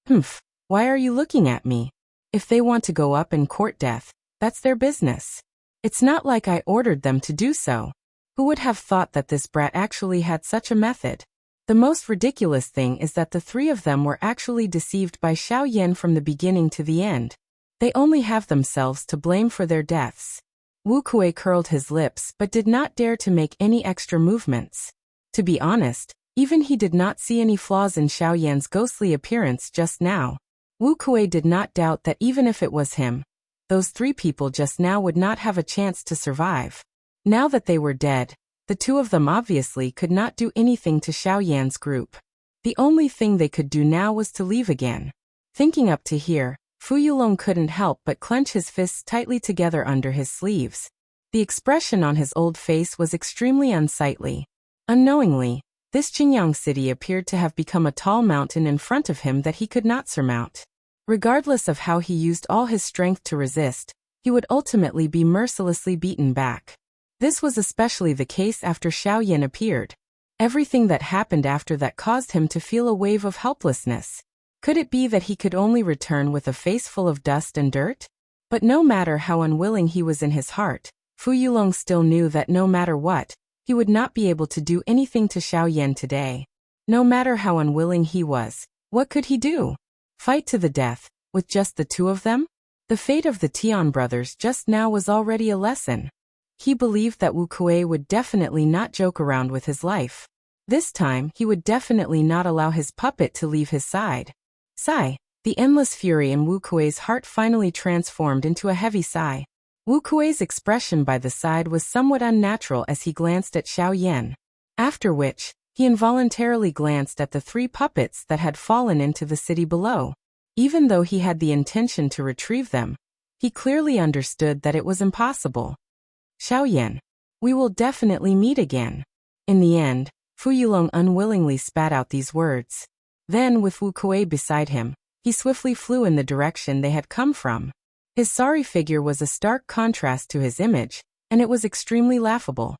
Humph, why are you looking at me? If they want to go up and court death, that's their business. It's not like I ordered them to do so. Who would have thought that this brat actually had such a method? The most ridiculous thing is that the 3 of them were actually deceived by Xiaoyan from the beginning to the end. They only have themselves to blame for their deaths. Wu Kuei curled his lips but did not dare to make any extra movements. To be honest, even he did not see any flaws in Xiaoyan's ghostly appearance just now. Wu Kuei did not doubt that even if it was him, those 3 people just now would not have a chance to survive. Now that they were dead, the 2 of them obviously could not do anything to Xiaoyan's group. The only thing they could do now was to leave again. Thinking up to here, Fu Yulong couldn't help but clench his fists tightly together under his sleeves. The expression on his old face was extremely unsightly. Unknowingly, this Qingyang city appeared to have become a tall mountain in front of him that he could not surmount. Regardless of how he used all his strength to resist, he would ultimately be mercilessly beaten back. This was especially the case after Xiaoyan appeared. Everything that happened after that caused him to feel a wave of helplessness. Could it be that he could only return with a face full of dust and dirt? But no matter how unwilling he was in his heart, Fu Yulong still knew that no matter what, he would not be able to do anything to Xiaoyan today. No matter how unwilling he was, what could he do? Fight to the death, with just the 2 of them? The fate of the Tian brothers just now was already a lesson. He believed that Wu Kuei would definitely not joke around with his life. This time, he would definitely not allow his puppet to leave his side. Sigh. The endless fury in Wu Kuei's heart finally transformed into a heavy sigh. Wu Kuei's expression by the side was somewhat unnatural as he glanced at Xiaoyan. After which, he involuntarily glanced at the 3 puppets that had fallen into the city below. Even though he had the intention to retrieve them, he clearly understood that it was impossible. Xiaoyan, we will definitely meet again. In the end, Fu Yulong unwillingly spat out these words. Then, with Wu Kuei beside him, he swiftly flew in the direction they had come from. His sorry figure was a stark contrast to his image, and it was extremely laughable.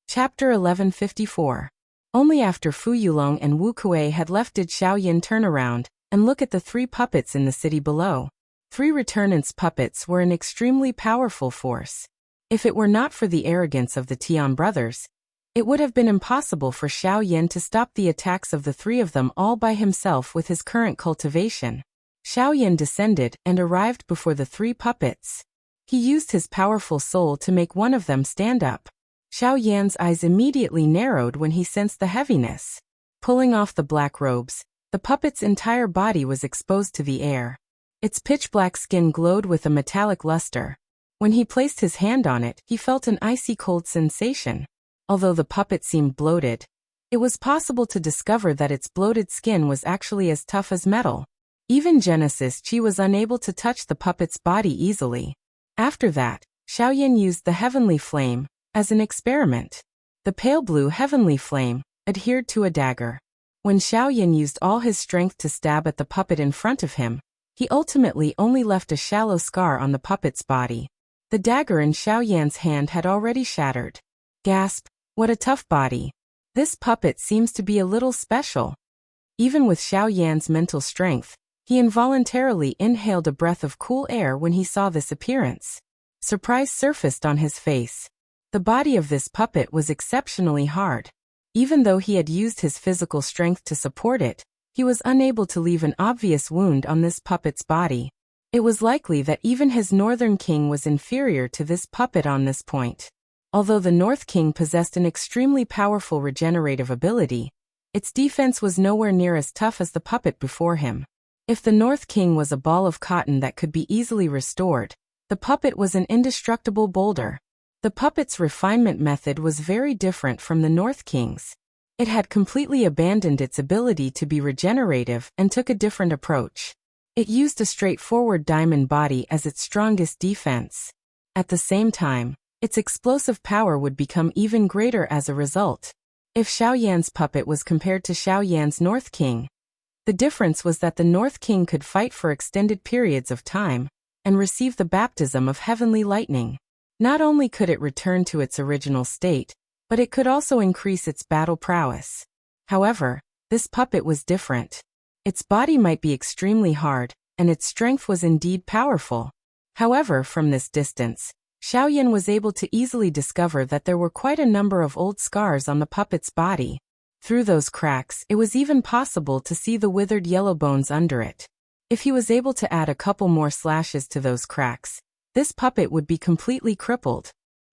Chapter 1154. Only after Fu Yulong and Wu Kuei had left did Xiaoyan turn around and look at the 3 puppets in the city below. 3 returnants puppets were an extremely powerful force. If it were not for the arrogance of the Tian brothers, It would have been impossible for Xiao Yan to stop the attacks of the three of them all by himself with his current cultivation. Xiao Yan descended and arrived before the three puppets. He used his powerful soul to make one of them stand up. Xiao Yan's eyes immediately narrowed when he sensed the heaviness. Pulling off the black robes, the puppet's entire body was exposed to the air. Its pitch-black skin glowed with a metallic luster. When he placed his hand on it, he felt an icy cold sensation. Although the puppet seemed bloated, it was possible to discover that its bloated skin was actually as tough as metal. Even Genesis Chi was unable to touch the puppet's body easily. After that, Xiao Yan used the heavenly flame as an experiment. The pale blue heavenly flame adhered to a dagger. When Xiao Yan used all his strength to stab at the puppet in front of him, he ultimately only left a shallow scar on the puppet's body. The dagger in Xiao Yan's hand had already shattered. Gasp! What a tough body. This puppet seems to be a little special. Even with Xiao Yan's mental strength, he involuntarily inhaled a breath of cool air when he saw this appearance. Surprise surfaced on his face. The body of this puppet was exceptionally hard. Even though he had used his physical strength to support it, he was unable to leave an obvious wound on this puppet's body. It was likely that even his Northern King was inferior to this puppet on this point. Although the North King possessed an extremely powerful regenerative ability, its defense was nowhere near as tough as the puppet before him. If the North King was a ball of cotton that could be easily restored, the puppet was an indestructible boulder. The puppet's refinement method was very different from the North King's. It had completely abandoned its ability to be regenerative and took a different approach. It used a straightforward diamond body as its strongest defense. At the same time, its explosive power would become even greater as a result. If Xiao Yan's puppet was compared to Xiao Yan's North King, the difference was that the North King could fight for extended periods of time and receive the baptism of heavenly lightning. Not only could it return to its original state, but it could also increase its battle prowess. However, this puppet was different. Its body might be extremely hard, and its strength was indeed powerful. However, from this distance, Xiao Yan was able to easily discover that there were quite a number of old scars on the puppet's body. Through those cracks, it was even possible to see the withered yellow bones under it. If he was able to add a couple more slashes to those cracks, this puppet would be completely crippled.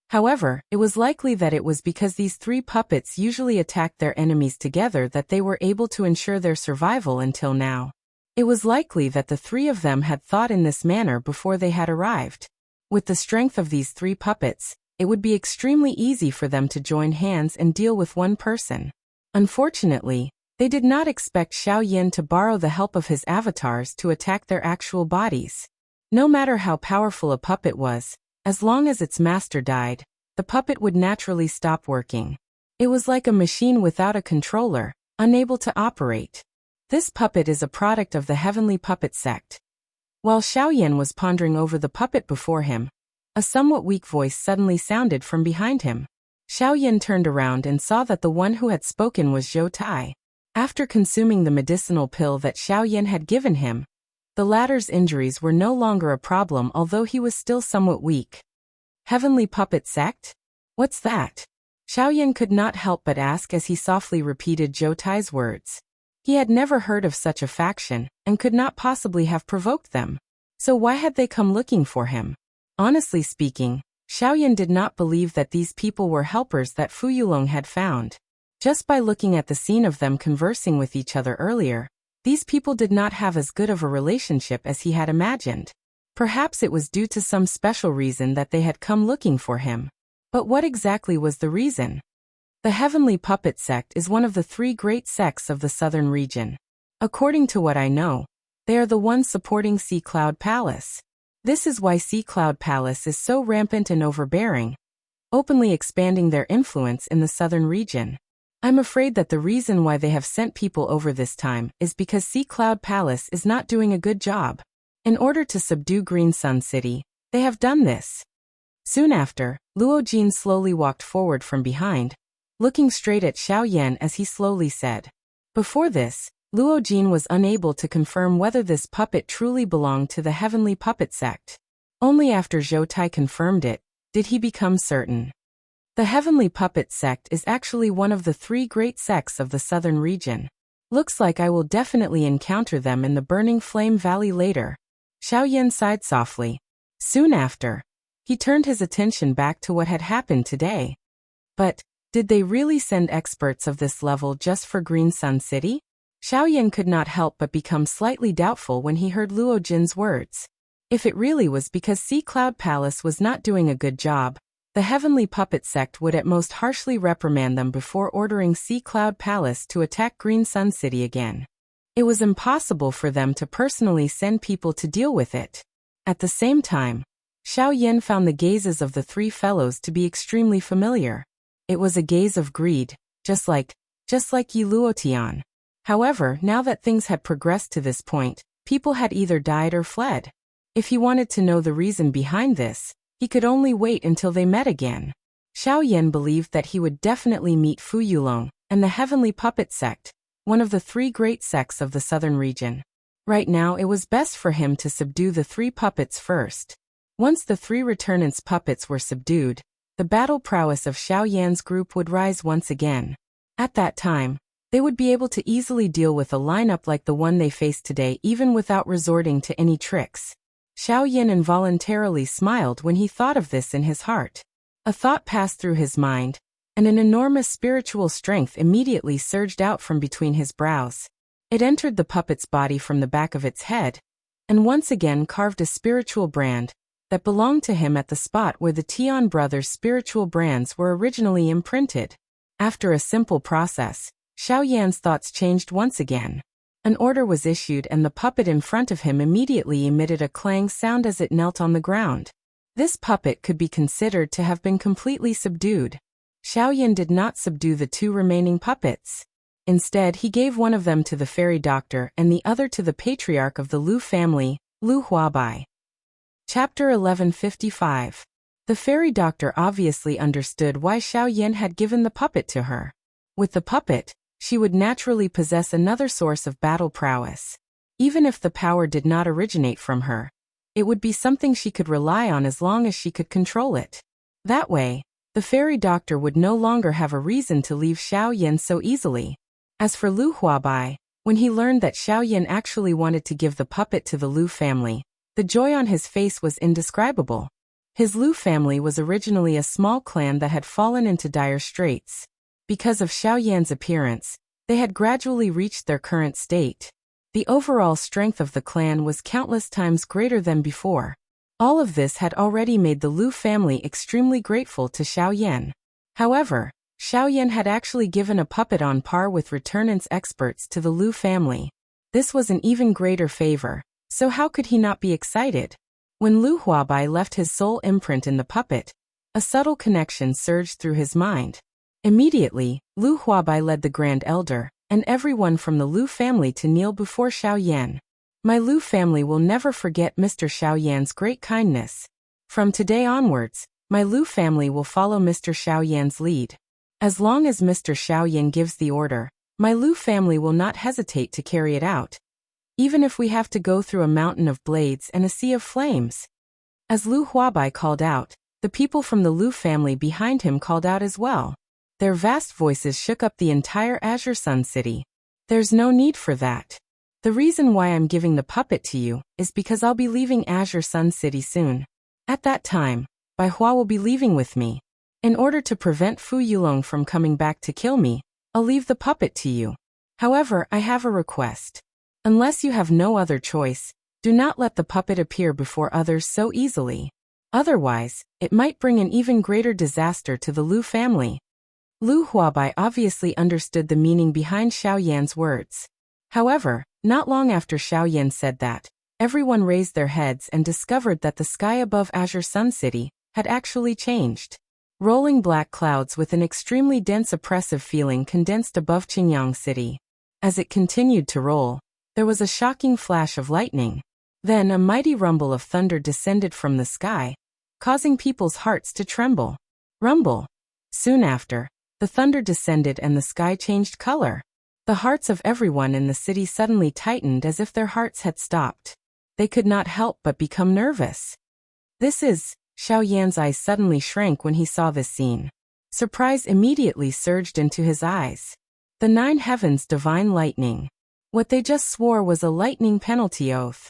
However, it was likely that it was because these three puppets usually attacked their enemies together that they were able to ensure their survival until now. It was likely that the three of them had thought in this manner before they had arrived. With the strength of these three puppets, it would be extremely easy for them to join hands and deal with one person. Unfortunately, they did not expect Xiao Yan to borrow the help of his avatars to attack their actual bodies. No matter how powerful a puppet was, as long as its master died, the puppet would naturally stop working. It was like a machine without a controller, unable to operate. This puppet is a product of the Heavenly Puppet Sect. While Xiao Yan was pondering over the puppet before him, a somewhat weak voice suddenly sounded from behind him. Xiao Yan turned around and saw that the one who had spoken was Zhou Tai. After consuming the medicinal pill that Xiao Yan had given him, the latter's injuries were no longer a problem, although he was still somewhat weak. Heavenly Puppet Sect? What's that? Xiao Yan could not help but ask as he softly repeated Zhou Tai's words. He had never heard of such a faction, and could not possibly have provoked them. So why had they come looking for him? Honestly speaking, Xiao Yan did not believe that these people were helpers that Fu Yulong had found. Just by looking at the scene of them conversing with each other earlier, these people did not have as good of a relationship as he had imagined. Perhaps it was due to some special reason that they had come looking for him. But what exactly was the reason? The Heavenly Puppet Sect is one of the three great sects of the southern region. According to what I know, they are the ones supporting Sea Cloud Palace. This is why Sea Cloud Palace is so rampant and overbearing, openly expanding their influence in the southern region. I'm afraid that the reason why they have sent people over this time is because Sea Cloud Palace is not doing a good job. In order to subdue Green Sun City, they have done this. Soon after, Luo Jin slowly walked forward from behind, looking straight at Xiao Yan as he slowly said. Before this, Luo Jin was unable to confirm whether this puppet truly belonged to the Heavenly Puppet Sect. Only after Zhou Tai confirmed it, did he become certain. The Heavenly Puppet Sect is actually one of the 3 great sects of the southern region. Looks like I will definitely encounter them in the Burning Flame Valley later. Xiaoyan sighed softly. Soon after, he turned his attention back to what had happened today. But, did they really send experts of this level just for Green Sun City? Xiaoyan could not help but become slightly doubtful when he heard Luo Jin's words. If it really was because Sea Cloud Palace was not doing a good job, the Heavenly Puppet Sect would at most harshly reprimand them before ordering Sea Cloud Palace to attack Green Sun City again. It was impossible for them to personally send people to deal with it. At the same time, Xiaoyan found the gazes of the 3 fellows to be extremely familiar. It was a gaze of greed, just like Yi Luotian. However, now that things had progressed to this point, people had either died or fled. If he wanted to know the reason behind this, he could only wait until they met again. Xiaoyan believed that he would definitely meet Fu Yulong and the Heavenly Puppet Sect, one of the 3 great sects of the southern region. Right now it was best for him to subdue the 3 puppets first. Once the 3 returnant's puppets were subdued, the battle prowess of Xiaoyan's group would rise once again. At that time, they would be able to easily deal with a lineup like the one they faced today even without resorting to any tricks. Xiaoyan involuntarily smiled when he thought of this in his heart. A thought passed through his mind, and an enormous spiritual strength immediately surged out from between his brows. It entered the puppet's body from the back of its head, and once again carved a spiritual brand that belonged to him at the spot where the Tian brothers' spiritual brands were originally imprinted. After a simple process, Xiaoyan's thoughts changed once again. An order was issued and the puppet in front of him immediately emitted a clang sound as it knelt on the ground. This puppet could be considered to have been completely subdued. Xiaoyan did not subdue the 2 remaining puppets. Instead, he gave one of them to the fairy doctor and the other to the patriarch of the Lu family, Lu Huabai. Chapter 1155. The fairy doctor obviously understood why Xiaoyan had given the puppet to her. With the puppet, she would naturally possess another source of battle prowess. Even if the power did not originate from her, it would be something she could rely on as long as she could control it. That way, the fairy doctor would no longer have a reason to leave Xiaoyan so easily. As for Lu Huabai, when he learned that Xiaoyan actually wanted to give the puppet to the Lu family, the joy on his face was indescribable. His Lu family was originally a small clan that had fallen into dire straits. Because of Xiaoyan's appearance, they had gradually reached their current state. The overall strength of the clan was countless times greater than before. All of this had already made the Lu family extremely grateful to Xiaoyan. However, Xiaoyan had actually given a puppet on par with returnants experts to the Lu family. This was an even greater favor, so how could he not be excited? When Lu Huabai left his soul imprint in the puppet, a subtle connection surged through his mind. Immediately, Lu Huabai led the Grand Elder and everyone from the Lu family to kneel before Xiaoyan. My Lu family will never forget Mr. Xiaoyan's great kindness. From today onwards, my Lu family will follow Mr. Xiaoyan's lead. As long as Mr. Xiaoyan gives the order, my Lu family will not hesitate to carry it out. Even if we have to go through a mountain of blades and a sea of flames. As Lu Huabai called out, the people from the Lu family behind him called out as well. Their vast voices shook up the entire Azure Sun City. There's no need for that. The reason why I'm giving the puppet to you is because I'll be leaving Azure Sun City soon. At that time, Bai Hua will be leaving with me. In order to prevent Fu Yulong from coming back to kill me, I'll leave the puppet to you. However, I have a request. Unless you have no other choice, do not let the puppet appear before others so easily. Otherwise, it might bring an even greater disaster to the Lu family. Lu Huabai obviously understood the meaning behind Xiaoyan's words. However, not long after Xiaoyan said that, everyone raised their heads and discovered that the sky above Azure Sun City had actually changed. Rolling black clouds with an extremely dense oppressive feeling condensed above Qingyang City. As it continued to roll, there was a shocking flash of lightning. Then a mighty rumble of thunder descended from the sky, causing people's hearts to tremble. Rumble. Soon after, the thunder descended and the sky changed color. The hearts of everyone in the city suddenly tightened as if their hearts had stopped. They could not help but become nervous. Xiaoyan's eyes suddenly shrank when he saw this scene. Surprise immediately surged into his eyes. The 9 heavens divine lightning. What they just swore was a lightning penalty oath.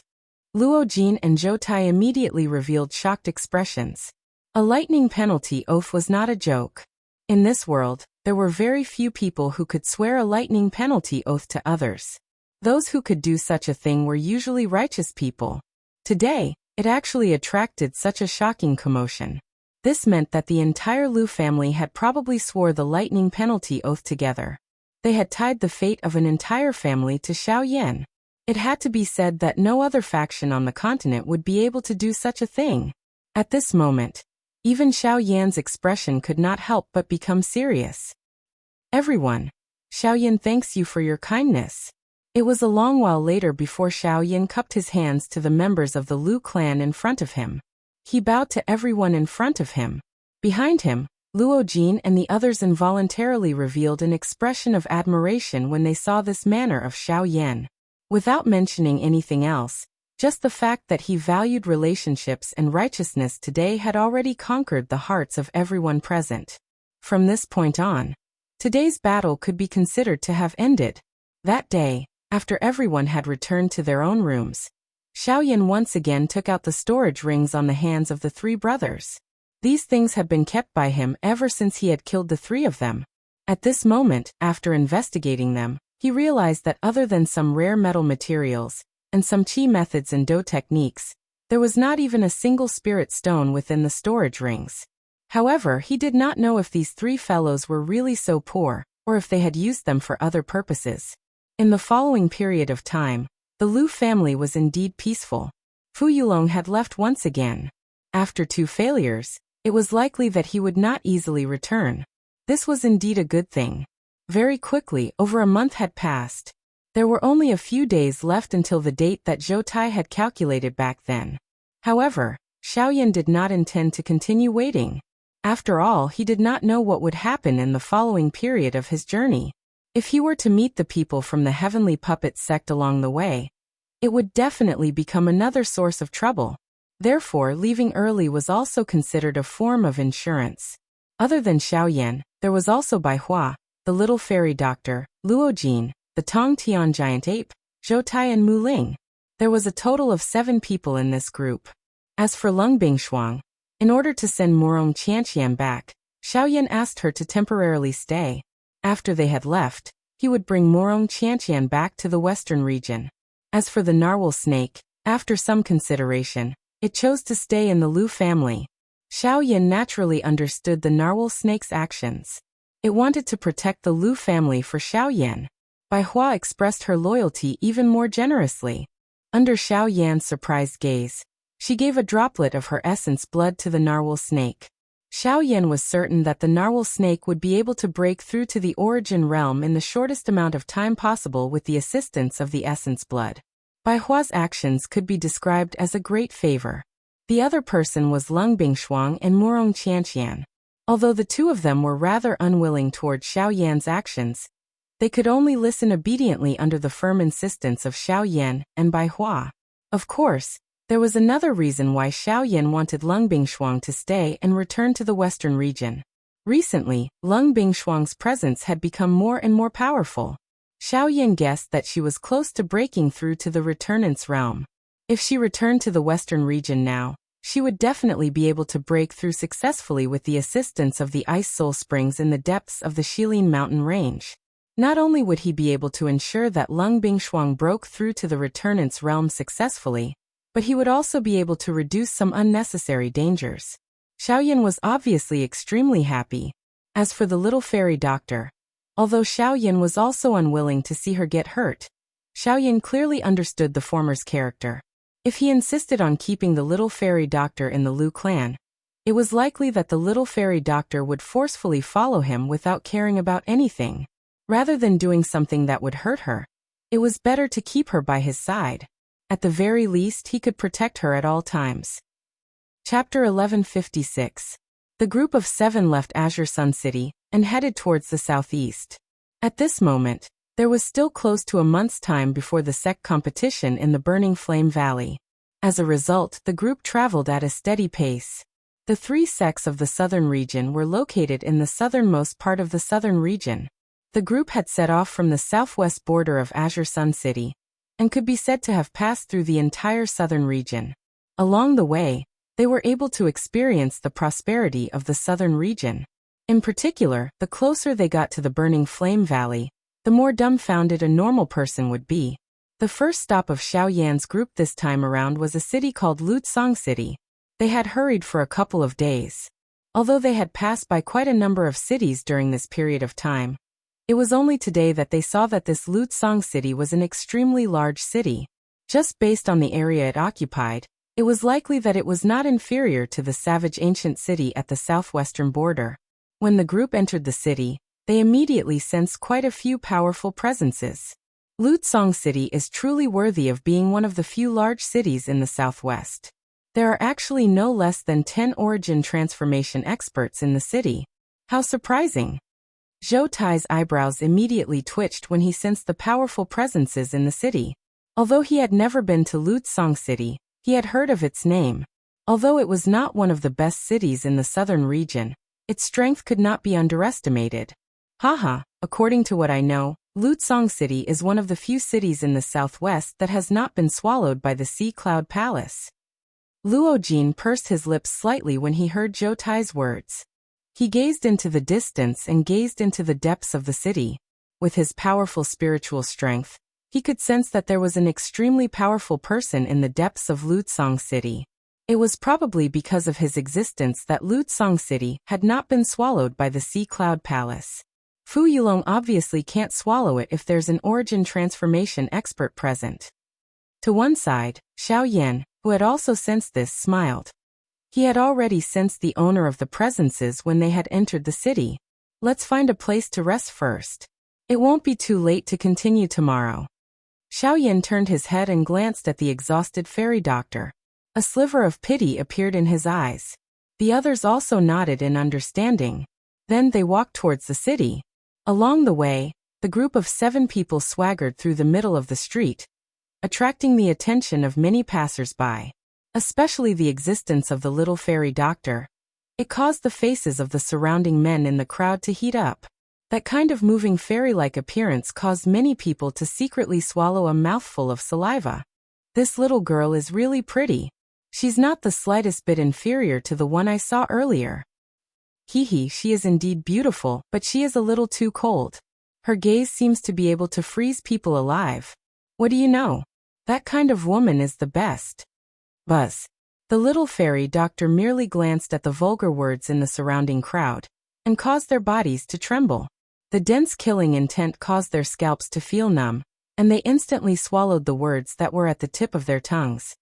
Luo Jin and Zhou Tai immediately revealed shocked expressions. A lightning penalty oath was not a joke. In this world, there were very few people who could swear a lightning penalty oath to others. Those who could do such a thing were usually righteous people. Today, it actually attracted such a shocking commotion. This meant that the entire Lu family had probably swore the lightning penalty oath together. They had tied the fate of an entire family to Xiao Yan. It had to be said that no other faction on the continent would be able to do such a thing. At this moment, even Xiao Yan's expression could not help but become serious. Everyone, Xiao Yan thanks you for your kindness. It was a long while later before Xiao Yan cupped his hands to the members of the Lu clan in front of him. He bowed to everyone in front of him. Behind him, Luo Jin and the others involuntarily revealed an expression of admiration when they saw this manner of Xiao Yan. Without mentioning anything else, just the fact that he valued relationships and righteousness today had already conquered the hearts of everyone present. From this point on, today's battle could be considered to have ended. That day, after everyone had returned to their own rooms, Xiao Yan once again took out the storage rings on the hands of the 3 brothers. These things had been kept by him ever since he had killed the 3 of them. At this moment, after investigating them, he realized that other than some rare metal materials, and some qi methods and do techniques, there was not even a single spirit stone within the storage rings. However, he did not know if these 3 fellows were really so poor, or if they had used them for other purposes. In the following period of time, the Lu family was indeed peaceful. Fu Yulong had left once again. After 2 failures, it was likely that he would not easily return. This was indeed a good thing. Very quickly, over a month had passed. There were only a few days left until the date that Zhou Tai had calculated back then. However, Xiao Yan did not intend to continue waiting. After all, he did not know what would happen in the following period of his journey. If he were to meet the people from the Heavenly Puppet sect along the way, it would definitely become another source of trouble. Therefore, leaving early was also considered a form of insurance. Other than Xiao Yan, there was also Bai Hua, the little fairy doctor, Luo Jin, the Tong Tian giant ape, Zhou Tai and Mu Ling. There was a total of 7 people in this group. As for Lung Bingshuang, in order to send Morong Qianqian back, Xiao Yan asked her to temporarily stay. After they had left, he would bring Morong Qianqian back to the western region. As for the narwhal snake, after some consideration, it chose to stay in the Lu family. Xiao Yan naturally understood the narwhal snake's actions. It wanted to protect the Lu family for Xiao Yan. Bai Hua expressed her loyalty even more generously. Under Xiao Yan's surprised gaze, she gave a droplet of her essence blood to the narwhal snake. Xiao Yan was certain that the narwhal snake would be able to break through to the origin realm in the shortest amount of time possible with the assistance of the essence blood. Bai Hua's actions could be described as a great favor. The other person was Lung Bingshuang and Morong Qianqian. Although the 2 of them were rather unwilling toward Xiao Yan's actions, they could only listen obediently under the firm insistence of Xiao Yan and Bai Hua. Of course, there was another reason why Xiao Yan wanted Lung Bingshuang to stay and return to the western region. Recently, Lung Bingshuang's presence had become more and more powerful. Xiao Yan guessed that she was close to breaking through to the returnant's realm. If she returned to the western region now, she would definitely be able to break through successfully with the assistance of the ice soul springs in the depths of the Shilin mountain range. Not only would he be able to ensure that Lung Bingshuang broke through to the returnant's realm successfully, but he would also be able to reduce some unnecessary dangers. Xiao Yan was obviously extremely happy. As for the little fairy doctor, although Xiao Yan was also unwilling to see her get hurt, Xiao Yan clearly understood the former's character. If he insisted on keeping the little fairy doctor in the Lu clan, it was likely that the little fairy doctor would forcefully follow him without caring about anything. Rather than doing something that would hurt her, it was better to keep her by his side. At the very least, he could protect her at all times. Chapter 1156. The group of 7 left Azure Sun City and headed towards the southeast. At this moment, there was still close to a month's time before the sect competition in the Burning Flame Valley. As a result, the group traveled at a steady pace. The 3 sects of the southern region were located in the southernmost part of the southern region. The group had set off from the southwest border of Azure Sun City, and could be said to have passed through the entire southern region. Along the way, they were able to experience the prosperity of the southern region. In particular, the closer they got to the Burning Flame Valley, the more dumbfounded a normal person would be. The first stop of Xiao Yan's group this time around was a city called Lutsong City. They had hurried for a couple of days. Although they had passed by quite a number of cities during this period of time, it was only today that they saw that this Lutsong City was an extremely large city. Just based on the area it occupied, it was likely that it was not inferior to the savage ancient city at the southwestern border. When the group entered the city, they immediately sensed quite a few powerful presences. Lutsong City is truly worthy of being one of the few large cities in the southwest. There are actually no less than 10 origin transformation experts in the city. How surprising! Zhou Tai's eyebrows immediately twitched when he sensed the powerful presences in the city. Although he had never been to Lutsong City, he had heard of its name. Although it was not one of the best cities in the southern region, its strength could not be underestimated. Haha, according to what I know, Lutsong City is one of the few cities in the southwest that has not been swallowed by the Sea Cloud Palace. Luo Jin pursed his lips slightly when he heard Zhou Tai's words. He gazed into the distance and gazed into the depths of the city. With his powerful spiritual strength, he could sense that there was an extremely powerful person in the depths of Lutsong City. It was probably because of his existence that Lutsong City had not been swallowed by the Sea Cloud Palace. Fu Yulong obviously can't swallow it if there's an origin transformation expert present. To one side, Xiao Yan, who had also sensed this, smiled. He had already sensed the owner of the presences when they had entered the city. Let's find a place to rest first. It won't be too late to continue tomorrow. Xiao Yan turned his head and glanced at the exhausted fairy doctor. A sliver of pity appeared in his eyes. The others also nodded in understanding. Then they walked towards the city. Along the way, the group of 7 people swaggered through the middle of the street, attracting the attention of many passers-by. Especially the existence of the little fairy doctor. It caused the faces of the surrounding men in the crowd to heat up. That kind of moving fairy-like appearance caused many people to secretly swallow a mouthful of saliva. This little girl is really pretty. She's not the slightest bit inferior to the one I saw earlier. Hee, she is indeed beautiful, but she is a little too cold. Her gaze seems to be able to freeze people alive. What do you know? That kind of woman is the best. Buzz. The little fairy doctor merely glanced at the vulgar words in the surrounding crowd, and caused their bodies to tremble. The dense killing intent caused their scalps to feel numb, and they instantly swallowed the words that were at the tip of their tongues.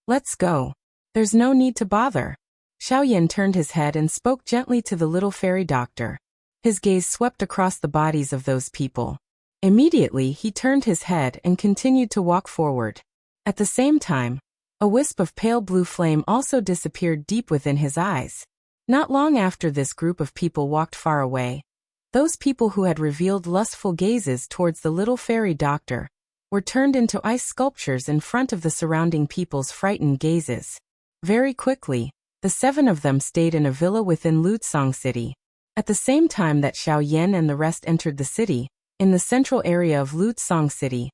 Let's go. There's no need to bother. Xiao Yan turned his head and spoke gently to the little fairy doctor. His gaze swept across the bodies of those people. Immediately he turned his head and continued to walk forward. At the same time, a wisp of pale blue flame also disappeared deep within his eyes. Not long after this group of people walked far away, those people who had revealed lustful gazes towards the little fairy doctor were turned into ice sculptures in front of the surrounding people's frightened gazes. Very quickly, the 7 of them stayed in a villa within Lutsong City. At the same time that Xiao Yan and the rest entered the city, in the central area of Lutsong City,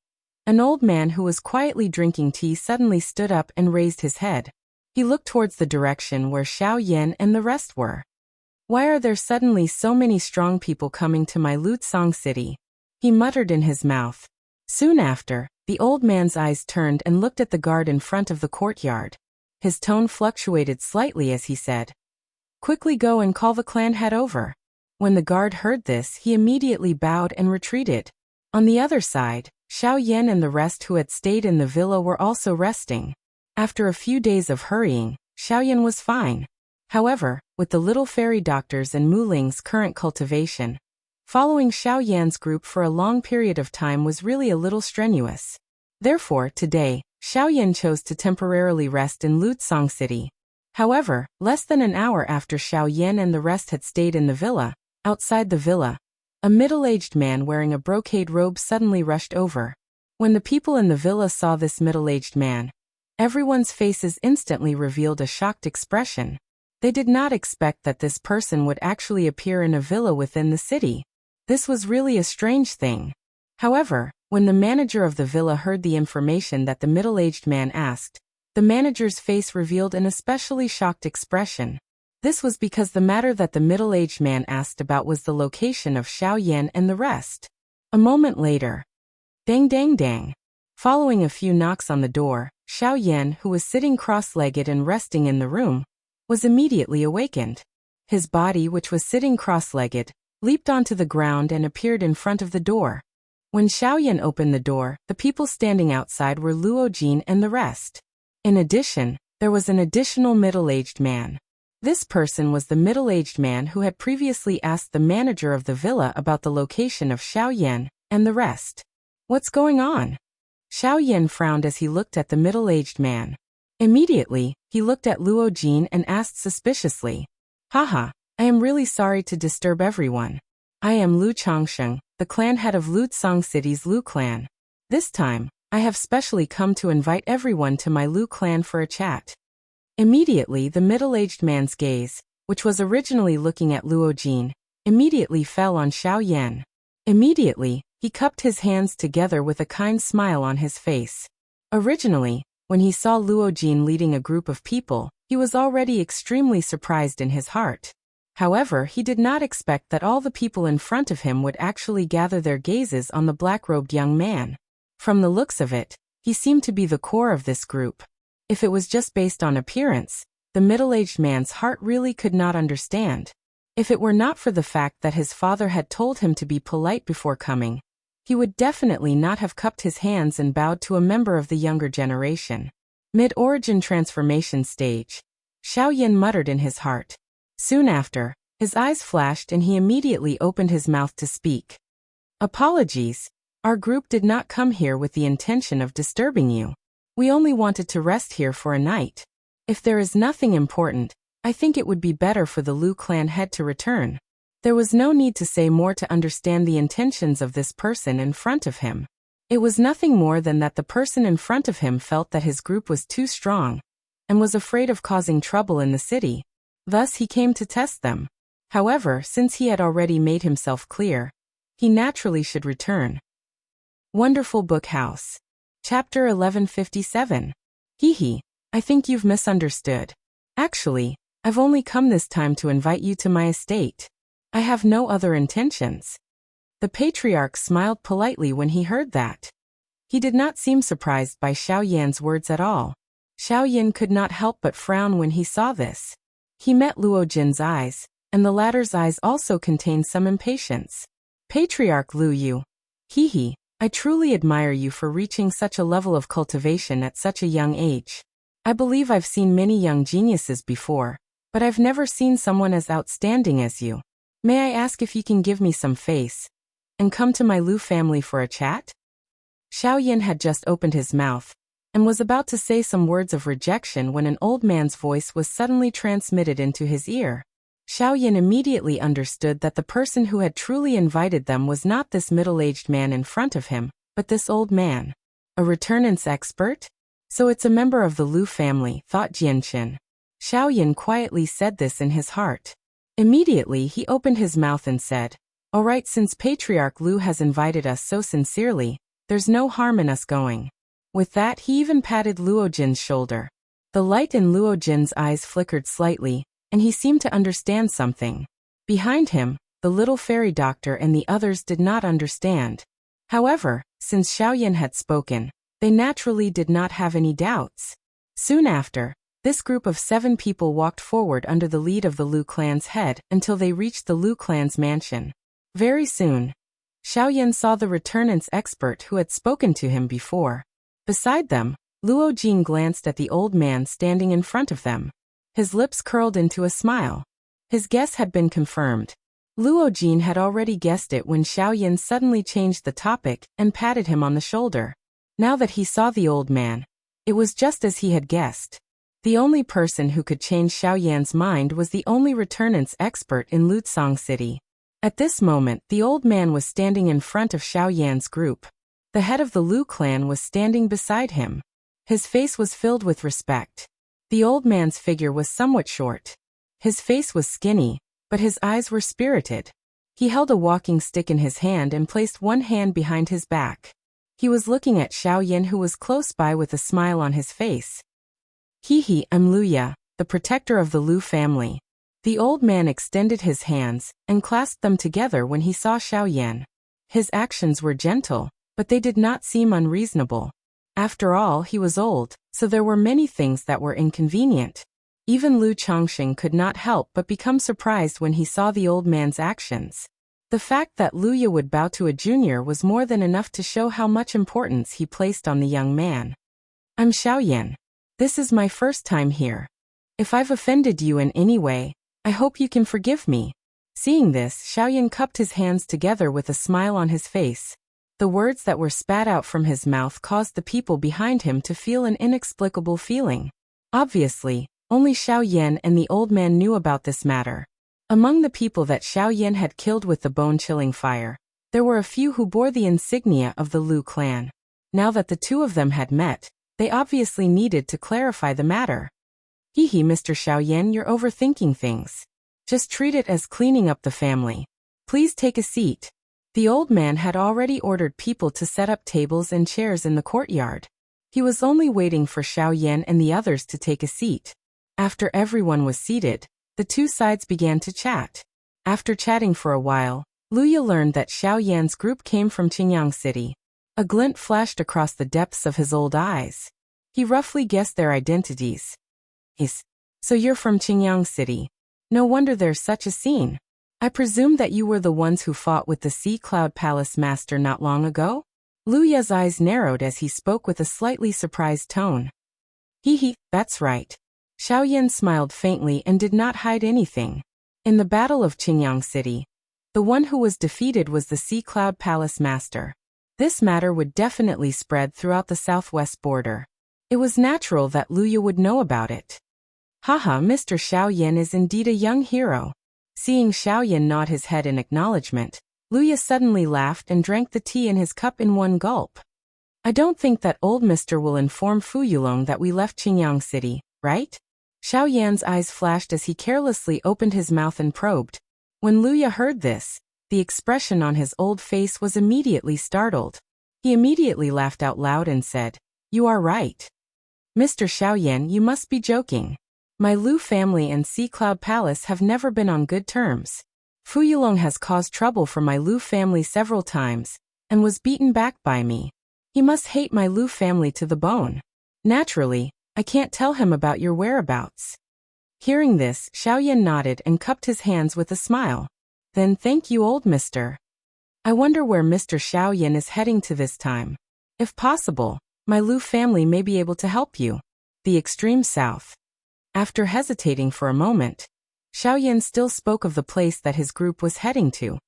an old man who was quietly drinking tea suddenly stood up and raised his head. He looked towards the direction where Xiao Yan and the rest were. Why are there suddenly so many strong people coming to my Lutsong City? He muttered in his mouth. Soon after, the old man's eyes turned and looked at the guard in front of the courtyard. His tone fluctuated slightly as he said, "Quickly go and call the clan head over." When the guard heard this, he immediately bowed and retreated. On the other side, Xiao Yan and the rest who had stayed in the villa were also resting. After a few days of hurrying, Xiao Yan was fine. However, with the little fairy doctors and Mu Ling's current cultivation, following Xiao Yan's group for a long period of time was really a little strenuous. Therefore, today, Xiao Yan chose to temporarily rest in Lutsong City. However, less than an hour after Xiao Yan and the rest had stayed in the villa, outside the villa, a middle-aged man wearing a brocade robe suddenly rushed over. When the people in the villa saw this middle-aged man, everyone's faces instantly revealed a shocked expression. They did not expect that this person would actually appear in a villa within the city. This was really a strange thing. However, when the manager of the villa heard the information that the middle-aged man asked, the manager's face revealed an especially shocked expression. This was because the matter that the middle-aged man asked about was the location of Xiao Yan and the rest. A moment later, dang dang dang. Following a few knocks on the door, Xiao Yan, who was sitting cross-legged and resting in the room, was immediately awakened. His body, which was sitting cross-legged, leaped onto the ground and appeared in front of the door. When Xiao Yan opened the door, the people standing outside were Luo Jin and the rest. In addition, there was an additional middle-aged man. This person was the middle-aged man who had previously asked the manager of the villa about the location of Xiao Yan and the rest. What's going on? Xiao Yan frowned as he looked at the middle-aged man. Immediately, he looked at Luo Jin and asked suspiciously, "Haha, I am really sorry to disturb everyone. I am Lu Changsheng, the clan head of Lutsang City's Lu clan. This time, I have specially come to invite everyone to my Lu clan for a chat." Immediately, the middle-aged man's gaze, which was originally looking at Luo Jin, immediately fell on Xiao Yan. Immediately, he cupped his hands together with a kind smile on his face. Originally, when he saw Luo Jin leading a group of people, he was already extremely surprised in his heart. However, he did not expect that all the people in front of him would actually gather their gazes on the black-robed young man. From the looks of it, he seemed to be the core of this group. If it was just based on appearance, the middle-aged man's heart really could not understand. If it were not for the fact that his father had told him to be polite before coming, he would definitely not have cupped his hands and bowed to a member of the younger generation. Mid-origin transformation stage. Xiao Yan muttered in his heart. Soon after, his eyes flashed and he immediately opened his mouth to speak. "Apologies. Our group did not come here with the intention of disturbing you. We only wanted to rest here for a night. If there is nothing important, I think it would be better for the Lu clan head to return." There was no need to say more to understand the intentions of this person in front of him. It was nothing more than that the person in front of him felt that his group was too strong and was afraid of causing trouble in the city. Thus he came to test them. However, since he had already made himself clear, he naturally should return. Wonderful Book House. Chapter 1157. Hee, I think you've misunderstood. Actually, I've only come this time to invite you to my estate. I have no other intentions. The patriarch smiled politely when he heard that. He did not seem surprised by Xiao Yan's words at all. Xiao Yan could not help but frown when he saw this. He met Luo Jin's eyes, and the latter's eyes also contained some impatience. "Patriarch Lu Yu. Hee, I truly admire you for reaching such a level of cultivation at such a young age. I believe I've seen many young geniuses before, but I've never seen someone as outstanding as you. May I ask if you can give me some face and come to my Lu family for a chat?" Xiao Yan had just opened his mouth and was about to say some words of rejection when an old man's voice was suddenly transmitted into his ear. Xiao Yan immediately understood that the person who had truly invited them was not this middle-aged man in front of him, but this old man. A returnance expert? So it's a member of the Lu family, thought Jianqin. Xiao Yan quietly said this in his heart. Immediately he opened his mouth and said, "All right, since Patriarch Lu has invited us so sincerely, there's no harm in us going." With that, he even patted Luo Jin's shoulder. The light in Luo Jin's eyes flickered slightly, and he seemed to understand something. Behind him, the little fairy doctor and the others did not understand. However, since Xiao Yan had spoken, they naturally did not have any doubts. Soon after, this group of 7 people walked forward under the lead of the Lu clan's head until they reached the Lu clan's mansion. Very soon, Xiao Yan saw the returnance expert who had spoken to him before. Beside them, Luo Jin glanced at the old man standing in front of them. His lips curled into a smile. His guess had been confirmed. Luo Jin had already guessed it when Xiao Yan suddenly changed the topic and patted him on the shoulder. Now that he saw the old man, it was just as he had guessed. The only person who could change Xiao Yan's mind was the only returnance expert in Lutsang City. At this moment, the old man was standing in front of Xiao Yan's group. The head of the Lu clan was standing beside him. His face was filled with respect. The old man's figure was somewhat short. His face was skinny, but his eyes were spirited. He held a walking stick in his hand and placed one hand behind his back. He was looking at Xiaoyan, who was close by with a smile on his face. He, I'm Luya, the protector of the Lu family. The old man extended his hands and clasped them together when he saw Xiaoyan. His actions were gentle, but they did not seem unreasonable. After all, he was old, so there were many things that were inconvenient. Even Lu Chongqing could not help but become surprised when he saw the old man's actions. The fact that Luya would bow to a junior was more than enough to show how much importance he placed on the young man. I'm Xiaoyan. This is my first time here. If I've offended you in any way, I hope you can forgive me. Seeing this, Xiaoyan cupped his hands together with a smile on his face. The words that were spat out from his mouth caused the people behind him to feel an inexplicable feeling. Obviously, only Xiaoyan and the old man knew about this matter. Among the people that Xiaoyan had killed with the bone-chilling fire, there were a few who bore the insignia of the Lu clan. Now that the two of them had met, they obviously needed to clarify the matter. Mr. Xiaoyan, you're overthinking things. Just treat it as cleaning up the family. Please take a seat. The old man had already ordered people to set up tables and chairs in the courtyard. He was only waiting for Xiaoyan and the others to take a seat. After everyone was seated, the two sides began to chat. After chatting for a while, Luya learned that Xiaoyan's group came from Qingyang City. A glint flashed across the depths of his old eyes. He roughly guessed their identities. So you're from Qingyang City. No wonder there's such a scene. I presume that you were the ones who fought with the Sea Cloud Palace Master not long ago? Luya's eyes narrowed as he spoke with a slightly surprised tone. That's right. Xiaoyan smiled faintly and did not hide anything. In the Battle of Qingyang City, the one who was defeated was the Sea Cloud Palace Master. This matter would definitely spread throughout the southwest border. It was natural that Luya would know about it. Mr. Xiaoyan is indeed a young hero. Seeing Xiaoyan nod his head in acknowledgement, Luya suddenly laughed and drank the tea in his cup in one gulp. I don't think that old mister will inform Fu Yulong that we left Qingyang City, right? Xiaoyan's eyes flashed as he carelessly opened his mouth and probed. When Luya heard this, the expression on his old face was immediately startled. He immediately laughed out loud and said, You are right. Mr. Xiaoyan, you must be joking. My Lu family and Sea Cloud Palace have never been on good terms. Fu Yulong has caused trouble for my Lu family several times, and was beaten back by me. He must hate my Lu family to the bone. Naturally, I can't tell him about your whereabouts. Hearing this, Xiaoyan nodded and cupped his hands with a smile. Then thank you, old mister. I wonder where Mr. Xiaoyan is heading to this time. If possible, my Lu family may be able to help you. The extreme south. After hesitating for a moment, Xiaoyan still spoke of the place that his group was heading to.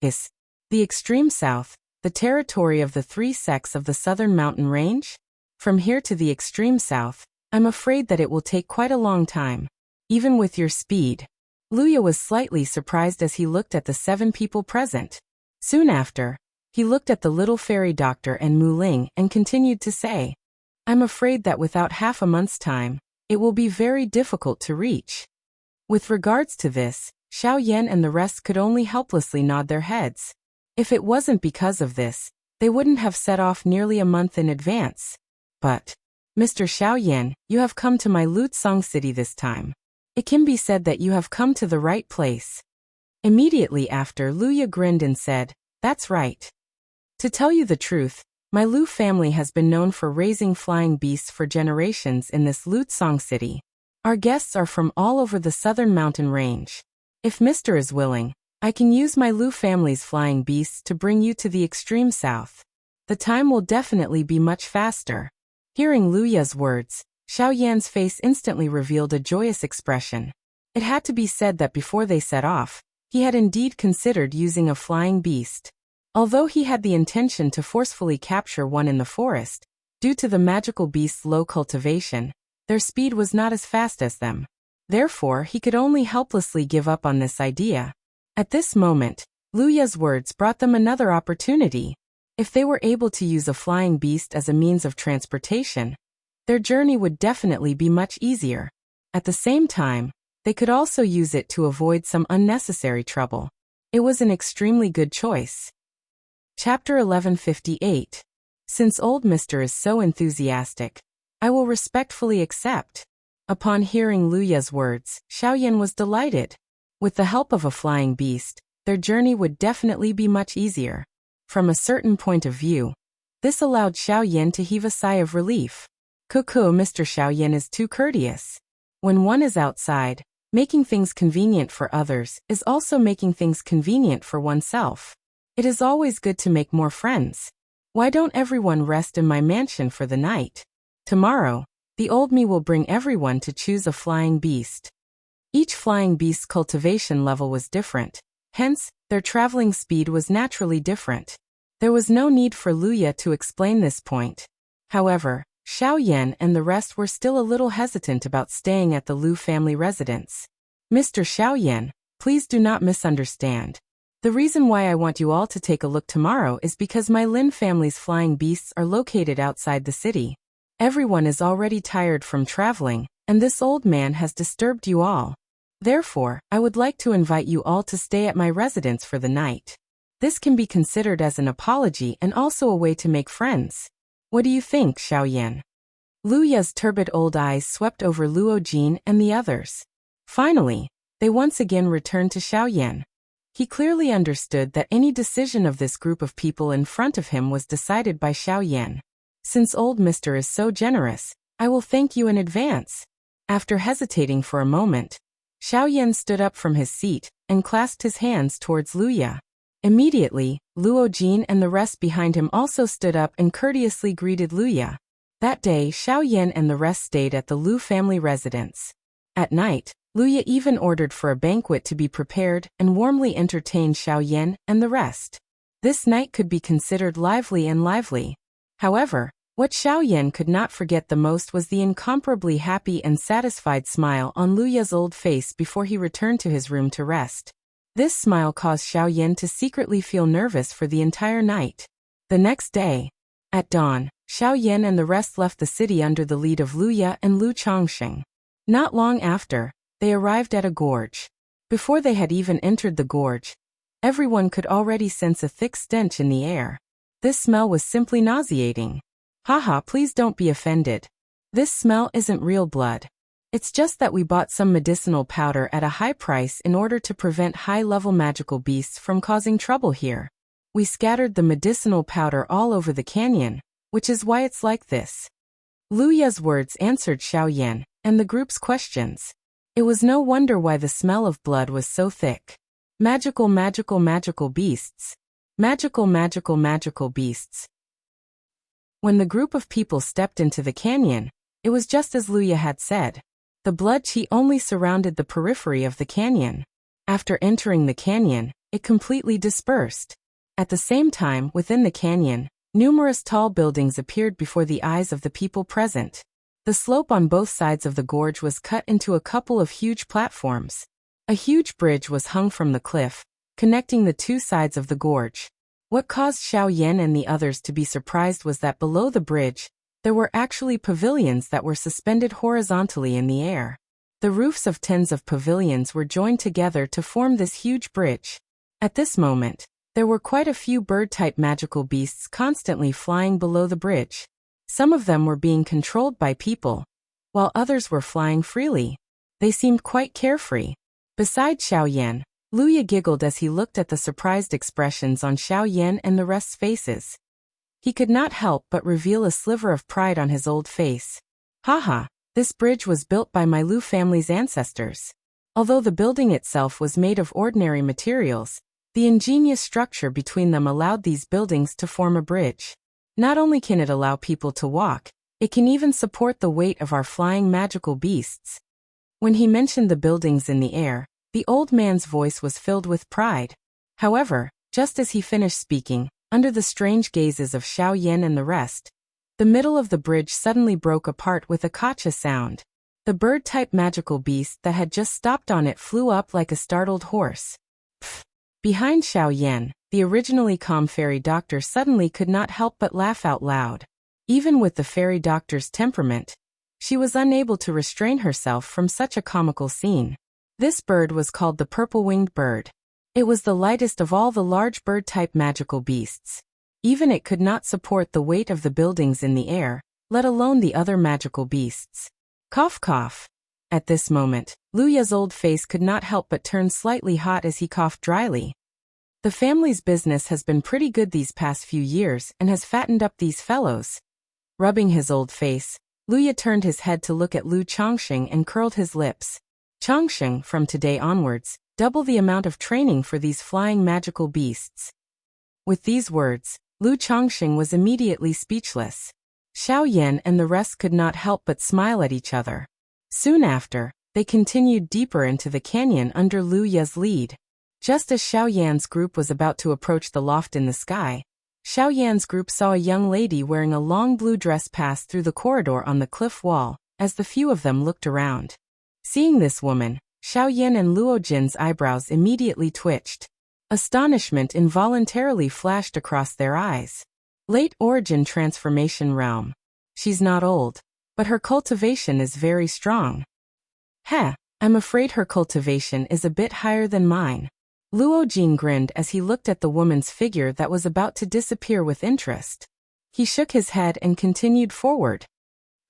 The extreme south, the territory of the three sects of the southern mountain range? From here to the extreme south, I'm afraid that it will take quite a long time. Even with your speed. Luya was slightly surprised as he looked at the 7 people present. Soon after, he looked at the little fairy doctor and Mu Ling and continued to say, I'm afraid that without half a month's time, it will be very difficult to reach. With regards to this, Xiaoyan and the rest could only helplessly nod their heads. If it wasn't because of this, they wouldn't have set off nearly a month in advance. But, Mr. Xiaoyan, you have come to my Lutsong city this time. It can be said that you have come to the right place. Immediately after, Luya grinned and said, That's right. To tell you the truth, my Lu family has been known for raising flying beasts for generations in this Lutsong city. Our guests are from all over the southern mountain range. If Mister is willing, I can use my Lu family's flying beasts to bring you to the extreme south. The time will definitely be much faster. Hearing Luya's words, Xiaoyan's face instantly revealed a joyous expression. It had to be said that before they set off, he had indeed considered using a flying beast. Although he had the intention to forcefully capture one in the forest, due to the magical beast's low cultivation, their speed was not as fast as them. Therefore, he could only helplessly give up on this idea. At this moment, Luya's words brought them another opportunity. If they were able to use a flying beast as a means of transportation, their journey would definitely be much easier. At the same time, they could also use it to avoid some unnecessary trouble. It was an extremely good choice. Chapter 1158. Since old Mr. is so enthusiastic, I will respectfully accept. Upon hearing Luya's words, Xiaoyan was delighted. With the help of a flying beast, their journey would definitely be much easier. From a certain point of view, this allowed Xiaoyan to heave a sigh of relief. Cuckoo, Mr. Xiaoyan is too courteous. When one is outside, making things convenient for others is also making things convenient for oneself. It is always good to make more friends. Why don't everyone rest in my mansion for the night? Tomorrow, the old me will bring everyone to choose a flying beast. Each flying beast's cultivation level was different, hence, their traveling speed was naturally different. There was no need for Luya to explain this point. However, Xiaoyan and the rest were still a little hesitant about staying at the Lu family residence. Mr. Xiaoyan, please do not misunderstand. The reason why I want you all to take a look tomorrow is because my Lin family's flying beasts are located outside the city. Everyone is already tired from traveling, and this old man has disturbed you all. Therefore, I would like to invite you all to stay at my residence for the night. This can be considered as an apology and also a way to make friends. What do you think, Xiaoyan? Luya's turbid old eyes swept over Luo Jin and the others. Finally, they once again returned to Xiaoyan. He clearly understood that any decision of this group of people in front of him was decided by Xiaoyan. Since old Mr. is so generous, I will thank you in advance. After hesitating for a moment, Xiaoyan stood up from his seat and clasped his hands towards Luya. Immediately, Luo Jin and the rest behind him also stood up and courteously greeted Luya. That day, Xiaoyan and the rest stayed at the Lu family residence. At night, Luya even ordered for a banquet to be prepared and warmly entertained Xiaoyan and the rest. This night could be considered lively. However, what Xiaoyan could not forget the most was the incomparably happy and satisfied smile on Luya's old face before he returned to his room to rest. This smile caused Xiaoyan to secretly feel nervous for the entire night. The next day, at dawn, Xiaoyan and the rest left the city under the lead of Luya and Lu Chongsheng. Not long after, they arrived at a gorge. Before they had even entered the gorge, everyone could already sense a thick stench in the air. This smell was simply nauseating. Haha, please don't be offended. This smell isn't real blood. It's just that we bought some medicinal powder at a high price in order to prevent high-level magical beasts from causing trouble here. We scattered the medicinal powder all over the canyon, which is why it's like this. Luya's words answered Xiaoyan and the group's questions. It was no wonder why the smell of blood was so thick. Magical beasts. Magical beasts. When the group of people stepped into the canyon, it was just as Luya had said. The blood qi only surrounded the periphery of the canyon. After entering the canyon, it completely dispersed. At the same time, within the canyon, numerous tall buildings appeared before the eyes of the people present. The slope on both sides of the gorge was cut into a couple of huge platforms. A huge bridge was hung from the cliff, connecting the two sides of the gorge. What caused Xiaoyan and the others to be surprised was that below the bridge, there were actually pavilions that were suspended horizontally in the air. The roofs of tens of pavilions were joined together to form this huge bridge. At this moment, there were quite a few bird-type magical beasts constantly flying below the bridge. Some of them were being controlled by people, while others were flying freely. They seemed quite carefree. Besides Xiaoyan, Luya giggled as he looked at the surprised expressions on Xiaoyan and the rest's faces. He could not help but reveal a sliver of pride on his old face. Haha, this bridge was built by my Lu family's ancestors. Although the building itself was made of ordinary materials, the ingenious structure between them allowed these buildings to form a bridge. Not only can it allow people to walk, it can even support the weight of our flying magical beasts. When he mentioned the buildings in the air, the old man's voice was filled with pride. However, just as he finished speaking, under the strange gazes of Xiaoyan and the rest, the middle of the bridge suddenly broke apart with a kacha sound. The bird-type magical beast that had just stopped on it flew up like a startled horse. Pfft! Behind Xiaoyan, the originally calm fairy doctor suddenly could not help but laugh out loud. Even with the fairy doctor's temperament, she was unable to restrain herself from such a comical scene. This bird was called the purple-winged bird. It was the lightest of all the large bird-type magical beasts. Even it could not support the weight of the buildings in the air, let alone the other magical beasts. Cough cough. At this moment, Luya's old face could not help but turn slightly hot as he coughed dryly. The family's business has been pretty good these past few years and has fattened up these fellows. Rubbing his old face, Luya turned his head to look at Lu Chongqing and curled his lips. Chongqing, from today onwards, double the amount of training for these flying magical beasts. With these words, Lu Chongqing was immediately speechless. Xiao Yan and the rest could not help but smile at each other. Soon after, they continued deeper into the canyon under Lu Ye's lead. Just as Xiao Yan's group was about to approach the loft in the sky, Xiao Yan's group saw a young lady wearing a long blue dress pass through the corridor on the cliff wall, as the few of them looked around. Seeing this woman, Xiao Yan and Luo Jin's eyebrows immediately twitched. Astonishment involuntarily flashed across their eyes. Late origin transformation realm. She's not old, but her cultivation is very strong. Heh, I'm afraid her cultivation is a bit higher than mine. Luo Jin grinned as he looked at the woman's figure that was about to disappear with interest. He shook his head and continued forward.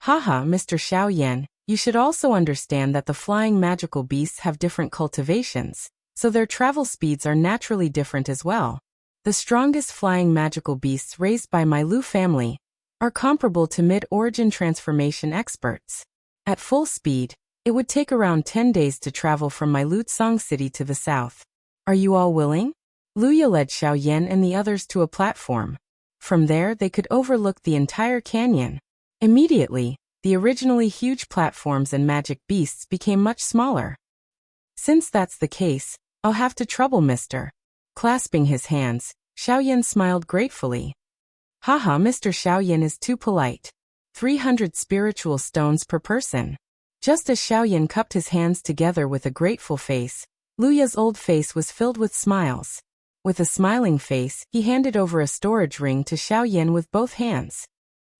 Haha, Mr. Xiao Yan, you should also understand that the flying magical beasts have different cultivations, so their travel speeds are naturally different as well. The strongest flying magical beasts raised by my Lu family are comparable to mid-origin transformation experts. At full speed, it would take around 10 days to travel from my Lutsong city to the south. Are you all willing? Luya led Xiao Yan and the others to a platform. From there they could overlook the entire canyon. Immediately, the originally huge platforms and magic beasts became much smaller. Since that's the case, I'll have to trouble Mr. Clasping his hands, Xiao Yan smiled gratefully. Haha, Mr. Xiao Yan is too polite. 300 spiritual stones per person. Just as Xiao Yan cupped his hands together with a grateful face, Luya's old face was filled with smiles. With a smiling face, he handed over a storage ring to Xiao Yan with both hands.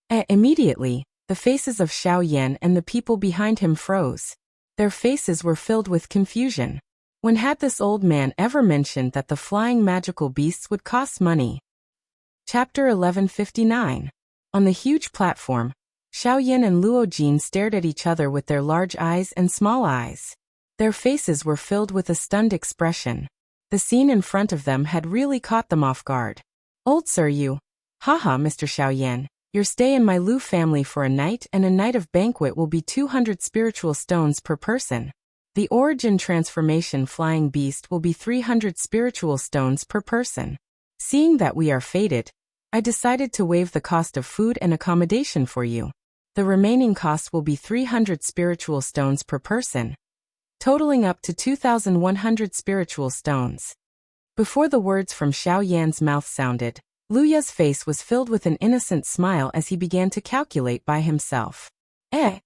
Immediately, the faces of Xiao Yan and the people behind him froze. Their faces were filled with confusion. When had this old man ever mentioned that the flying magical beasts would cost money? Chapter 1159. On the huge platform, Xiao Yan and Luo Jin stared at each other with their large eyes and small eyes. Their faces were filled with a stunned expression. The scene in front of them had really caught them off guard. Old sir, you. Haha, Mr. Xiao Yan, your stay in my Lu family for a night and a night of banquet will be 200 spiritual stones per person. The origin transformation flying beast will be 300 spiritual stones per person. Seeing that we are fated, I decided to waive the cost of food and accommodation for you. The remaining cost will be 300 spiritual stones per person, totaling up to 2,100 spiritual stones. Before the words from Xiao Yan's mouth sounded, Luya's face was filled with an innocent smile as he began to calculate by himself.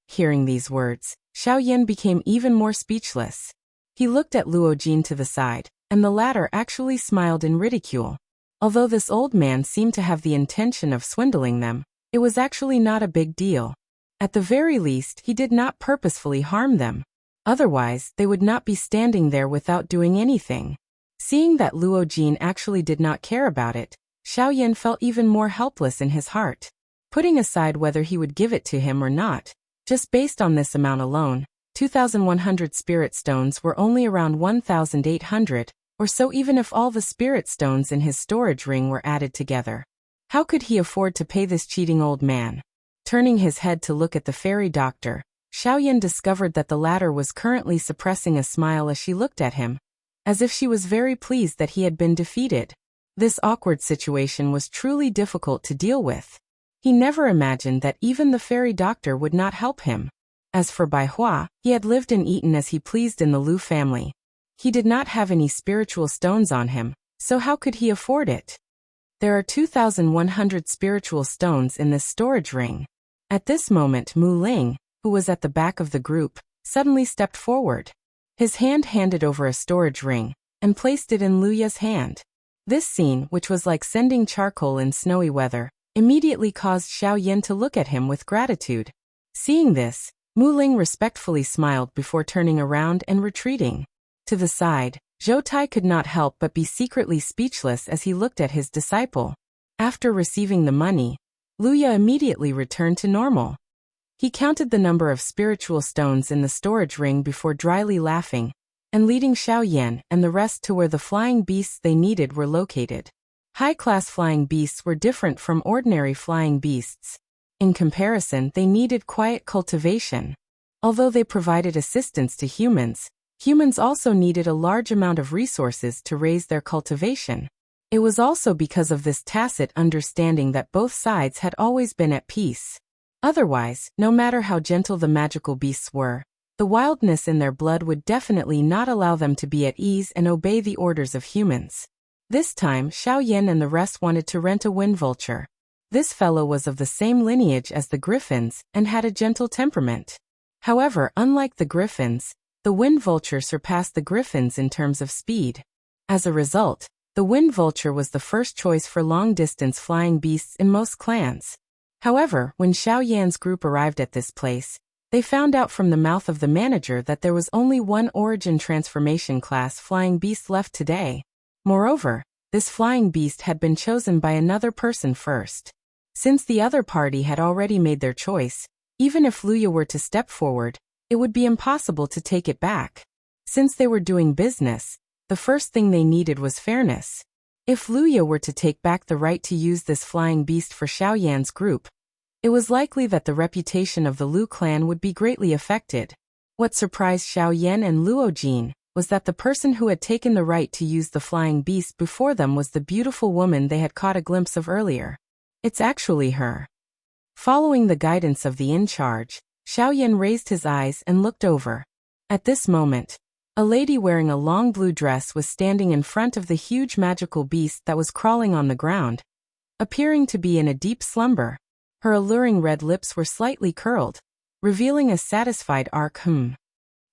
Hearing these words, Xiao Yan became even more speechless. He looked at Luo Jin to the side, and the latter actually smiled in ridicule. Although this old man seemed to have the intention of swindling them, it was actually not a big deal. At the very least, he did not purposefully harm them. Otherwise, they would not be standing there without doing anything. Seeing that Luo Jin actually did not care about it, Xiao Yan felt even more helpless in his heart. Putting aside whether he would give it to him or not, just based on this amount alone, 2,100 spirit stones were only around 1,800, or so even if all the spirit stones in his storage ring were added together. How could he afford to pay this cheating old man? Turning his head to look at the fairy doctor, Xiao Yan discovered that the latter was currently suppressing a smile as she looked at him, as if she was very pleased that he had been defeated. This awkward situation was truly difficult to deal with. He never imagined that even the fairy doctor would not help him. As for Bai Hua, he had lived and eaten as he pleased in the Lu family. He did not have any spiritual stones on him, so how could he afford it? There are 2,100 spiritual stones in this storage ring. At this moment Mu Ling, who was at the back of the group, suddenly stepped forward. His hand handed over a storage ring, and placed it in Luya's hand. This scene, which was like sending charcoal in snowy weather, immediately caused Xiao Yan to look at him with gratitude. Seeing this, Mu Ling respectfully smiled before turning around and retreating. To the side, Zhou Tai could not help but be secretly speechless as he looked at his disciple. After receiving the money, Luya immediately returned to normal. He counted the number of spiritual stones in the storage ring before dryly laughing, and leading Xiaoyan and the rest to where the flying beasts they needed were located. High-class flying beasts were different from ordinary flying beasts. In comparison, they needed quiet cultivation. Although they provided assistance to humans, humans also needed a large amount of resources to raise their cultivation. It was also because of this tacit understanding that both sides had always been at peace. Otherwise, no matter how gentle the magical beasts were, the wildness in their blood would definitely not allow them to be at ease and obey the orders of humans. This time, Xiaoyan and the rest wanted to rent a wind vulture. This fellow was of the same lineage as the griffins and had a gentle temperament. However, unlike the griffins, the wind vulture surpassed the griffins in terms of speed. As a result, the wind vulture was the first choice for long-distance flying beasts in most clans. However, when Xiaoyan's group arrived at this place, they found out from the mouth of the manager that there was only one origin transformation class flying beast left today. Moreover, this flying beast had been chosen by another person first. Since the other party had already made their choice, even if Luya were to step forward, it would be impossible to take it back. Since they were doing business, the first thing they needed was fairness. If Luya were to take back the right to use this flying beast for Xiaoyan's group, it was likely that the reputation of the Lu clan would be greatly affected. What surprised Xiaoyan and Luojin was that the person who had taken the right to use the flying beast before them was the beautiful woman they had caught a glimpse of earlier. It's actually her. Following the guidance of the in-charge, Xiaoyan raised his eyes and looked over. At this moment, a lady wearing a long blue dress was standing in front of the huge magical beast that was crawling on the ground, appearing to be in a deep slumber. Her alluring red lips were slightly curled, revealing a satisfied arch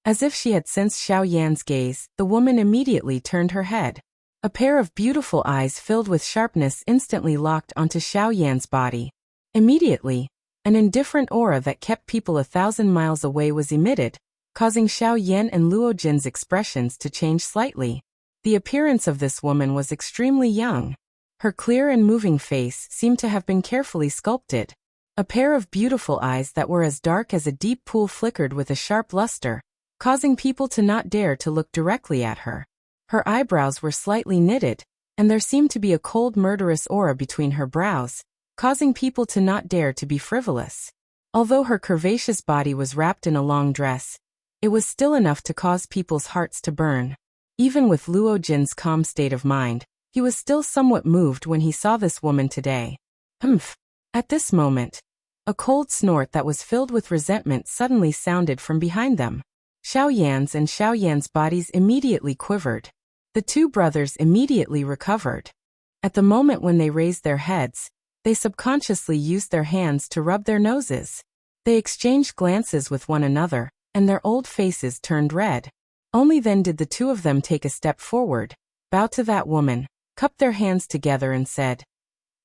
As if she had sensed Xiaoyan's gaze, the woman immediately turned her head. A pair of beautiful eyes filled with sharpness instantly locked onto Xiaoyan's body. Immediately, an indifferent aura that kept people 1,000 miles away was emitted, causing Xiaoyan and Luojin's expressions to change slightly. The appearance of this woman was extremely young. Her clear and moving face seemed to have been carefully sculpted. A pair of beautiful eyes that were as dark as a deep pool flickered with a sharp luster, causing people to not dare to look directly at her. Her eyebrows were slightly knitted, and there seemed to be a cold murderous aura between her brows, causing people to not dare to be frivolous. Although her curvaceous body was wrapped in a long dress, it was still enough to cause people's hearts to burn. Even with Luojin's calm state of mind, he was still somewhat moved when he saw this woman today. Humph! At this moment, a cold snort that was filled with resentment suddenly sounded from behind them. Xiaoyan's bodies immediately quivered. The two brothers immediately recovered. At the moment when they raised their heads, they subconsciously used their hands to rub their noses. They exchanged glances with one another, and their old faces turned red. Only then did the two of them take a step forward, bow to that woman, cupped their hands together and said,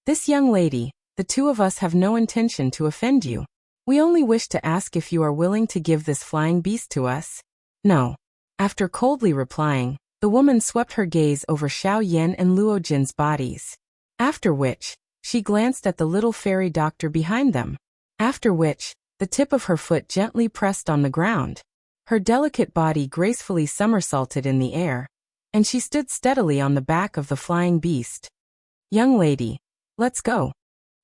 "This young lady, the two of us have no intention to offend you. We only wish to ask if you are willing to give this flying beast to us." "No." After coldly replying, the woman swept her gaze over Xiaoyan and Luojin's bodies. After which, she glanced at the little fairy doctor behind them. After which, the tip of her foot gently pressed on the ground. Her delicate body gracefully somersaulted in the air, and she stood steadily on the back of the flying beast. "Young lady, let's go."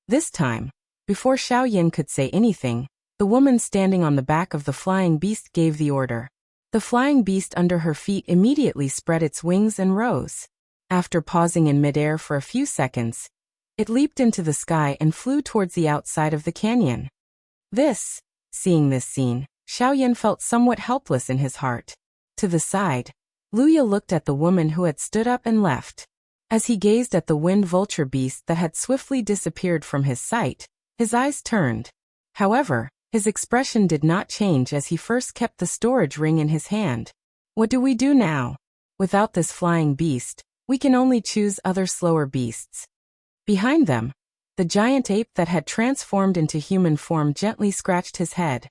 This time, before Xiaoyan could say anything, the woman standing on the back of the flying beast gave the order. The flying beast under her feet immediately spread its wings and rose. After pausing in midair for a few seconds, it leaped into the sky and flew towards the outside of the canyon. Seeing this scene, Xiaoyan felt somewhat helpless in his heart. To the side, Luya looked at the woman who had stood up and left. As he gazed at the wind vulture beast that had swiftly disappeared from his sight, his eyes turned. However, his expression did not change as he first kept the storage ring in his hand. "What do we do now? Without this flying beast, we can only choose other slower beasts." Behind them, the giant ape that had transformed into human form gently scratched his head.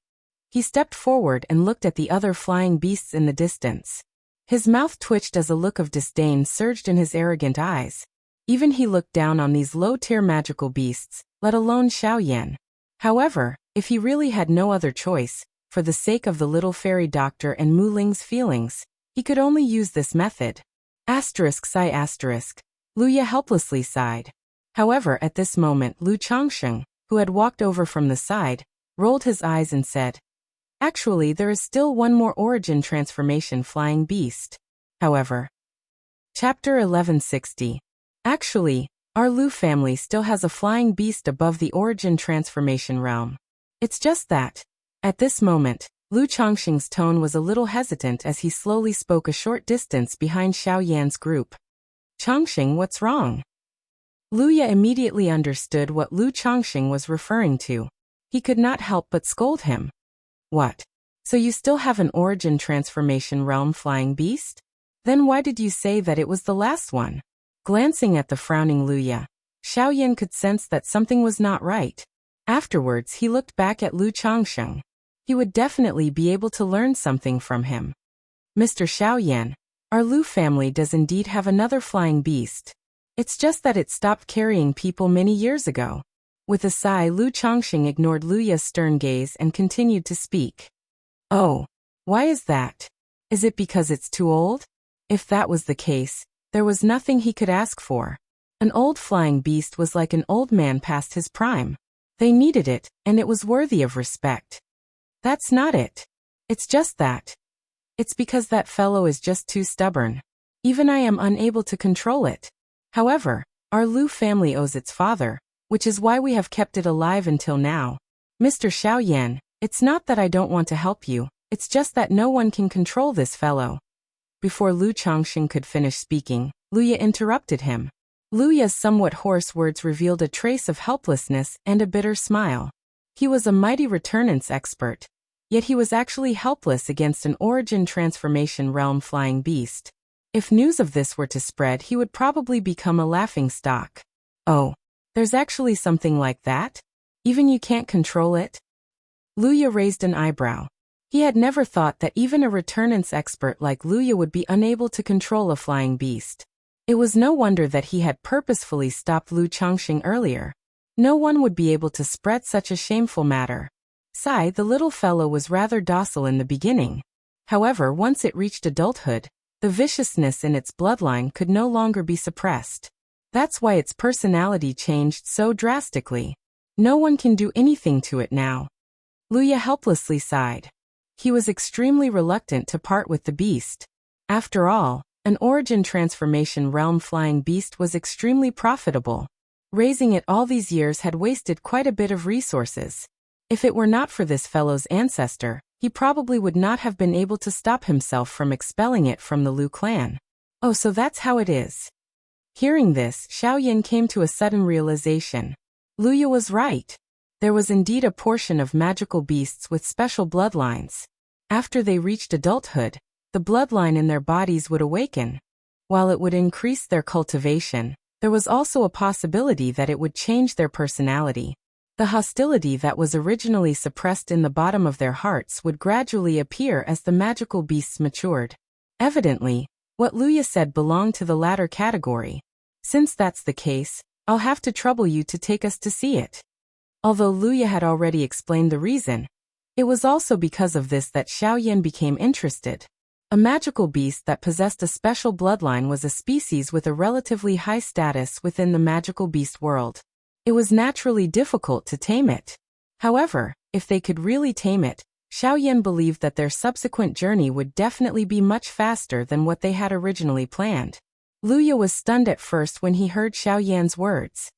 He stepped forward and looked at the other flying beasts in the distance. His mouth twitched as a look of disdain surged in his arrogant eyes. Even he looked down on these low-tier magical beasts, let alone Xiaoyan. However, if he really had no other choice, for the sake of the little fairy doctor and Mu Ling's feelings, he could only use this method. Sigh. Luya helplessly sighed. However, at this moment Lu Changsheng, who had walked over from the side, rolled his eyes and said, "Actually, there is still one more origin transformation flying beast. However." Chapter 1160. Actually, our Lu family still has a flying beast above the origin transformation realm. It's just that. At this moment, Lu Changsheng's tone was a little hesitant as he slowly spoke a short distance behind Xiaoyan's group. "Changsheng, what's wrong?" Luya immediately understood what Lu Changsheng was referring to. He could not help but scold him. "What? So you still have an origin transformation realm flying beast? Then why did you say that it was the last one?" Glancing at the frowning Luya, Xiaoyan could sense that something was not right. Afterwards he looked back at Lu Changsheng. He would definitely be able to learn something from him. "Mr. Xiaoyan, our Lu family does indeed have another flying beast. It's just that it stopped carrying people many years ago." With a sigh, Lu Changsheng ignored Luya's stern gaze and continued to speak. "Oh, why is that? Is it because it's too old?" If that was the case, there was nothing he could ask for. An old flying beast was like an old man past his prime. They needed it, and it was worthy of respect. "That's not it. It's just that. It's because that fellow is just too stubborn. Even I am unable to control it. However, our Lu family owes its father, which is why we have kept it alive until now. Mr. Xiaoyan, it's not that I don't want to help you, it's just that no one can control this fellow." Before Lu Changsheng could finish speaking, Luya interrupted him. Luya's somewhat hoarse words revealed a trace of helplessness and a bitter smile. He was a mighty returnance expert, yet he was actually helpless against an origin transformation realm flying beast. If news of this were to spread, he would probably become a laughingstock. "Oh, there's actually something like that? Even you can't control it?" Luya raised an eyebrow. He had never thought that even a returnance expert like Luya would be unable to control a flying beast. It was no wonder that he had purposefully stopped Lu Changsheng earlier. No one would be able to spread such a shameful matter. The little fellow was rather docile in the beginning. However, once it reached adulthood, the viciousness in its bloodline could no longer be suppressed. That's why its personality changed so drastically. No one can do anything to it now. Luya helplessly sighed. He was extremely reluctant to part with the beast. After all, an origin transformation realm flying beast was extremely profitable. Raising it all these years had wasted quite a bit of resources. If it were not for this fellow's ancestor, he probably would not have been able to stop himself from expelling it from the Lu clan. Oh, so that's how it is. Hearing this, Xiaoyan came to a sudden realization. Luya was right. There was indeed a portion of magical beasts with special bloodlines. After they reached adulthood, the bloodline in their bodies would awaken. While it would increase their cultivation, there was also a possibility that it would change their personality. The hostility that was originally suppressed in the bottom of their hearts would gradually appear as the magical beasts matured. Evidently, what Luya said belonged to the latter category. Since that's the case, I'll have to trouble you to take us to see it. Although Luya had already explained the reason, it was also because of this that Xiaoyan became interested. A magical beast that possessed a special bloodline was a species with a relatively high status within the magical beast world. It was naturally difficult to tame it. However, if they could really tame it, Xiaoyan believed that their subsequent journey would definitely be much faster than what they had originally planned. Luya was stunned at first when he heard Xiaoyan's words.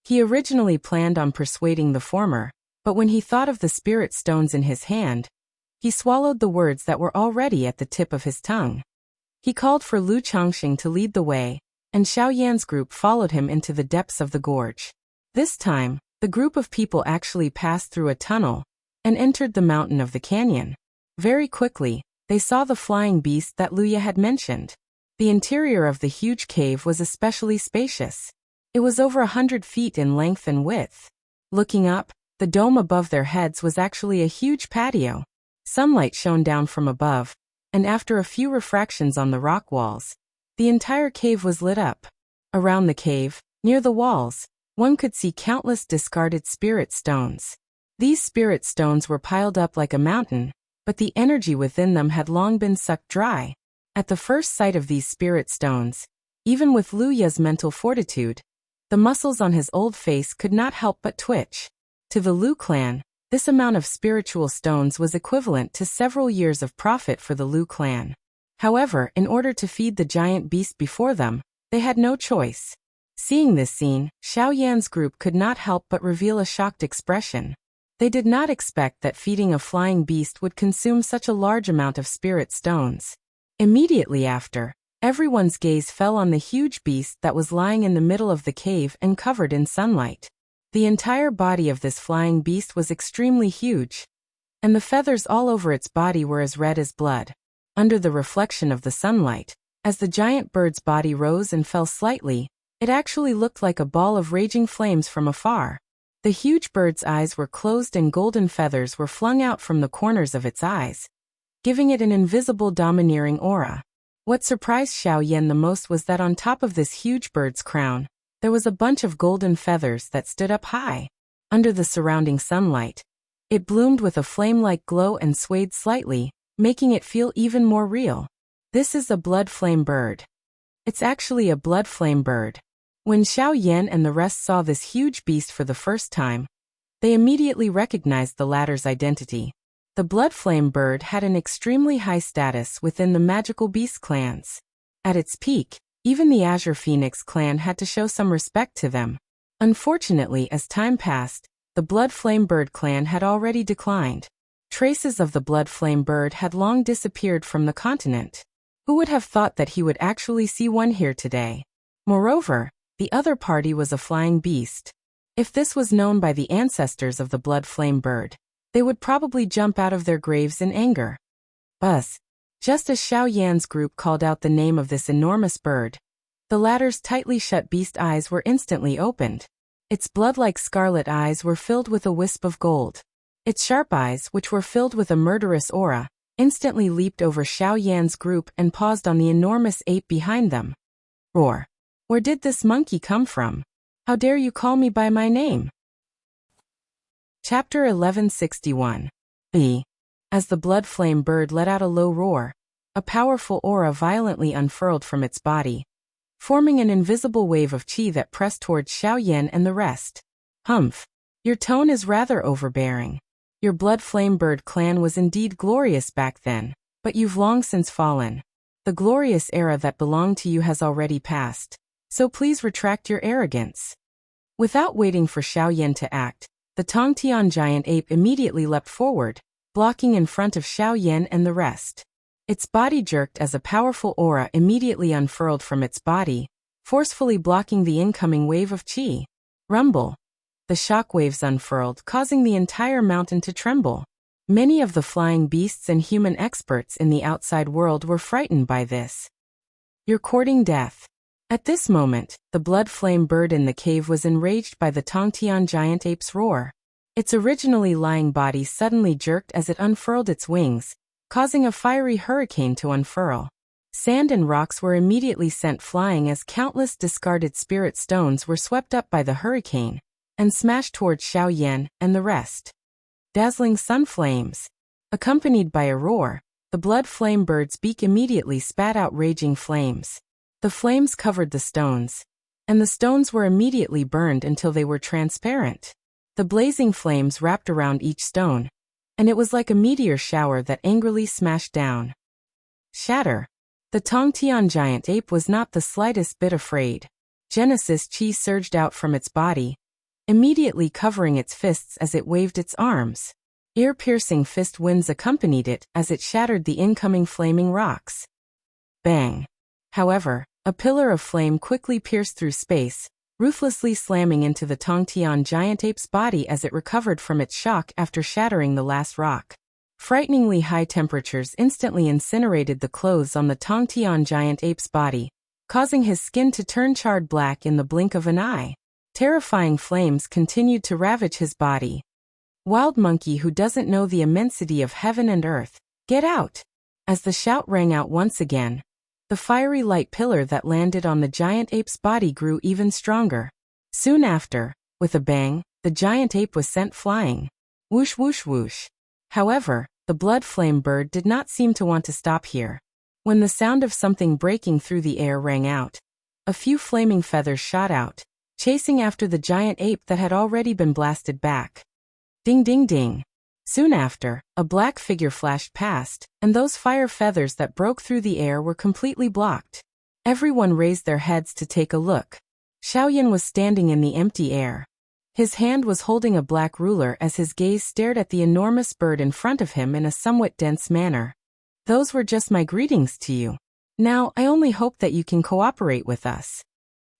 He originally planned on persuading the former, but when he thought of the spirit stones in his hand, he swallowed the words that were already at the tip of his tongue. He called for Lu Changsheng to lead the way, and Xiaoyan's group followed him into the depths of the gorge. This time, the group of people actually passed through a tunnel and entered the mountain of the canyon. Very quickly, they saw the flying beast that Luya had mentioned. The interior of the huge cave was especially spacious. It was over 100 feet in length and width. Looking up, the dome above their heads was actually a huge patio. Sunlight shone down from above, and after a few refractions on the rock walls, the entire cave was lit up. Around the cave, near the walls, one could see countless discarded spirit stones. These spirit stones were piled up like a mountain, but the energy within them had long been sucked dry. At the first sight of these spirit stones, even with Lu Ye's mental fortitude, the muscles on his old face could not help but twitch. To the Lu clan, this amount of spiritual stones was equivalent to several years of profit for the Lu clan. However, in order to feed the giant beast before them, they had no choice. Seeing this scene, Xiao Yan's group could not help but reveal a shocked expression. They did not expect that feeding a flying beast would consume such a large amount of spirit stones. Immediately after, everyone's gaze fell on the huge beast that was lying in the middle of the cave and covered in sunlight. The entire body of this flying beast was extremely huge, and the feathers all over its body were as red as blood. Under the reflection of the sunlight, as the giant bird's body rose and fell slightly, it actually looked like a ball of raging flames from afar. The huge bird's eyes were closed and golden feathers were flung out from the corners of its eyes, giving it an invisible domineering aura. What surprised Xiao Yan the most was that on top of this huge bird's crown, there was a bunch of golden feathers that stood up high. Under the surrounding sunlight, it bloomed with a flame-like glow and swayed slightly, making it feel even more real. This is a blood flame bird. It's actually a blood flame bird. When Xiao Yan and the rest saw this huge beast for the first time, they immediately recognized the latter's identity. The blood flame bird had an extremely high status within the magical beast clans. At its peak, even the Azure Phoenix clan had to show some respect to them. Unfortunately, as time passed, the blood flame bird clan had already declined. Traces of the blood flame bird had long disappeared from the continent. Who would have thought that he would actually see one here today? Moreover, the other party was a flying beast. If this was known by the ancestors of the blood flame bird, they would probably jump out of their graves in anger. Buzz. Just as Xiao Yan's group called out the name of this enormous bird, the latter's tightly shut beast eyes were instantly opened. Its blood-like scarlet eyes were filled with a wisp of gold. Its sharp eyes, which were filled with a murderous aura, instantly leaped over Xiao Yan's group and paused on the enormous ape behind them. Roar. Where did this monkey come from? How dare you call me by my name? Chapter 1161. B. As the blood flame bird let out a low roar, a powerful aura violently unfurled from its body, forming an invisible wave of qi that pressed towards Xiao Yan and the rest. Humph. Your tone is rather overbearing. Your blood flame bird clan was indeed glorious back then, but you've long since fallen. The glorious era that belonged to you has already passed. So please retract your arrogance. Without waiting for Xiao Yan to act, the Tongtian giant ape immediately leapt forward, blocking in front of Xiao Yan and the rest. Its body jerked as a powerful aura immediately unfurled from its body, forcefully blocking the incoming wave of qi. Rumble. The shock waves unfurled, causing the entire mountain to tremble. Many of the flying beasts and human experts in the outside world were frightened by this. You're courting death. At this moment, the blood flame bird in the cave was enraged by the Tongtian giant ape's roar. Its originally lying body suddenly jerked as it unfurled its wings, causing a fiery hurricane to unfurl. Sand and rocks were immediately sent flying as countless discarded spirit stones were swept up by the hurricane and smashed towards Xiao Yan and the rest. Dazzling sun flames. Accompanied by a roar, the blood flame bird's beak immediately spat out raging flames. The flames covered the stones, and the stones were immediately burned until they were transparent. The blazing flames wrapped around each stone, and it was like a meteor shower that angrily smashed down. Shatter. The Tongtian giant ape was not the slightest bit afraid. Genesis Qi surged out from its body, immediately covering its fists as it waved its arms. Ear-piercing fist winds accompanied it as it shattered the incoming flaming rocks. Bang. However, a pillar of flame quickly pierced through space, ruthlessly slamming into the Tongtian giant ape's body as it recovered from its shock after shattering the last rock. Frighteningly high temperatures instantly incinerated the clothes on the Tongtian giant ape's body, causing his skin to turn charred black in the blink of an eye. Terrifying flames continued to ravage his body. Wild monkey who doesn't know the immensity of heaven and earth, get out! As the shout rang out once again, the fiery light pillar that landed on the giant ape's body grew even stronger. Soon after, with a bang, the giant ape was sent flying. Whoosh whoosh whoosh. However, the blood flame bird did not seem to want to stop here. When the sound of something breaking through the air rang out, a few flaming feathers shot out, chasing after the giant ape that had already been blasted back. Ding ding ding. Soon after, a black figure flashed past, and those fire feathers that broke through the air were completely blocked. Everyone raised their heads to take a look. Xiaoyan was standing in the empty air. His hand was holding a black ruler as his gaze stared at the enormous bird in front of him in a somewhat dense manner. Those were just my greetings to you. Now, I only hope that you can cooperate with us.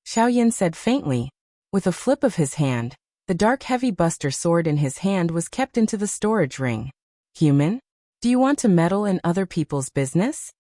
Xiaoyan said faintly. With a flip of his hand, the dark heavy buster sword in his hand was kept into the storage ring. Human? Do you want to meddle in other people's business?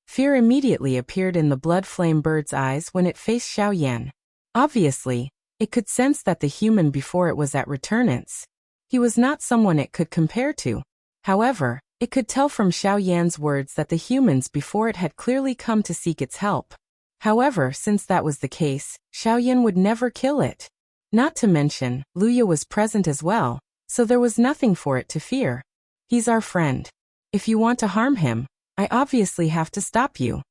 Fear immediately appeared in the blood flame bird's eyes when it faced Xiaoyan. Obviously, it could sense that the human before it was at returnance. He was not someone it could compare to. However, it could tell from Xiaoyan's words that the humans before it had clearly come to seek its help. However, since that was the case, Xiaoyan would never kill it. Not to mention, Luya was present as well, so there was nothing for it to fear. He's our friend. If you want to harm him, I obviously have to stop you.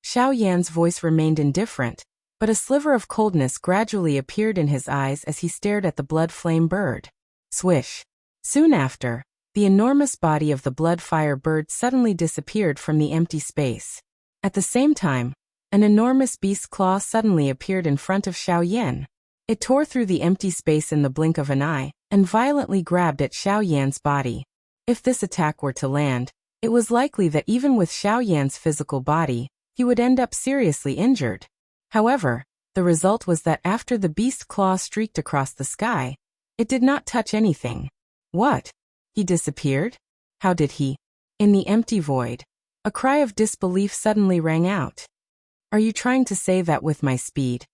Xiaoyan's voice remained indifferent, but a sliver of coldness gradually appeared in his eyes as he stared at the blood flame bird. Swish. Soon after, the enormous body of the blood fire bird suddenly disappeared from the empty space. At the same time, an enormous beast's claw suddenly appeared in front of Xiaoyan. It tore through the empty space in the blink of an eye, and violently grabbed at Xiaoyan's body. If this attack were to land, it was likely that even with Xiaoyan's physical body, he would end up seriously injured. However, the result was that after the beast's claw streaked across the sky, it did not touch anything. What? He disappeared? How did he? In the empty void, a cry of disbelief suddenly rang out. Are you trying to say that with my speed?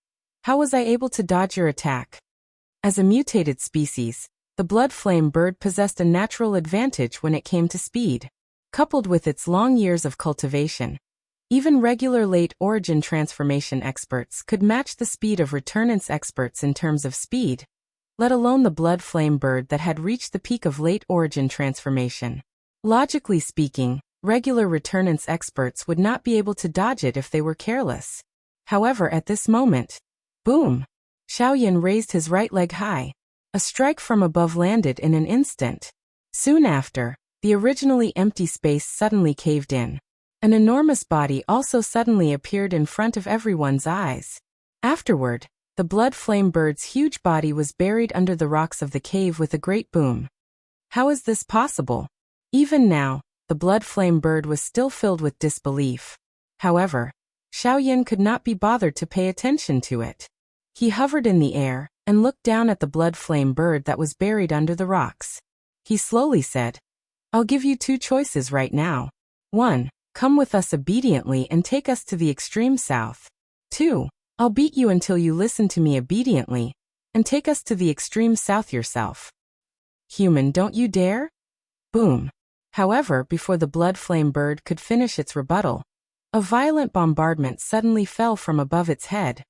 How was I able to dodge your attack? As a mutated species, the blood flame bird possessed a natural advantage when it came to speed. Coupled with its long years of cultivation, even regular late origin transformation experts could match the speed of returnance experts in terms of speed, let alone the blood flame bird that had reached the peak of late origin transformation. Logically speaking, regular returnance experts would not be able to dodge it if they were careless. However, at this moment, boom! Xiaoyan raised his right leg high. A strike from above landed in an instant. Soon after, the originally empty space suddenly caved in. An enormous body also suddenly appeared in front of everyone's eyes. Afterward, the blood flame bird's huge body was buried under the rocks of the cave with a great boom. How is this possible? Even now, the blood flame bird was still filled with disbelief. However, Xiaoyan could not be bothered to pay attention to it. He hovered in the air and looked down at the blood flame bird that was buried under the rocks. He slowly said, I'll give you two choices right now. 1. Come with us obediently and take us to the extreme south. 2. I'll beat you until you listen to me obediently, and take us to the extreme south yourself. Human, don't you dare? Boom. However, before the blood flame bird could finish its rebuttal, a violent bombardment suddenly fell from above its head.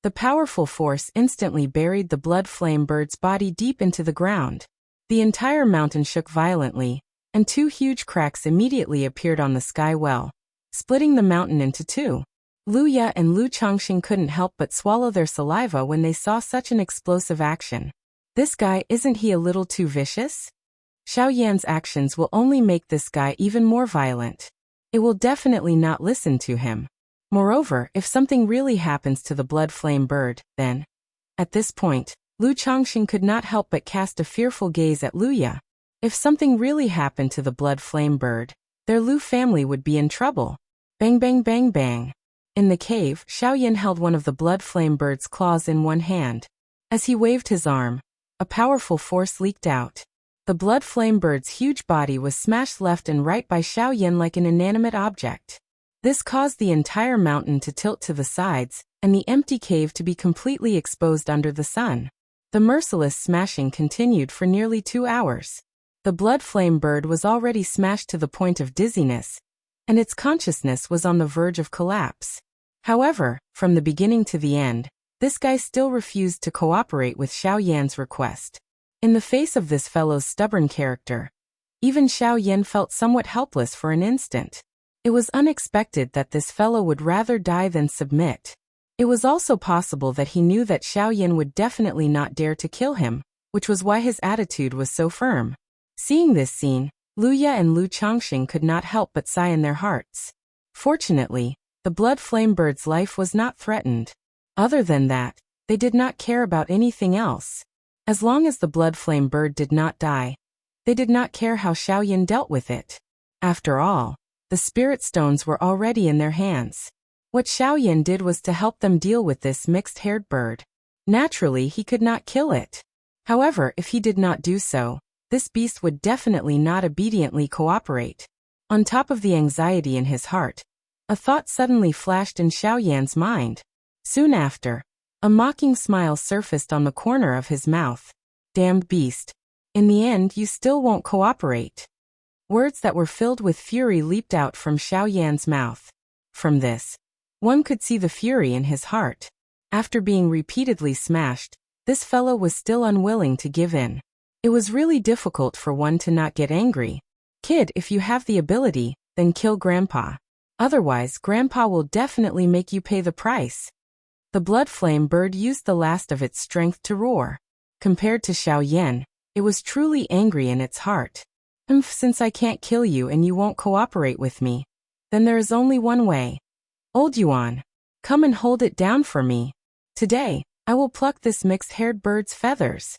The powerful force instantly buried the blood flame bird's body deep into the ground. The entire mountain shook violently, and two huge cracks immediately appeared on the sky well, splitting the mountain into two. Luya and Lu Chongxing couldn't help but swallow their saliva when they saw such an explosive action. This guy, isn't he a little too vicious? Xiaoyan's actions will only make this guy even more violent. It will definitely not listen to him. Moreover, if something really happens to the blood flame bird, then... At this point, Lu Chongxing could not help but cast a fearful gaze at Luya. If something really happened to the blood flame bird, their Lu family would be in trouble. Bang bang bang bang. In the cave, Xiaoyan held one of the blood flame bird's claws in one hand. As he waved his arm, a powerful force leaked out. The blood flame bird's huge body was smashed left and right by Xiaoyan like an inanimate object. This caused the entire mountain to tilt to the sides, and the empty cave to be completely exposed under the sun. The merciless smashing continued for nearly 2 hours. The blood flame bird was already smashed to the point of dizziness, and its consciousness was on the verge of collapse. However, from the beginning to the end, this guy still refused to cooperate with Xiao Yan's request. In the face of this fellow's stubborn character, even Xiao Yan felt somewhat helpless for an instant. It was unexpected that this fellow would rather die than submit. It was also possible that he knew that Xiao Yan would definitely not dare to kill him, which was why his attitude was so firm. Seeing this scene, Lu Ye and Lu Chongxing could not help but sigh in their hearts. Fortunately, the blood flame bird's life was not threatened. Other than that, they did not care about anything else. As long as the blood flame bird did not die, they did not care how Xiao Yan dealt with it. After all, the spirit stones were already in their hands. What Xiao Yan did was to help them deal with this mixed-haired bird. Naturally, he could not kill it. However, if he did not do so, this beast would definitely not obediently cooperate. On top of the anxiety in his heart, a thought suddenly flashed in Xiao Yan's mind. Soon after, a mocking smile surfaced on the corner of his mouth. Damned beast. In the end, you still won't cooperate. Words that were filled with fury leaped out from Xiao Yan's mouth. From this, one could see the fury in his heart. After being repeatedly smashed, this fellow was still unwilling to give in. It was really difficult for one to not get angry. Kid, if you have the ability, then kill Grandpa. Otherwise, Grandpa will definitely make you pay the price. The blood flame bird used the last of its strength to roar. Compared to Xiao Yan, it was truly angry in its heart. Since I can't kill you and you won't cooperate with me, then there is only one way. Old Yuan, come and hold it down for me. Today, I will pluck this mixed-haired bird's feathers.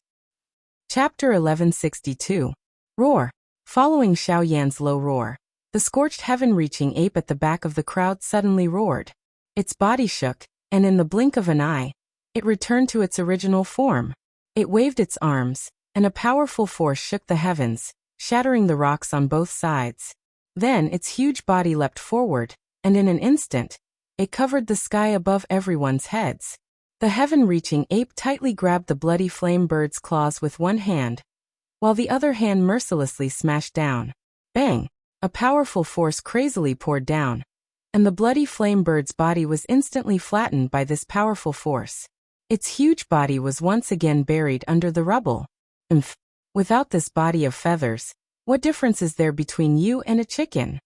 Chapter 1162. Roar. Following Xiao Yan's low roar, the scorched heaven-reaching ape at the back of the crowd suddenly roared. Its body shook, and in the blink of an eye, it returned to its original form. It waved its arms, and a powerful force shook the heavens, shattering the rocks on both sides. Then its huge body leapt forward, and in an instant, it covered the sky above everyone's heads. The heaven-reaching ape tightly grabbed the bloody flame bird's claws with one hand, while the other hand mercilessly smashed down. Bang! A powerful force crazily poured down, and the bloody flame bird's body was instantly flattened by this powerful force. Its huge body was once again buried under the rubble. Without this body of feathers, what difference is there between you and a chicken?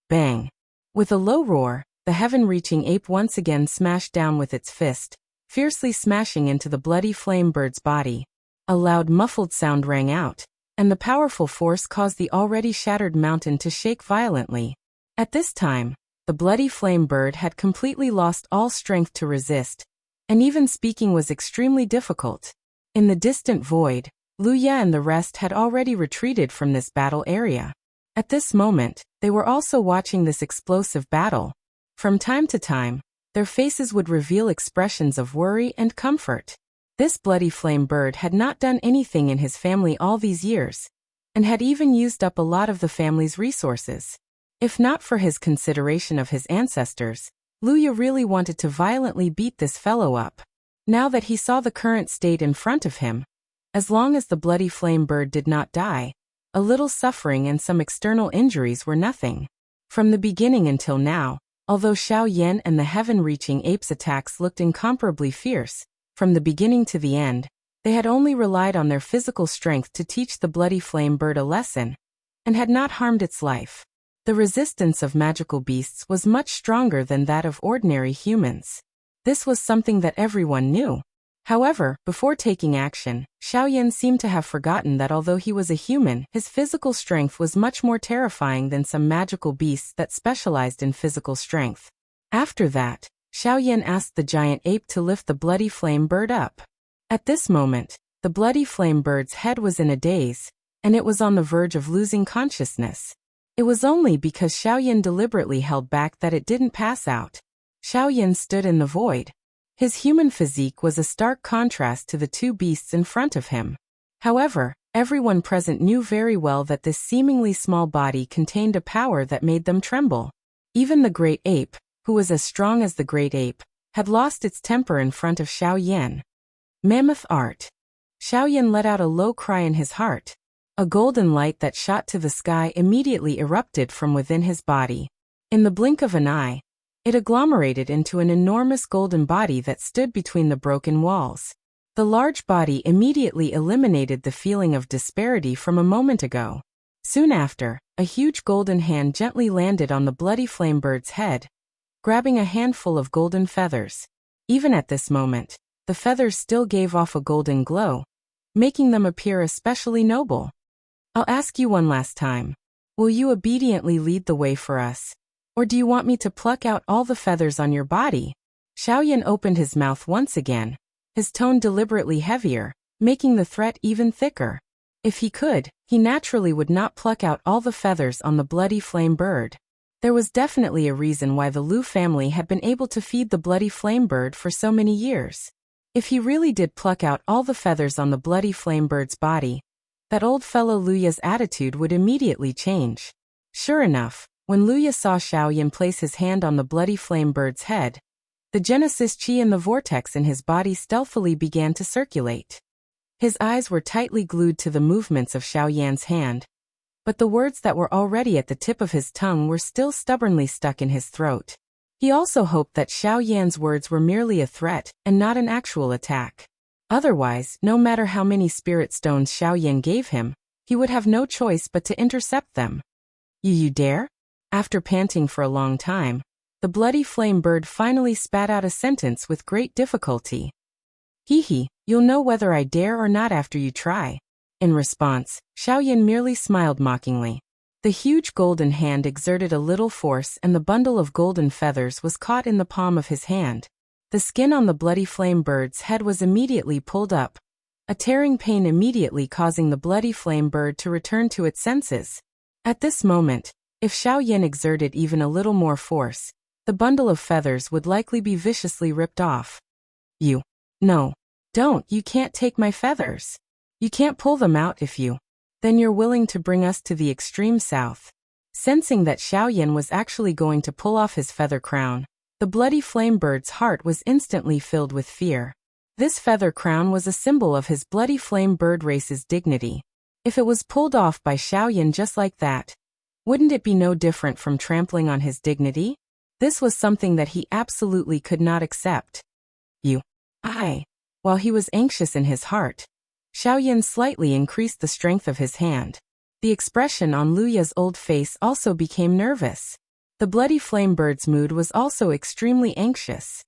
Bang! With a low roar, the heaven-reaching ape once again smashed down with its fist, fiercely smashing into the bloody flame bird's body. A loud muffled sound rang out, and the powerful force caused the already shattered mountain to shake violently. At this time, the bloody flame bird had completely lost all strength to resist, and even speaking was extremely difficult. In the distant void, Lu Ye and the rest had already retreated from this battle area. At this moment, they were also watching this explosive battle. From time to time, their faces would reveal expressions of worry and comfort. This bloody flame bird had not done anything in his family all these years, and had even used up a lot of the family's resources. If not for his consideration of his ancestors, Lu Ye really wanted to violently beat this fellow up. Now that he saw the current state in front of him, as long as the bloody flame bird did not die, a little suffering and some external injuries were nothing. From the beginning until now, although Xiao Yan and the heaven-reaching ape's attacks looked incomparably fierce, from the beginning to the end, they had only relied on their physical strength to teach the bloody flame bird a lesson, and had not harmed its life. The resistance of magical beasts was much stronger than that of ordinary humans. This was something that everyone knew. However, before taking action, Xiao Yan seemed to have forgotten that although he was a human, his physical strength was much more terrifying than some magical beasts that specialized in physical strength. After that, Xiao Yan asked the giant ape to lift the bloody flame bird up. At this moment, the bloody flame bird's head was in a daze, and it was on the verge of losing consciousness. It was only because Xiao Yan deliberately held back that it didn't pass out. Xiao Yan stood in the void. His human physique was a stark contrast to the two beasts in front of him. However, everyone present knew very well that this seemingly small body contained a power that made them tremble. Even the great ape, who was as strong as the great ape, had lost its temper in front of Xiao Yan. Mammoth art. Xiao Yan let out a low cry in his heart. A golden light that shot to the sky immediately erupted from within his body. In the blink of an eye, it agglomerated into an enormous golden body that stood between the broken walls. The large body immediately eliminated the feeling of disparity from a moment ago. Soon after, a huge golden hand gently landed on the bloody flamebird's head, grabbing a handful of golden feathers. Even at this moment, the feathers still gave off a golden glow, making them appear especially noble. I'll ask you one last time. Will you obediently lead the way for us? Or do you want me to pluck out all the feathers on your body? Xiaoyan opened his mouth once again, his tone deliberately heavier, making the threat even thicker. If he could, he naturally would not pluck out all the feathers on the bloody flame bird. There was definitely a reason why the Lu family had been able to feed the bloody flame bird for so many years. If he really did pluck out all the feathers on the bloody flame bird's body, that old fellow Luya's attitude would immediately change. Sure enough, when Luya saw Xiaoyan place his hand on the bloody flame bird's head, the Genesis Chi in the vortex in his body stealthily began to circulate. His eyes were tightly glued to the movements of Xiaoyan's hand, but the words that were already at the tip of his tongue were still stubbornly stuck in his throat. He also hoped that Xiaoyan's words were merely a threat and not an actual attack. Otherwise, no matter how many spirit stones Xiaoyan gave him, he would have no choice but to intercept them. You dare? After panting for a long time, the bloody flame bird finally spat out a sentence with great difficulty. Hee, you'll know whether I dare or not after you try. In response, Xiaoyan merely smiled mockingly. The huge golden hand exerted a little force and the bundle of golden feathers was caught in the palm of his hand. The skin on the bloody flame bird's head was immediately pulled up, a tearing pain immediately causing the bloody flame bird to return to its senses. At this moment, if Xiaoyan exerted even a little more force, the bundle of feathers would likely be viciously ripped off. No, don't, you can't take my feathers. You can't pull them out if you. Then you're willing to bring us to the extreme south. Sensing that Xiaoyan was actually going to pull off his feather crown, the bloody flame bird's heart was instantly filled with fear. This feather crown was a symbol of his bloody flame bird race's dignity. If it was pulled off by Xiaoyan just like that, wouldn't it be no different from trampling on his dignity? This was something that he absolutely could not accept. While he was anxious in his heart, Xiaoyan slightly increased the strength of his hand. The expression on Luya's old face also became nervous. The bloody flame bird's mood was also extremely anxious.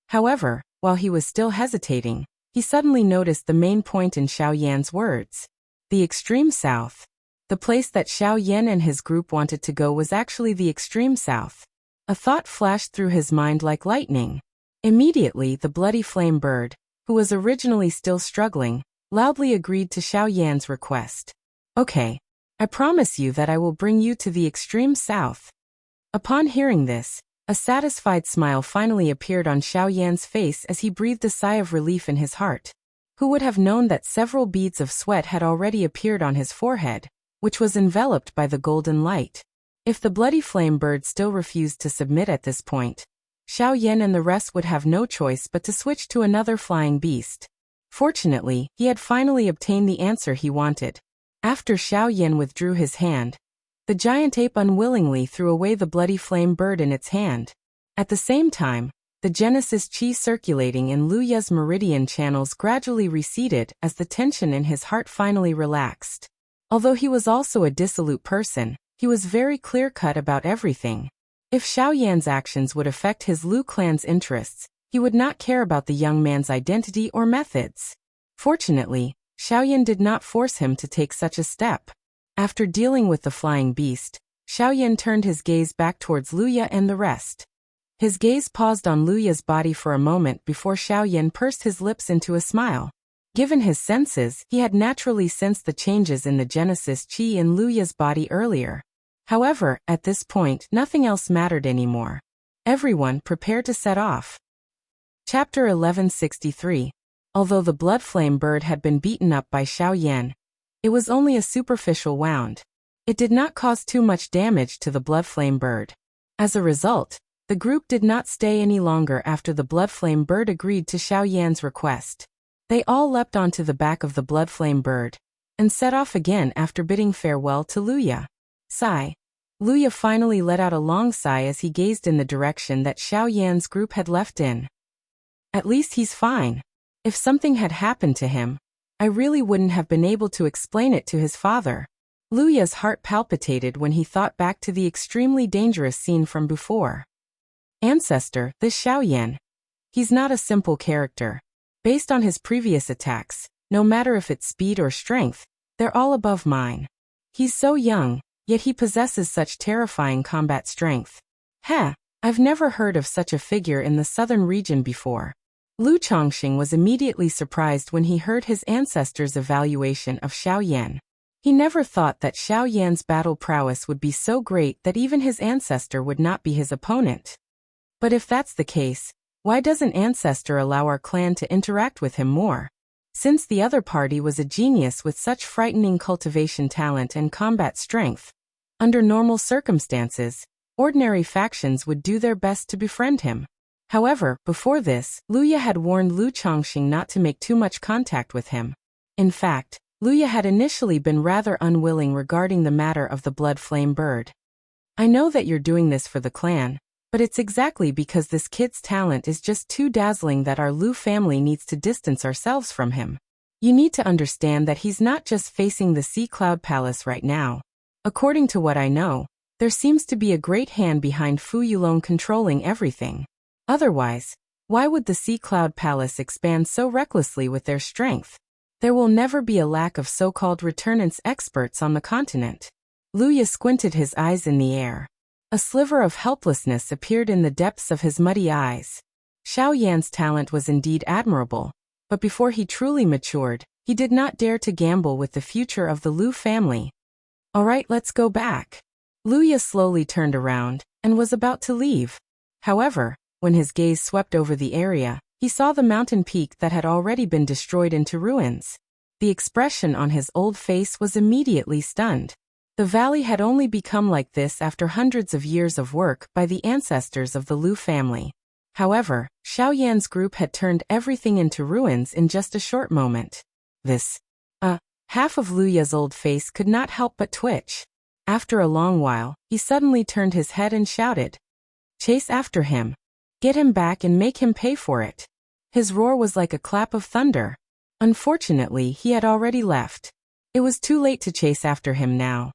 However, while he was still hesitating, he suddenly noticed the main point in Xiaoyan's words. The extreme south. The place that Xiaoyan and his group wanted to go was actually the extreme south. A thought flashed through his mind like lightning. Immediately, the bloody flame bird, who was originally still struggling, loudly agreed to Xiaoyan's request. Okay, I promise you that I will bring you to the extreme south. Upon hearing this, a satisfied smile finally appeared on Xiaoyan's face as he breathed a sigh of relief in his heart. Who would have known that several beads of sweat had already appeared on his forehead, which was enveloped by the golden light. If the bloody flame bird still refused to submit at this point, Xiaoyan and the rest would have no choice but to switch to another flying beast. Fortunately, he had finally obtained the answer he wanted. After Xiaoyan withdrew his hand, the giant ape unwillingly threw away the bloody flame bird in its hand. At the same time, the Genesis Chi circulating in Luya's meridian channels gradually receded as the tension in his heart finally relaxed. Although he was also a dissolute person, he was very clear-cut about everything. If Xiaoyan's actions would affect his Lu clan's interests, he would not care about the young man's identity or methods. Fortunately, Xiaoyan did not force him to take such a step. After dealing with the flying beast, Xiaoyan turned his gaze back towards Luya and the rest. His gaze paused on Luya's body for a moment before Xiaoyan pursed his lips into a smile. Given his senses, he had naturally sensed the changes in the Genesis Chi in Luya's body earlier. However, at this point, nothing else mattered anymore. Everyone prepared to set off. Chapter 1163. Although the blood flame bird had been beaten up by Xiaoyan, it was only a superficial wound. It did not cause too much damage to the blood flame bird. As a result, the group did not stay any longer after the blood flame bird agreed to Xiaoyan's request. They all leapt onto the back of the blood flame bird and set off again after bidding farewell to Luya. Sigh. Luya finally let out a long sigh as he gazed in the direction that Xiao Yan's group had left in. At least he's fine. If something had happened to him, I really wouldn't have been able to explain it to his father. Luya's heart palpitated when he thought back to the extremely dangerous scene from before. Ancestor, this Xiao Yan. He's not a simple character. Based on his previous attacks, no matter if it's speed or strength, they're all above mine. He's so young, yet he possesses such terrifying combat strength. Heh, I've never heard of such a figure in the southern region before. Lu Chongqing was immediately surprised when he heard his ancestor's evaluation of Xiao Yan. He never thought that Xiao Yan's battle prowess would be so great that even his ancestor would not be his opponent. But if that's the case, why doesn't Ancestor allow our clan to interact with him more? Since the other party was a genius with such frightening cultivation talent and combat strength, under normal circumstances, ordinary factions would do their best to befriend him. However, before this, Luya had warned Lu Chongqing not to make too much contact with him. In fact, Luya had initially been rather unwilling regarding the matter of the blood flame bird. I know that you're doing this for the clan, but it's exactly because this kid's talent is just too dazzling that our Lu family needs to distance ourselves from him. You need to understand that he's not just facing the Sea Cloud Palace right now. According to what I know, there seems to be a great hand behind Fu Yulong controlling everything. Otherwise, why would the Sea Cloud Palace expand so recklessly with their strength? There will never be a lack of so-called returnance experts on the continent. Luya squinted his eyes in the air. A sliver of helplessness appeared in the depths of his muddy eyes. Xiao Yan's talent was indeed admirable, but before he truly matured, he did not dare to gamble with the future of the Lu family. Alright, let's go back. Luya slowly turned around, and was about to leave. However, when his gaze swept over the area, he saw the mountain peak that had already been destroyed into ruins. The expression on his old face was immediately stunned. The valley had only become like this after hundreds of years of work by the ancestors of the Lu family. However, Xiao Yan's group had turned everything into ruins in just a short moment. Half of Luya's old face could not help but twitch. After a long while, he suddenly turned his head and shouted, "Chase after him. Get him back and make him pay for it." His roar was like a clap of thunder. Unfortunately, he had already left. It was too late to chase after him now.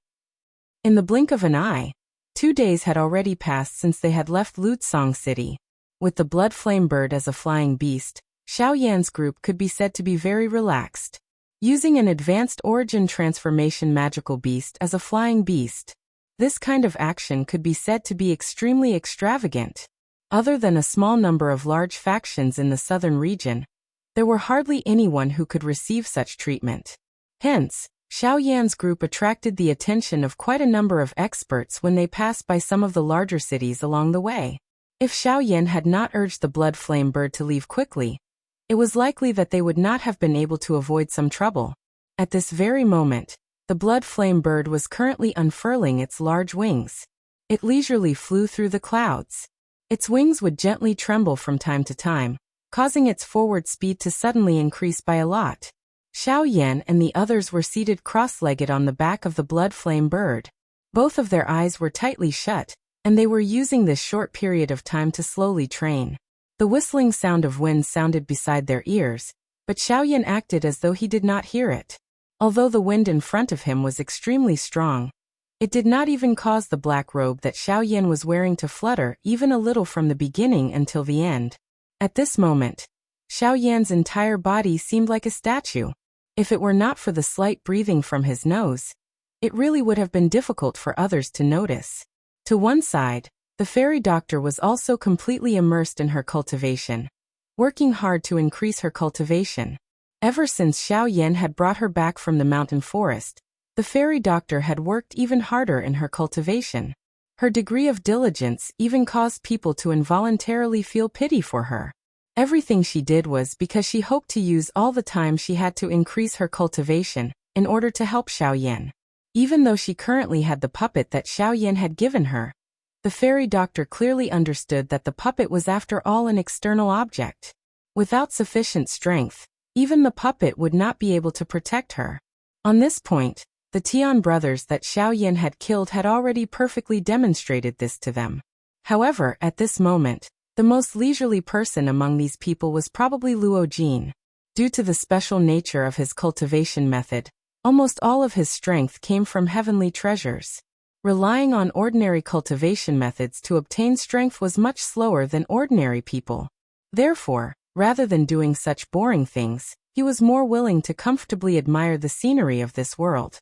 In the blink of an eye, 2 days had already passed since they had left Lutsong City. With the blood flame bird as a flying beast, Xiao Yan's group could be said to be very relaxed. Using an advanced origin transformation magical beast as a flying beast, this kind of action could be said to be extremely extravagant. Other than a small number of large factions in the southern region, there were hardly anyone who could receive such treatment. Hence, Xiao Yan's group attracted the attention of quite a number of experts when they passed by some of the larger cities along the way. If Xiao Yan had not urged the blood flame bird to leave quickly, it was likely that they would not have been able to avoid some trouble. At this very moment, the blood flame bird was currently unfurling its large wings. It leisurely flew through the clouds. Its wings would gently tremble from time to time, causing its forward speed to suddenly increase by a lot. Xiao Yan and the others were seated cross-legged on the back of the blood flame bird. Both of their eyes were tightly shut, and they were using this short period of time to slowly train. The whistling sound of wind sounded beside their ears, but Xiao Yan acted as though he did not hear it. Although the wind in front of him was extremely strong, it did not even cause the black robe that Xiao Yan was wearing to flutter even a little from the beginning until the end. At this moment, Xiao Yan's entire body seemed like a statue. If it were not for the slight breathing from his nose, it really would have been difficult for others to notice. To one side, the fairy doctor was also completely immersed in her cultivation, working hard to increase her cultivation. Ever since Xiao Yan had brought her back from the mountain forest, the fairy doctor had worked even harder in her cultivation. Her degree of diligence even caused people to involuntarily feel pity for her. Everything she did was because she hoped to use all the time she had to increase her cultivation in order to help Xiao Yan. Even though she currently had the puppet that Xiao Yan had given her, the fairy doctor clearly understood that the puppet was after all an external object. Without sufficient strength, even the puppet would not be able to protect her. On this point, The Tian brothers that Xiao Yan had killed had already perfectly demonstrated this to them. However, at this moment, the most leisurely person among these people was probably Luo Jin. Due to the special nature of his cultivation method, almost all of his strength came from heavenly treasures. Relying on ordinary cultivation methods to obtain strength was much slower than ordinary people. Therefore, rather than doing such boring things, he was more willing to comfortably admire the scenery of this world.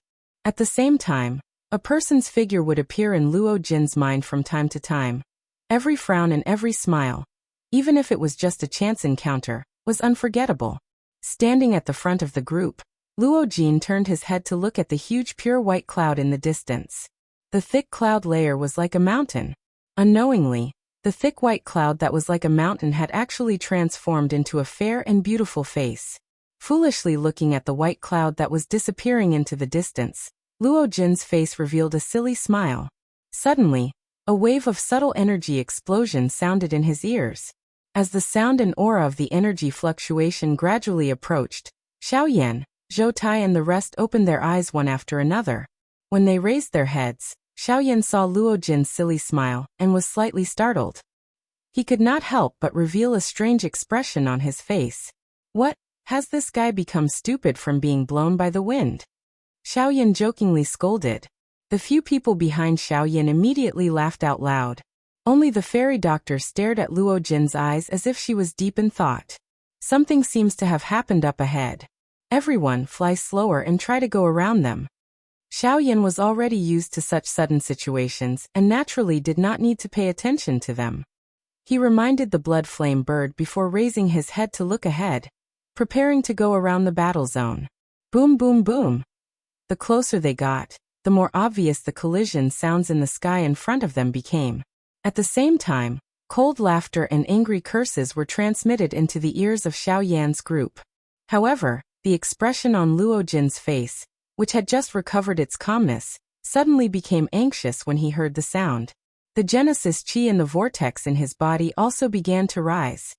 At the same time, a person's figure would appear in Luo Jin's mind from time to time. Every frown and every smile, even if it was just a chance encounter, was unforgettable. Standing at the front of the group, Luo Jin turned his head to look at the huge pure white cloud in the distance. The thick cloud layer was like a mountain. Unknowingly, the thick white cloud that was like a mountain had actually transformed into a fair and beautiful face. Foolishly looking at the white cloud that was disappearing into the distance, Luo Jin's face revealed a silly smile. Suddenly, a wave of subtle energy explosion sounded in his ears. As the sound and aura of the energy fluctuation gradually approached, Xiao Yan, Zhou Tai and the rest opened their eyes one after another. When they raised their heads, Xiao Yan saw Luo Jin's silly smile and was slightly startled. He could not help but reveal a strange expression on his face. What, has this guy become stupid from being blown by the wind? Xiao Yan jokingly scolded. The few people behind Xiao Yan immediately laughed out loud. Only the fairy doctor stared at Luo Jin's eyes as if she was deep in thought. Something seems to have happened up ahead. Everyone, fly slower and try to go around them. Xiao Yan was already used to such sudden situations and naturally did not need to pay attention to them. He reminded the blood flame bird before raising his head to look ahead, preparing to go around the battle zone. Boom, boom, boom. The closer they got, the more obvious the collision sounds in the sky in front of them became. At the same time, cold laughter and angry curses were transmitted into the ears of Xiao Yan's group. However, the expression on Luo Jin's face, which had just recovered its calmness, suddenly became anxious when he heard the sound. The Genesis chi in the vortex in his body also began to rise.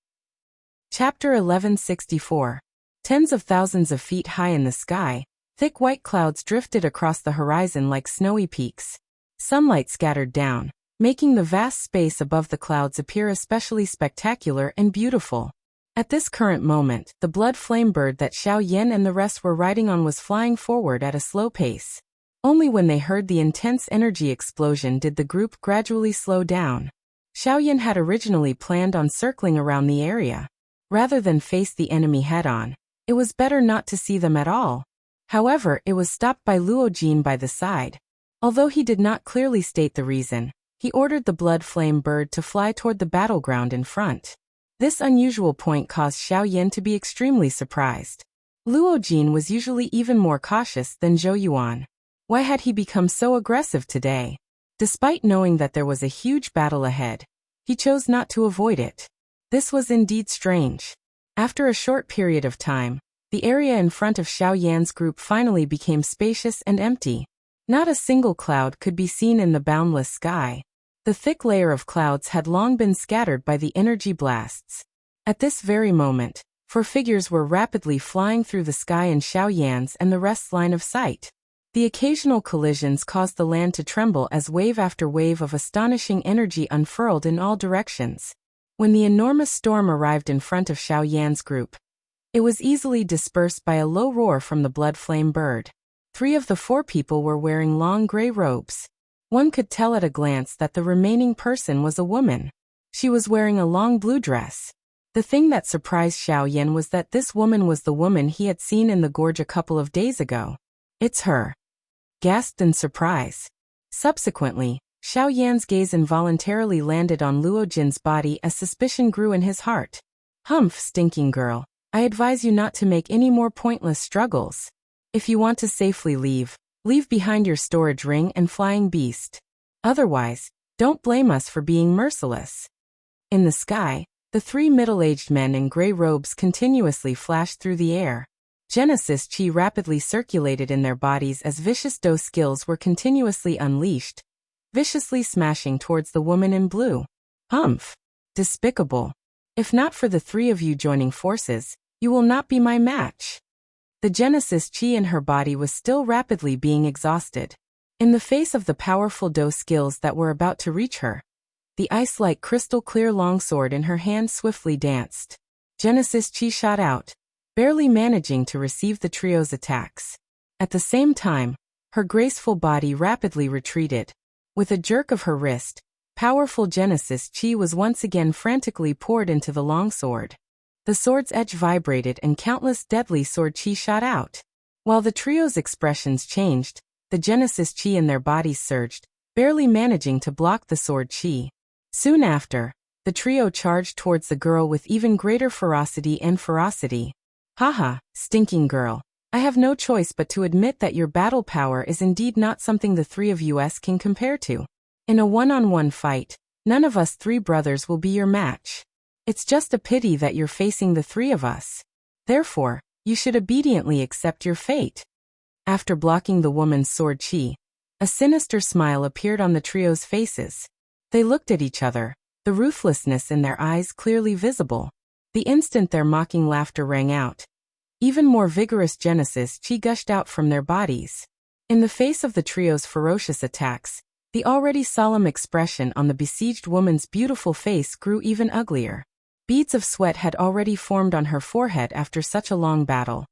Chapter 1164. Tens of thousands of feet high in the sky, thick white clouds drifted across the horizon like snowy peaks. Sunlight scattered down, making the vast space above the clouds appear especially spectacular and beautiful. At this current moment, the blood flame bird that Xiao Yan and the rest were riding on was flying forward at a slow pace. Only when they heard the intense energy explosion did the group gradually slow down. Xiao Yan had originally planned on circling around the area. Rather than face the enemy head-on, it was better not to see them at all. However, it was stopped by Luo Jin by the side. Although he did not clearly state the reason, he ordered the blood flame bird to fly toward the battleground in front. This unusual point caused Xiao Yan to be extremely surprised. Luo Jin was usually even more cautious than Zhou Yuan. Why had he become so aggressive today? Despite knowing that there was a huge battle ahead, he chose not to avoid it. This was indeed strange. After a short period of time, the area in front of Xiao Yan's group finally became spacious and empty. Not a single cloud could be seen in the boundless sky. The thick layer of clouds had long been scattered by the energy blasts. At this very moment, four figures were rapidly flying through the sky in Xiao Yan's and the rest's line of sight. The occasional collisions caused the land to tremble as wave after wave of astonishing energy unfurled in all directions. When the enormous storm arrived in front of Xiao Yan's group, it was easily dispersed by a low roar from the blood flame bird. 3 of the 4 people were wearing long gray robes. One could tell at a glance that the remaining person was a woman. She was wearing a long blue dress. The thing that surprised Xiao Yan was that this woman was the woman he had seen in the gorge a couple of days ago. It's her. Gasped in surprise. Subsequently, Xiao Yan's gaze involuntarily landed on Luo Jin's body as suspicion grew in his heart. Humph, stinking girl. I advise you not to make any more pointless struggles. If you want to safely leave, leave behind your storage ring and flying beast. Otherwise, don't blame us for being merciless. In the sky, the 3 middle-aged men in gray robes continuously flashed through the air. Genesis chi rapidly circulated in their bodies as vicious dose skills were continuously unleashed, viciously smashing towards the woman in blue. Humph! Despicable. If not for the 3 of you joining forces, you will not be my match. The Genesis chi in her body was still rapidly being exhausted. In the face of the powerful Do skills that were about to reach her, the ice-like crystal-clear longsword in her hand swiftly danced. Genesis chi shot out, barely managing to receive the trio's attacks. At the same time, her graceful body rapidly retreated. With a jerk of her wrist, powerful Genesis chi was once again frantically poured into the longsword. The sword's edge vibrated and countless deadly sword chi shot out. While the trio's expressions changed, the Genesis chi in their bodies surged, barely managing to block the sword chi. Soon after, the trio charged towards the girl with even greater ferocity and ferocity. Haha, stinking girl. I have no choice but to admit that your battle power is indeed not something the three of us can compare to. In a one-on-one fight, none of us three brothers will be your match. It's just a pity that you're facing the three of us. Therefore, you should obediently accept your fate. After blocking the woman's sword chi, a sinister smile appeared on the trio's faces. They looked at each other, the ruthlessness in their eyes clearly visible. The instant their mocking laughter rang out, even more vigorous Genesis chi gushed out from their bodies. In the face of the trio's ferocious attacks, the already solemn expression on the besieged woman's beautiful face grew even uglier. Beads of sweat had already formed on her forehead after such a long battle,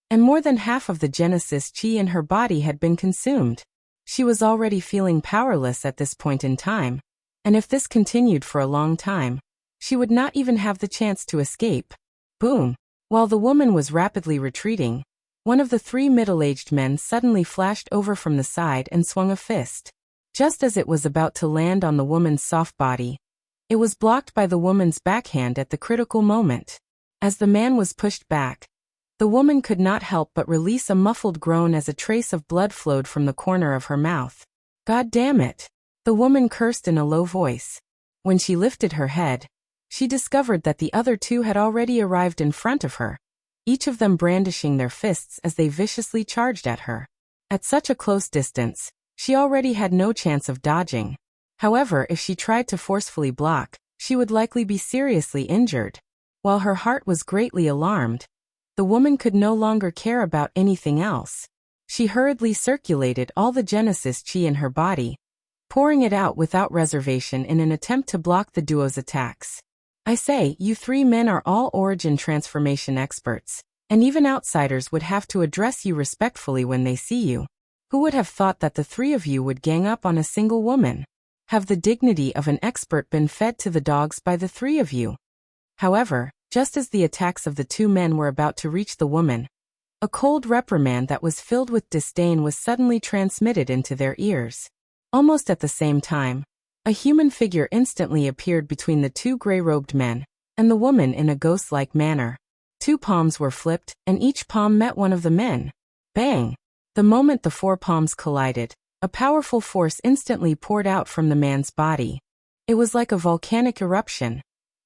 and more than half of the Genesis chi in her body had been consumed. She was already feeling powerless at this point in time, and if this continued for a long time, she would not even have the chance to escape. Boom! While the woman was rapidly retreating, one of the three middle-aged men suddenly flashed over from the side and swung a fist. Just as it was about to land on the woman's soft body, it was blocked by the woman's backhand at the critical moment. As the man was pushed back, the woman could not help but release a muffled groan as a trace of blood flowed from the corner of her mouth. God damn it! The woman cursed in a low voice. When she lifted her head, she discovered that the other two had already arrived in front of her, each of them brandishing their fists as they viciously charged at her. At such a close distance, she already had no chance of dodging. However, if she tried to forcefully block, she would likely be seriously injured. While her heart was greatly alarmed, the woman could no longer care about anything else. She hurriedly circulated all the Genesis chi in her body, pouring it out without reservation in an attempt to block the duo's attacks. I say, you three men are all origin transformation experts, and even outsiders would have to address you respectfully when they see you. Who would have thought that the three of you would gang up on a single woman? Have the dignity of an expert been fed to the dogs by the three of you? However, just as the attacks of the two men were about to reach the woman, a cold reprimand that was filled with disdain was suddenly transmitted into their ears. Almost at the same time, a human figure instantly appeared between the two gray-robed men and the woman in a ghost-like manner. Two palms were flipped, and each palm met one of the men. Bang! The moment the four palms collided, a powerful force instantly poured out from the man's body. It was like a volcanic eruption,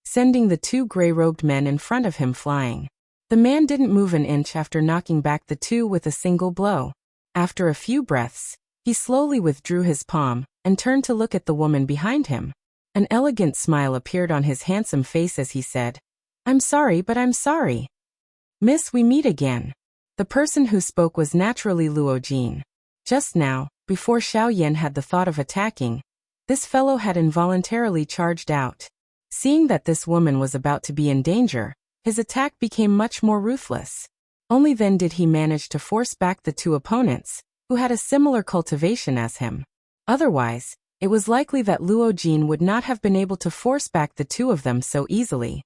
sending the two gray-robed men in front of him flying. The man didn't move an inch after knocking back the two with a single blow. After a few breaths, he slowly withdrew his palm and turned to look at the woman behind him. An elegant smile appeared on his handsome face as he said, "I'm sorry, but I'm sorry. Miss, we meet again." The person who spoke was naturally Luo Jin. Just now, before Xiao Yan had the thought of attacking, this fellow had involuntarily charged out. Seeing that this woman was about to be in danger, his attack became much more ruthless. Only then did he manage to force back the two opponents, who had a similar cultivation as him. Otherwise, it was likely that Luo Jin would not have been able to force back the two of them so easily.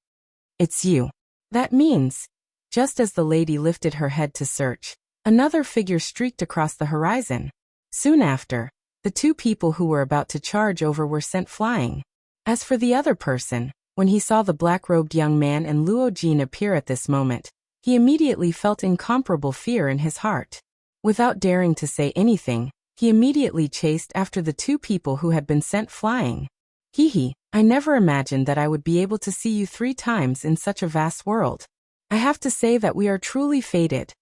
"It's you." That means, just as the lady lifted her head to search, another figure streaked across the horizon. Soon after, the two people who were about to charge over were sent flying. As for the other person, when he saw the black-robed young man and Luo Jin appear at this moment, he immediately felt incomparable fear in his heart. Without daring to say anything, he immediately chased after the two people who had been sent flying. Hee, I never imagined that I would be able to see you 3 times in such a vast world. I have to say that we are truly fated.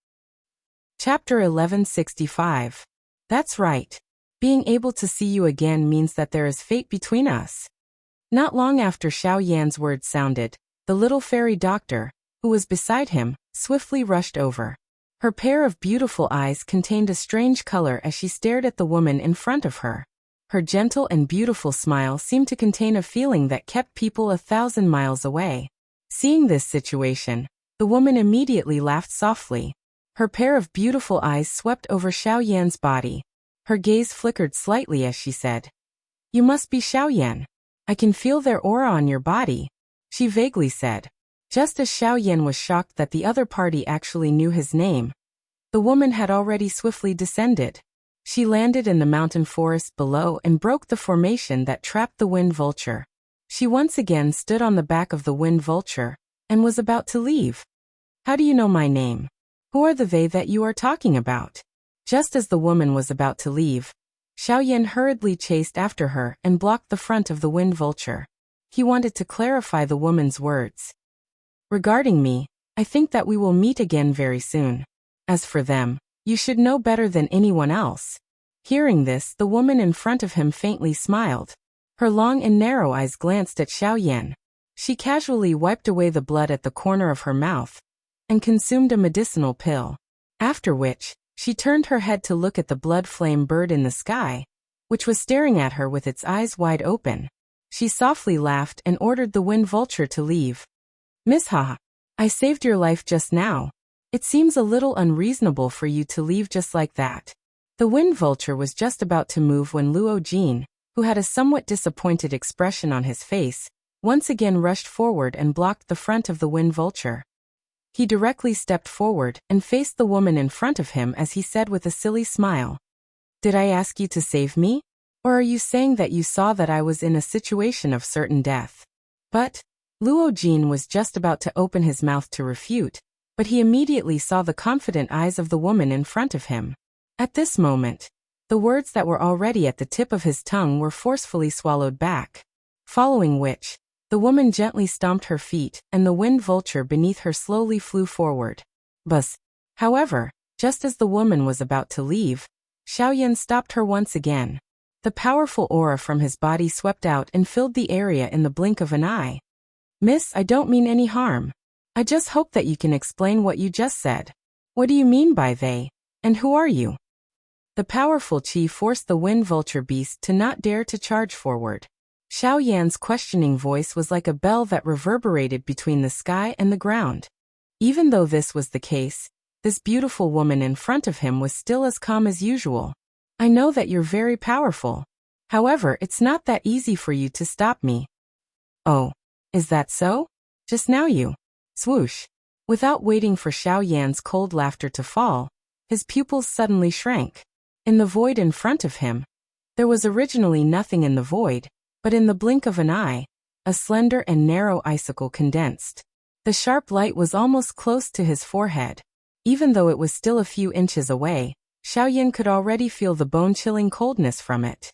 Chapter 1165. That's right. Being able to see you again means that there is fate between us. Not long after Xiao Yan's words sounded, the little fairy doctor, who was beside him, swiftly rushed over. Her pair of beautiful eyes contained a strange color as she stared at the woman in front of her. Her gentle and beautiful smile seemed to contain a feeling that kept people 1,000 miles away. Seeing this situation, the woman immediately laughed softly. Her pair of beautiful eyes swept over Xiaoyan's body. Her gaze flickered slightly as she said, "You must be Xiaoyan. I can feel their aura on your body," she vaguely said. Just as Xiaoyan was shocked that the other party actually knew his name, the woman had already swiftly descended. She landed in the mountain forest below and broke the formation that trapped the wind vulture. She once again stood on the back of the wind vulture and was about to leave. "How do you know my name? Who are the they that you are talking about?" Just as the woman was about to leave, Xiaoyan hurriedly chased after her and blocked the front of the wind vulture. He wanted to clarify the woman's words. "Regarding me, I think that we will meet again very soon. As for them, you should know better than anyone else." Hearing this, the woman in front of him faintly smiled. Her long and narrow eyes glanced at Xiaoyan. She casually wiped away the blood at the corner of her mouth and consumed a medicinal pill. After which, she turned her head to look at the blood flame bird in the sky, which was staring at her with its eyes wide open. She softly laughed and ordered the wind vulture to leave. "Miss Ha, I saved your life just now. It seems a little unreasonable for you to leave just like that." The wind vulture was just about to move when Luo Jin, who had a somewhat disappointed expression on his face, once again rushed forward and blocked the front of the wind vulture. He directly stepped forward and faced the woman in front of him as he said with a silly smile, "Did I ask you to save me? Or are you saying that you saw that I was in a situation of certain death?" But Luo Jin was just about to open his mouth to refute, but he immediately saw the confident eyes of the woman in front of him. At this moment, the words that were already at the tip of his tongue were forcefully swallowed back. Following which, the woman gently stomped her feet and the wind vulture beneath her slowly flew forward. Buzz. However, just as the woman was about to leave, Xiaoyan stopped her once again. The powerful aura from his body swept out and filled the area in the blink of an eye. "Miss, I don't mean any harm. I just hope that you can explain what you just said. What do you mean by they? And who are you?" The powerful Qi forced the wind vulture beast to not dare to charge forward. Xiaoyan's questioning voice was like a bell that reverberated between the sky and the ground. Even though this was the case, this beautiful woman in front of him was still as calm as usual. "I know that you're very powerful. However, it's not that easy for you to stop me." "Oh, is that so? Just now you..." Swoosh. Without waiting for Xiaoyan's cold laughter to fall, his pupils suddenly shrank. In the void in front of him, there was originally nothing in the void, but in the blink of an eye, a slender and narrow icicle condensed. The sharp light was almost close to his forehead. Even though it was still a few inches away, Xiaoyan could already feel the bone-chilling coldness from it.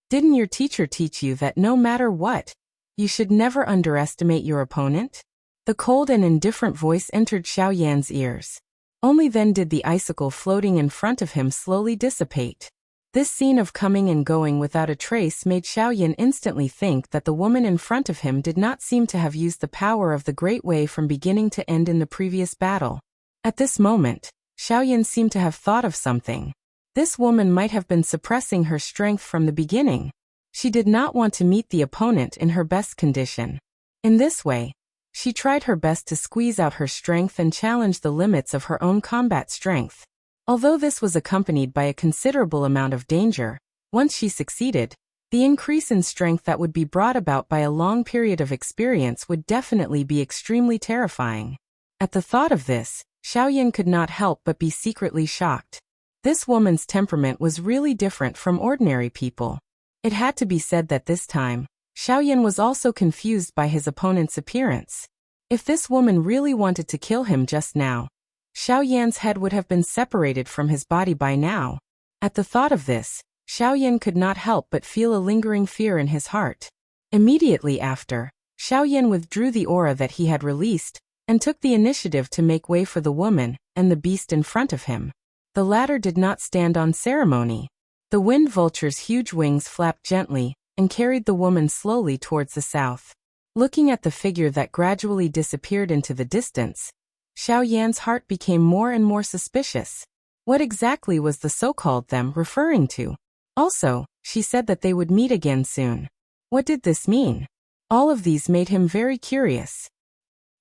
"Didn't your teacher teach you that no matter what, you should never underestimate your opponent?" The cold and indifferent voice entered Xiaoyan's ears. Only then did the icicle floating in front of him slowly dissipate. This scene of coming and going without a trace made Xiaoyan instantly think that the woman in front of him did not seem to have used the power of the Great Way from beginning to end in the previous battle. At this moment, Xiaoyan seemed to have thought of something. This woman might have been suppressing her strength from the beginning. She did not want to meet the opponent in her best condition. In this way, she tried her best to squeeze out her strength and challenge the limits of her own combat strength. Although this was accompanied by a considerable amount of danger, once she succeeded, the increase in strength that would be brought about by a long period of experience would definitely be extremely terrifying. At the thought of this, Xiaoyan could not help but be secretly shocked. This woman's temperament was really different from ordinary people. It had to be said that this time, Xiaoyan was also confused by his opponent's appearance. If this woman really wanted to kill him just now, Xiaoyan's head would have been separated from his body by now. At the thought of this, Xiaoyan could not help but feel a lingering fear in his heart. Immediately after, Xiaoyan withdrew the aura that he had released, and took the initiative to make way for the woman and the beast in front of him. The latter did not stand on ceremony. The wind vulture's huge wings flapped gently and carried the woman slowly towards the south. Looking at the figure that gradually disappeared into the distance, Xiao Yan's heart became more and more suspicious. What exactly was the so-called them referring to? Also, she said that they would meet again soon. What did this mean? All of these made him very curious.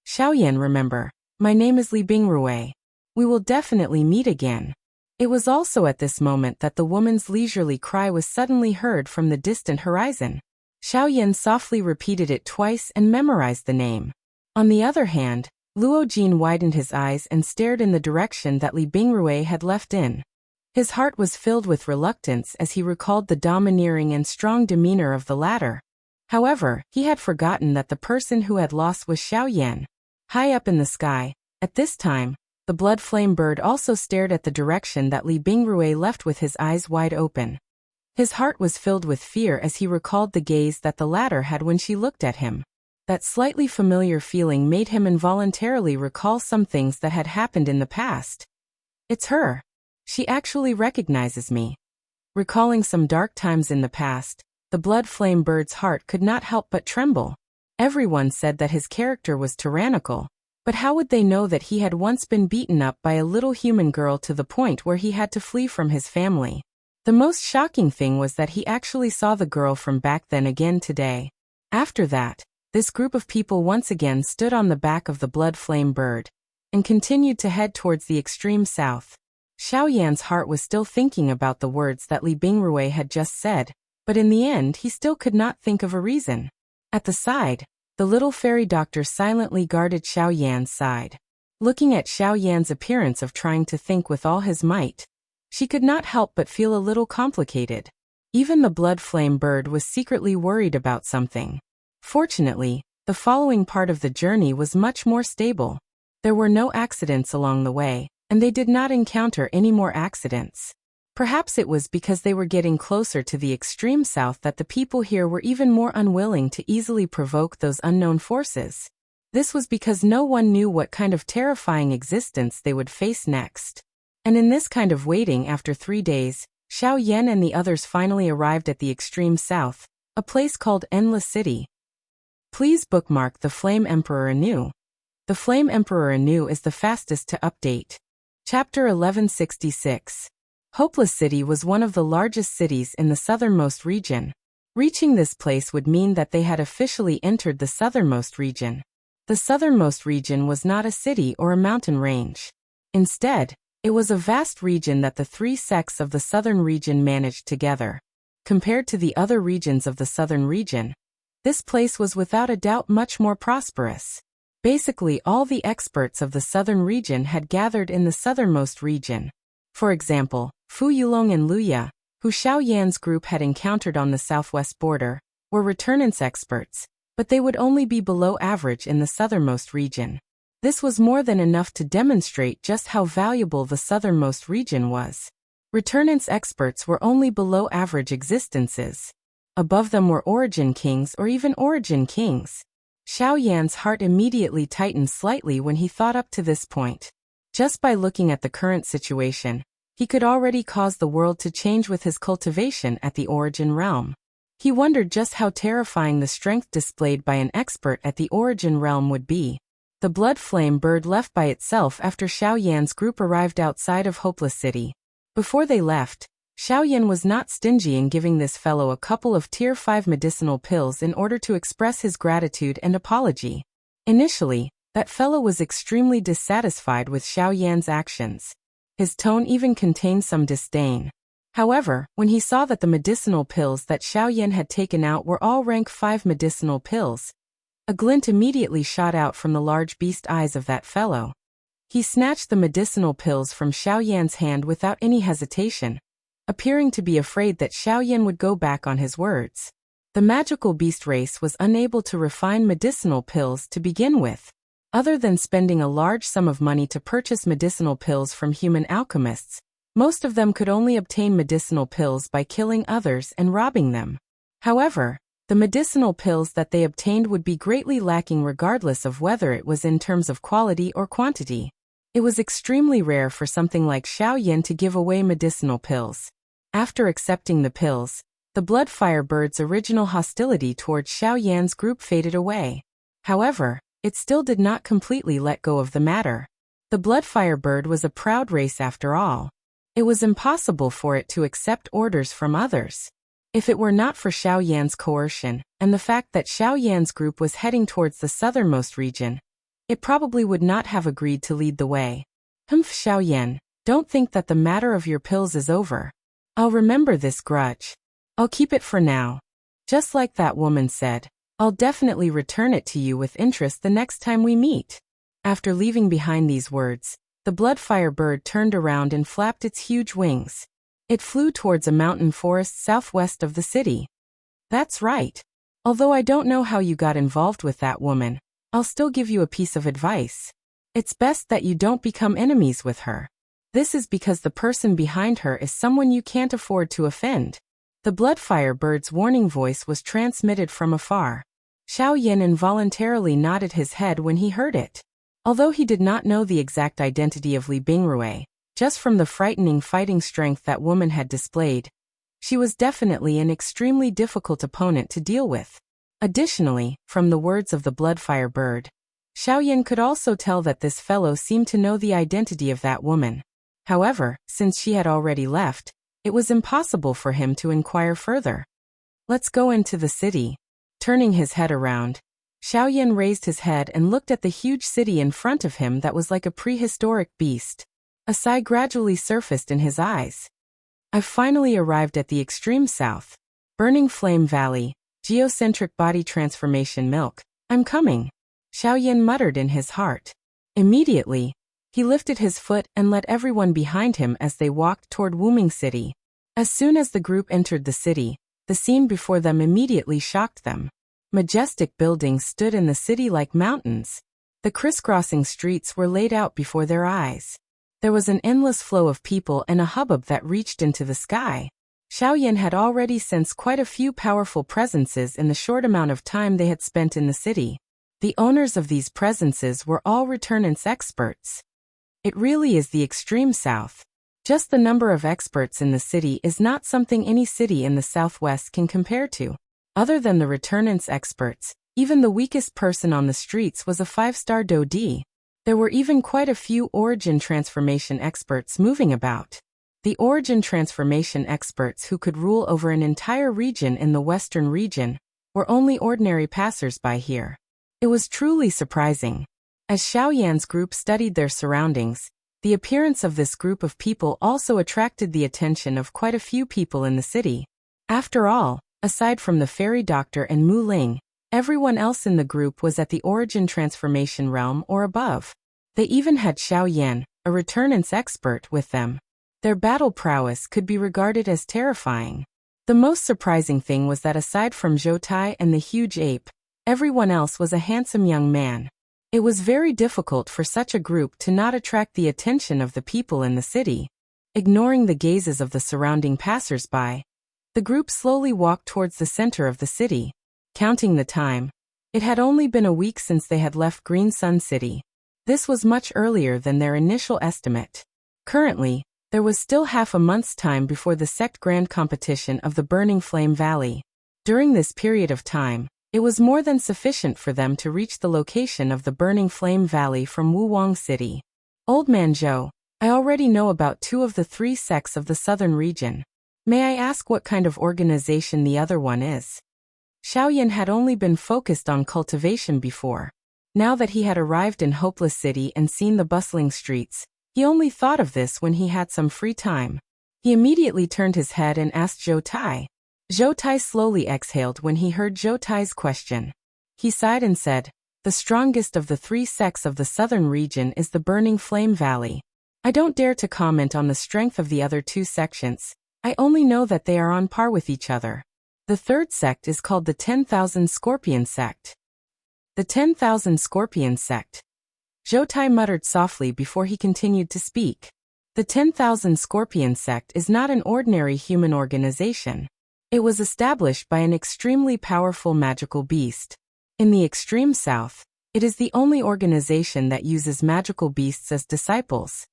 Xiao Yan, remember, my name is Li Bingrui. We will definitely meet again. It was also at this moment that the woman's leisurely cry was suddenly heard from the distant horizon. Xiao Yan softly repeated it twice and memorized the name. On the other hand, Luo Jin widened his eyes and stared in the direction that Li Bingrui had left in. His heart was filled with reluctance as he recalled the domineering and strong demeanor of the latter. However, he had forgotten that the person who had lost was Xiao Yan. High up in the sky, at this time, the blood flame bird also stared at the direction that Li Bingrui left with his eyes wide open. His heart was filled with fear as he recalled the gaze that the latter had when she looked at him. That slightly familiar feeling made him involuntarily recall some things that had happened in the past. It's her. She actually recognizes me. Recalling some dark times in the past, the blood flame bird's heart could not help but tremble. Everyone said that his character was tyrannical, but how would they know that he had once been beaten up by a little human girl to the point where he had to flee from his family? The most shocking thing was that he actually saw the girl from back then again today. After that, this group of people once again stood on the back of the blood flame bird and continued to head towards the extreme south. Xiao Yan's heart was still thinking about the words that Li Bingrui had just said, but in the end he still could not think of a reason. At the side, the little fairy doctor silently guarded Xiao Yan's side. Looking at Xiao Yan's appearance of trying to think with all his might, she could not help but feel a little complicated. Even the blood flame bird was secretly worried about something. Fortunately, the following part of the journey was much more stable. There were no accidents along the way, and they did not encounter any more accidents. Perhaps it was because they were getting closer to the extreme south that the people here were even more unwilling to easily provoke those unknown forces. This was because no one knew what kind of terrifying existence they would face next. And in this kind of waiting after 3 days, Xiao Yan and the others finally arrived at the extreme south, a place called Endless City. Please bookmark The Flame Emperor anew. The Flame Emperor anew is the fastest to update. Chapter 1166. Hopeless City was one of the largest cities in the southernmost region. Reaching this place would mean that they had officially entered the southernmost region. The southernmost region was not a city or a mountain range. Instead, it was a vast region that the 3 sects of the southern region managed together. Compared to the other regions of the southern region, this place was without a doubt much more prosperous. Basically, all the experts of the southern region had gathered in the southernmost region. For example, Fu Yulong and Luya, who Xiao Yan's group had encountered on the southwest border, were returnance experts, but they would only be below average in the southernmost region. This was more than enough to demonstrate just how valuable the southernmost region was. Returnance experts were only below average existences. Above them were origin kings or even origin kings. Xiao Yan's heart immediately tightened slightly when he thought up to this point. Just by looking at the current situation, he could already cause the world to change with his cultivation at the origin realm. He wondered just how terrifying the strength displayed by an expert at the origin realm would be. The blood flame bird left by itself after Xiao Yan's group arrived outside of Hopeless City. Before they left, Xiao Yan was not stingy in giving this fellow a couple of Tier 5 medicinal pills in order to express his gratitude and apology. Initially, that fellow was extremely dissatisfied with Xiao Yan's actions. His tone even contained some disdain. However, when he saw that the medicinal pills that Xiao Yan had taken out were all rank 5 medicinal pills, a glint immediately shot out from the large beast eyes of that fellow. He snatched the medicinal pills from Xiao Yan's hand without any hesitation, appearing to be afraid that Xiao Yan would go back on his words. The magical beast race was unable to refine medicinal pills to begin with. Other than spending a large sum of money to purchase medicinal pills from human alchemists, most of them could only obtain medicinal pills by killing others and robbing them. However, the medicinal pills that they obtained would be greatly lacking regardless of whether it was in terms of quality or quantity. It was extremely rare for something like Xiao Yan to give away medicinal pills. After accepting the pills, the Bloodfire Bird's original hostility towards Xiao Yan's group faded away. However, it still did not completely let go of the matter. The Bloodfire bird was a proud race after all. It was impossible for it to accept orders from others. If it were not for Xiao Yan's coercion, and the fact that Xiao Yan's group was heading towards the southernmost region, it probably would not have agreed to lead the way. Xiao Yan, don't think that the matter of your pills is over. I'll remember this grudge. I'll keep it for now. Just like that woman said, I'll definitely return it to you with interest the next time we meet. After leaving behind these words, the Bloodfire bird turned around and flapped its huge wings. It flew towards a mountain forest southwest of the city. That's right. Although I don't know how you got involved with that woman, I'll still give you a piece of advice. It's best that you don't become enemies with her. This is because the person behind her is someone you can't afford to offend. The Bloodfire bird's warning voice was transmitted from afar. Xiao Yan involuntarily nodded his head when he heard it. Although he did not know the exact identity of Li Bingrui, just from the frightening fighting strength that woman had displayed, she was definitely an extremely difficult opponent to deal with. Additionally, from the words of the Bloodfire bird, Xiao Yan could also tell that this fellow seemed to know the identity of that woman. However, since she had already left, it was impossible for him to inquire further. Let's go into the city. Turning his head around, Xiao Yan raised his head and looked at the huge city in front of him that was like a prehistoric beast. A sigh gradually surfaced in his eyes. I've finally arrived at the extreme south. Burning Flame Valley, geocentric body transformation milk. I'm coming. Xiao Yan muttered in his heart. Immediately, he lifted his foot and led everyone behind him as they walked toward Wuming City. As soon as the group entered the city, the scene before them immediately shocked them. Majestic buildings stood in the city like mountains. The crisscrossing streets were laid out before their eyes. There was an endless flow of people and a hubbub that reached into the sky. Xiao Yan had already sensed quite a few powerful presences in the short amount of time they had spent in the city. The owners of these presences were all returnance experts. It really is the extreme south. Just the number of experts in the city is not something any city in the southwest can compare to. Other than the returnance experts, even the weakest person on the streets was a 5-star Dodi. There were even quite a few origin transformation experts moving about. The origin transformation experts who could rule over an entire region in the western region were only ordinary passers-by here. It was truly surprising. As Xiao Yan's group studied their surroundings, the appearance of this group of people also attracted the attention of quite a few people in the city. After all, aside from the fairy doctor and Mu Ling, everyone else in the group was at the origin transformation realm or above. They even had Xiao Yan, a returnance expert, with them. Their battle prowess could be regarded as terrifying. The most surprising thing was that aside from Zhou Tai and the huge ape, everyone else was a handsome young man. It was very difficult for such a group to not attract the attention of the people in the city. Ignoring the gazes of the surrounding passers-by, the group slowly walked towards the center of the city. Counting the time, it had only been a week since they had left Green Sun City. This was much earlier than their initial estimate. Currently, there was still half a month's time before the Sect Grand Competition of the Burning Flame Valley. During this period of time, it was more than sufficient for them to reach the location of the Burning Flame Valley from Wuwang City. Old Man Zhou, I already know about 2 of the 3 sects of the southern region. May I ask what kind of organization the other one is? Xiao Yan had only been focused on cultivation before. Now that he had arrived in Hopeless City and seen the bustling streets, he only thought of this when he had some free time. He immediately turned his head and asked Zhou Tai. Zhou Tai slowly exhaled when he heard Zhou Tai's question. He sighed and said, "The strongest of the 3 sects of the southern region is the Burning Flame Valley. I don't dare to comment on the strength of the other 2 sections. I only know that they are on par with each other. The 3rd sect is called the 10,000 Scorpion Sect." The 10,000 Scorpion Sect. Zhou Tai muttered softly before he continued to speak. The 10,000 Scorpion Sect is not an ordinary human organization. It was established by an extremely powerful magical beast. In the extreme south, it is the only organization that uses magical beasts as disciples.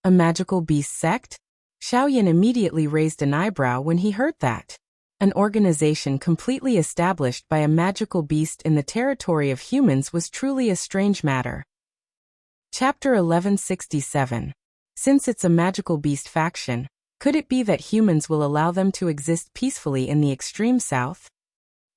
A magical beast sect? Xiao Yan immediately raised an eyebrow when he heard that. An organization completely established by a magical beast in the territory of humans was truly a strange matter. Chapter 1167. Since it's a magical beast faction, could it be that humans will allow them to exist peacefully in the extreme south?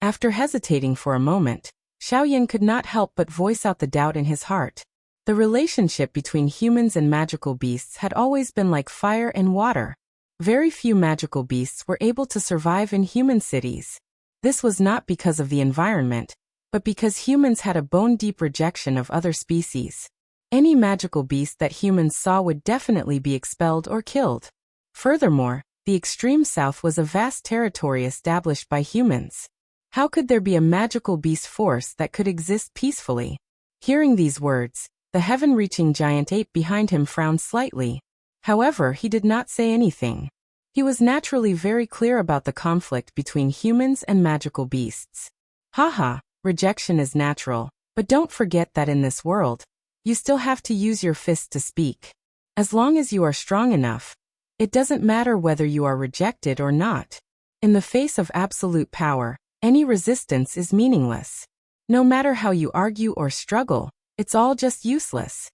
After hesitating for a moment, Xiaoyan could not help but voice out the doubt in his heart. The relationship between humans and magical beasts had always been like fire and water. Very few magical beasts were able to survive in human cities. This was not because of the environment, but because humans had a bone-deep rejection of other species. Any magical beast that humans saw would definitely be expelled or killed. Furthermore, the extreme south was a vast territory established by humans. How could there be a magical beast force that could exist peacefully? Hearing these words, the heaven-reaching giant ape behind him frowned slightly. However, he did not say anything. He was naturally very clear about the conflict between humans and magical beasts. Haha, rejection is natural, but don't forget that in this world, you still have to use your fists to speak. As long as you are strong enough, it doesn't matter whether you are rejected or not. In the face of absolute power, any resistance is meaningless. No matter how you argue or struggle, it's all just useless.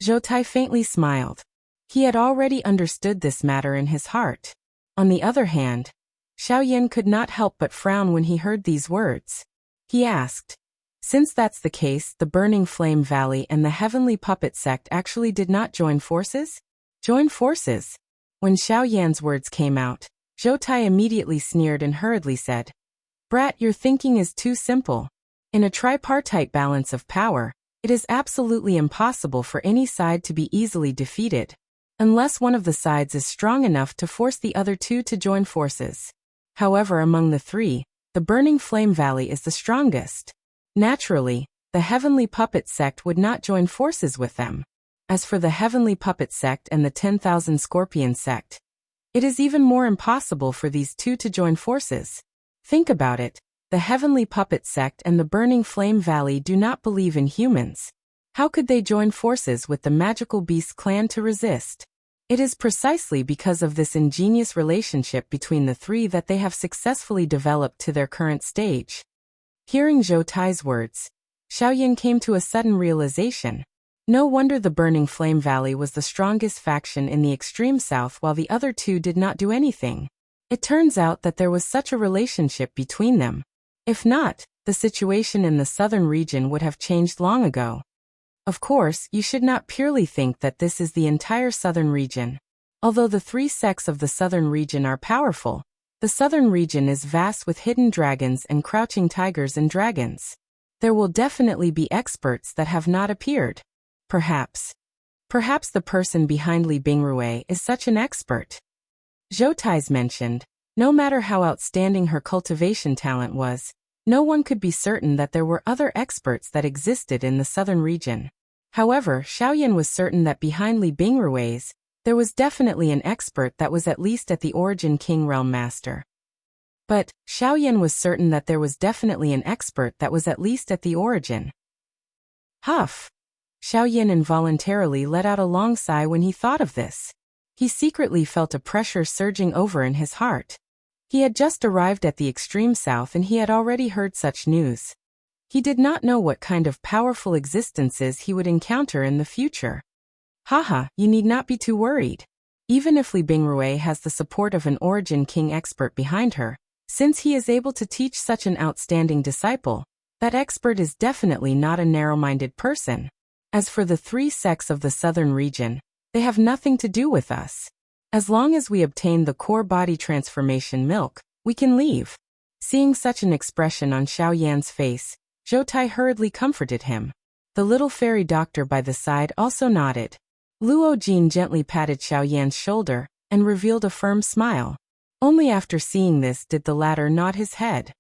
Zhoutai faintly smiled. He had already understood this matter in his heart. On the other hand, Xiaoyan could not help but frown when he heard these words. He asked, since that's the case, the Burning Flame Valley and the Heavenly Puppet Sect actually did not join forces? Join forces? When Xiaoyan's words came out, Zhoutai immediately sneered and hurriedly said, Brat, your thinking is too simple. In a tripartite balance of power, it is absolutely impossible for any side to be easily defeated, unless one of the sides is strong enough to force the other two to join forces. However, among the three, the Burning Flame Valley is the strongest. Naturally, the Heavenly Puppet Sect would not join forces with them. As for the Heavenly Puppet Sect and the 10,000 Scorpion Sect, it is even more impossible for these two to join forces. Think about it. The Heavenly Puppet Sect and the Burning Flame Valley do not believe in humans. How could they join forces with the Magical Beast clan to resist? It is precisely because of this ingenious relationship between the three that they have successfully developed to their current stage. Hearing Zhoutai's words, Xiaoyan came to a sudden realization. No wonder the Burning Flame Valley was the strongest faction in the extreme south while the other two did not do anything. It turns out that there was such a relationship between them. If not, the situation in the southern region would have changed long ago. Of course, you should not purely think that this is the entire southern region. Although the three sects of the southern region are powerful, the southern region is vast with hidden dragons and crouching tigers and dragons. There will definitely be experts that have not appeared. Perhaps the person behind Li Bingrui is such an expert. Zhoutai's mentioned, no matter how outstanding her cultivation talent was, no one could be certain that there were other experts that existed in the southern region. However, Xiaoyan was certain that behind Li Bingrui's, there was definitely an expert that was at least at the origin King Realm Master. But, Xiaoyan was certain that there was definitely an expert that was at least at the origin. Huff! Xiaoyan involuntarily let out a long sigh when he thought of this. He secretly felt a pressure surging over in his heart. He had just arrived at the extreme south and he had already heard such news. He did not know what kind of powerful existences he would encounter in the future. Haha, you need not be too worried. Even if Li Bingrui has the support of an Origin King expert behind her, since he is able to teach such an outstanding disciple, that expert is definitely not a narrow-minded person. As for the three sects of the southern region, they have nothing to do with us. As long as we obtain the core body transformation milk, we can leave. Seeing such an expression on Xiaoyan's face, Zhoutai hurriedly comforted him. The little fairy doctor by the side also nodded. Luo Jin gently patted Xiaoyan's shoulder and revealed a firm smile. Only after seeing this did the latter nod his head.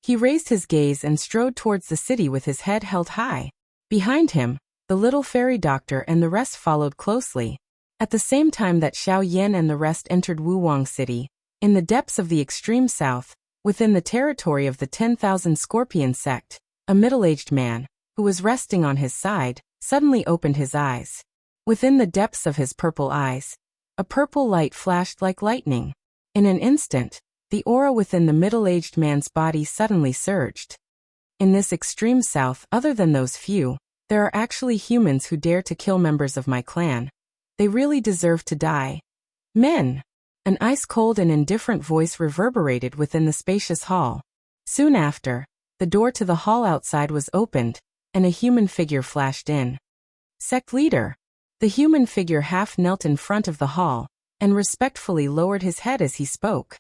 He raised his gaze and strode towards the city with his head held high. Behind him, the little fairy doctor and the rest followed closely. At the same time that Xiaoyan and the rest entered Wuwang City, in the depths of the extreme south, within the territory of the 10,000 Scorpion Sect, a middle-aged man, who was resting on his side, suddenly opened his eyes. Within the depths of his purple eyes, a purple light flashed like lightning. In an instant, the aura within the middle-aged man's body suddenly surged. In this extreme south, other than those few, There are actually humans who dare to kill members of my clan. They really deserve to die. Men! An ice-cold and indifferent voice reverberated within the spacious hall. Soon after, the door to the hall outside was opened, and a human figure flashed in. Sect leader. The human figure half knelt in front of the hall, and respectfully lowered his head as he spoke.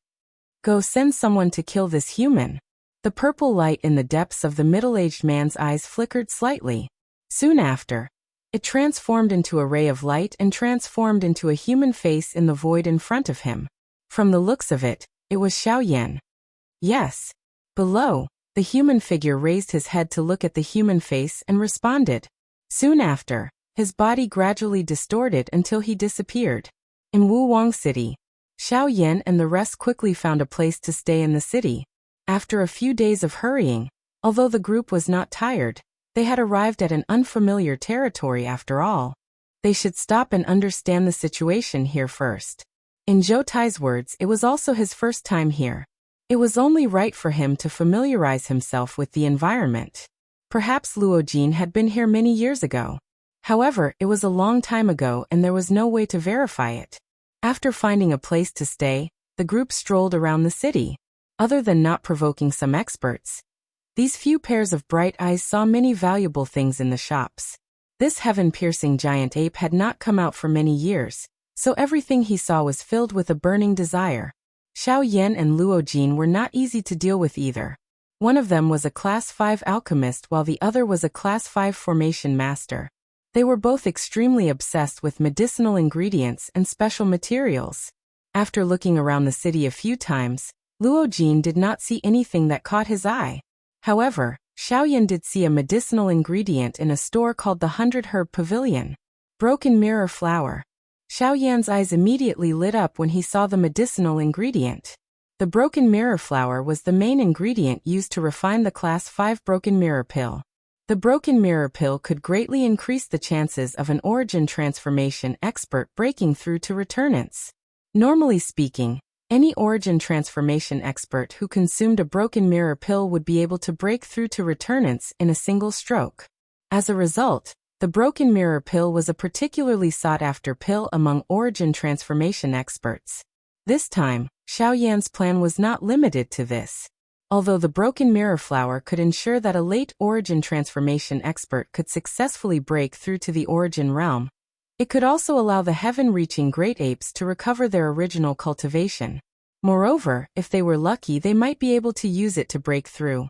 Go send someone to kill this human. The purple light in the depths of the middle-aged man's eyes flickered slightly. Soon after, it transformed into a ray of light and transformed into a human face in the void in front of him. From the looks of it, it was Xiaoyan. Yes. Below, the human figure raised his head to look at the human face and responded. Soon after, his body gradually distorted until he disappeared. In Wuwang City, Xiaoyan and the rest quickly found a place to stay in the city. After a few days of hurrying, although the group was not tired, they had arrived at an unfamiliar territory after all. They should stop and understand the situation here first. In Zhou Tai's words, it was also his first time here. It was only right for him to familiarize himself with the environment. Perhaps Luo Jin had been here many years ago. However, it was a long time ago and there was no way to verify it. After finding a place to stay, the group strolled around the city. Other than not provoking some experts, these few pairs of bright eyes saw many valuable things in the shops. This heaven-piercing giant ape had not come out for many years, so everything he saw was filled with a burning desire. Xiaoyan and Luo Jin were not easy to deal with either. One of them was a Class 5 alchemist while the other was a Class 5 formation master. They were both extremely obsessed with medicinal ingredients and special materials. After looking around the city a few times, Luo Jin did not see anything that caught his eye. However, Xiaoyan did see a medicinal ingredient in a store called the 100 Herb Pavilion. Broken mirror flower. Xiaoyan's eyes immediately lit up when he saw the medicinal ingredient. The broken mirror flower was the main ingredient used to refine the Class 5 broken mirror pill. The broken mirror pill could greatly increase the chances of an origin transformation expert breaking through to returnants. Normally speaking, any origin transformation expert who consumed a broken mirror pill would be able to break through to returnants in a single stroke. As a result, the broken mirror pill was a particularly sought-after pill among origin transformation experts. This time, Xiaoyan's plan was not limited to this. Although the broken mirror flower could ensure that a late origin transformation expert could successfully break through to the origin realm, it could also allow the heaven-reaching great apes to recover their original cultivation. Moreover, if they were lucky, they might be able to use it to break through.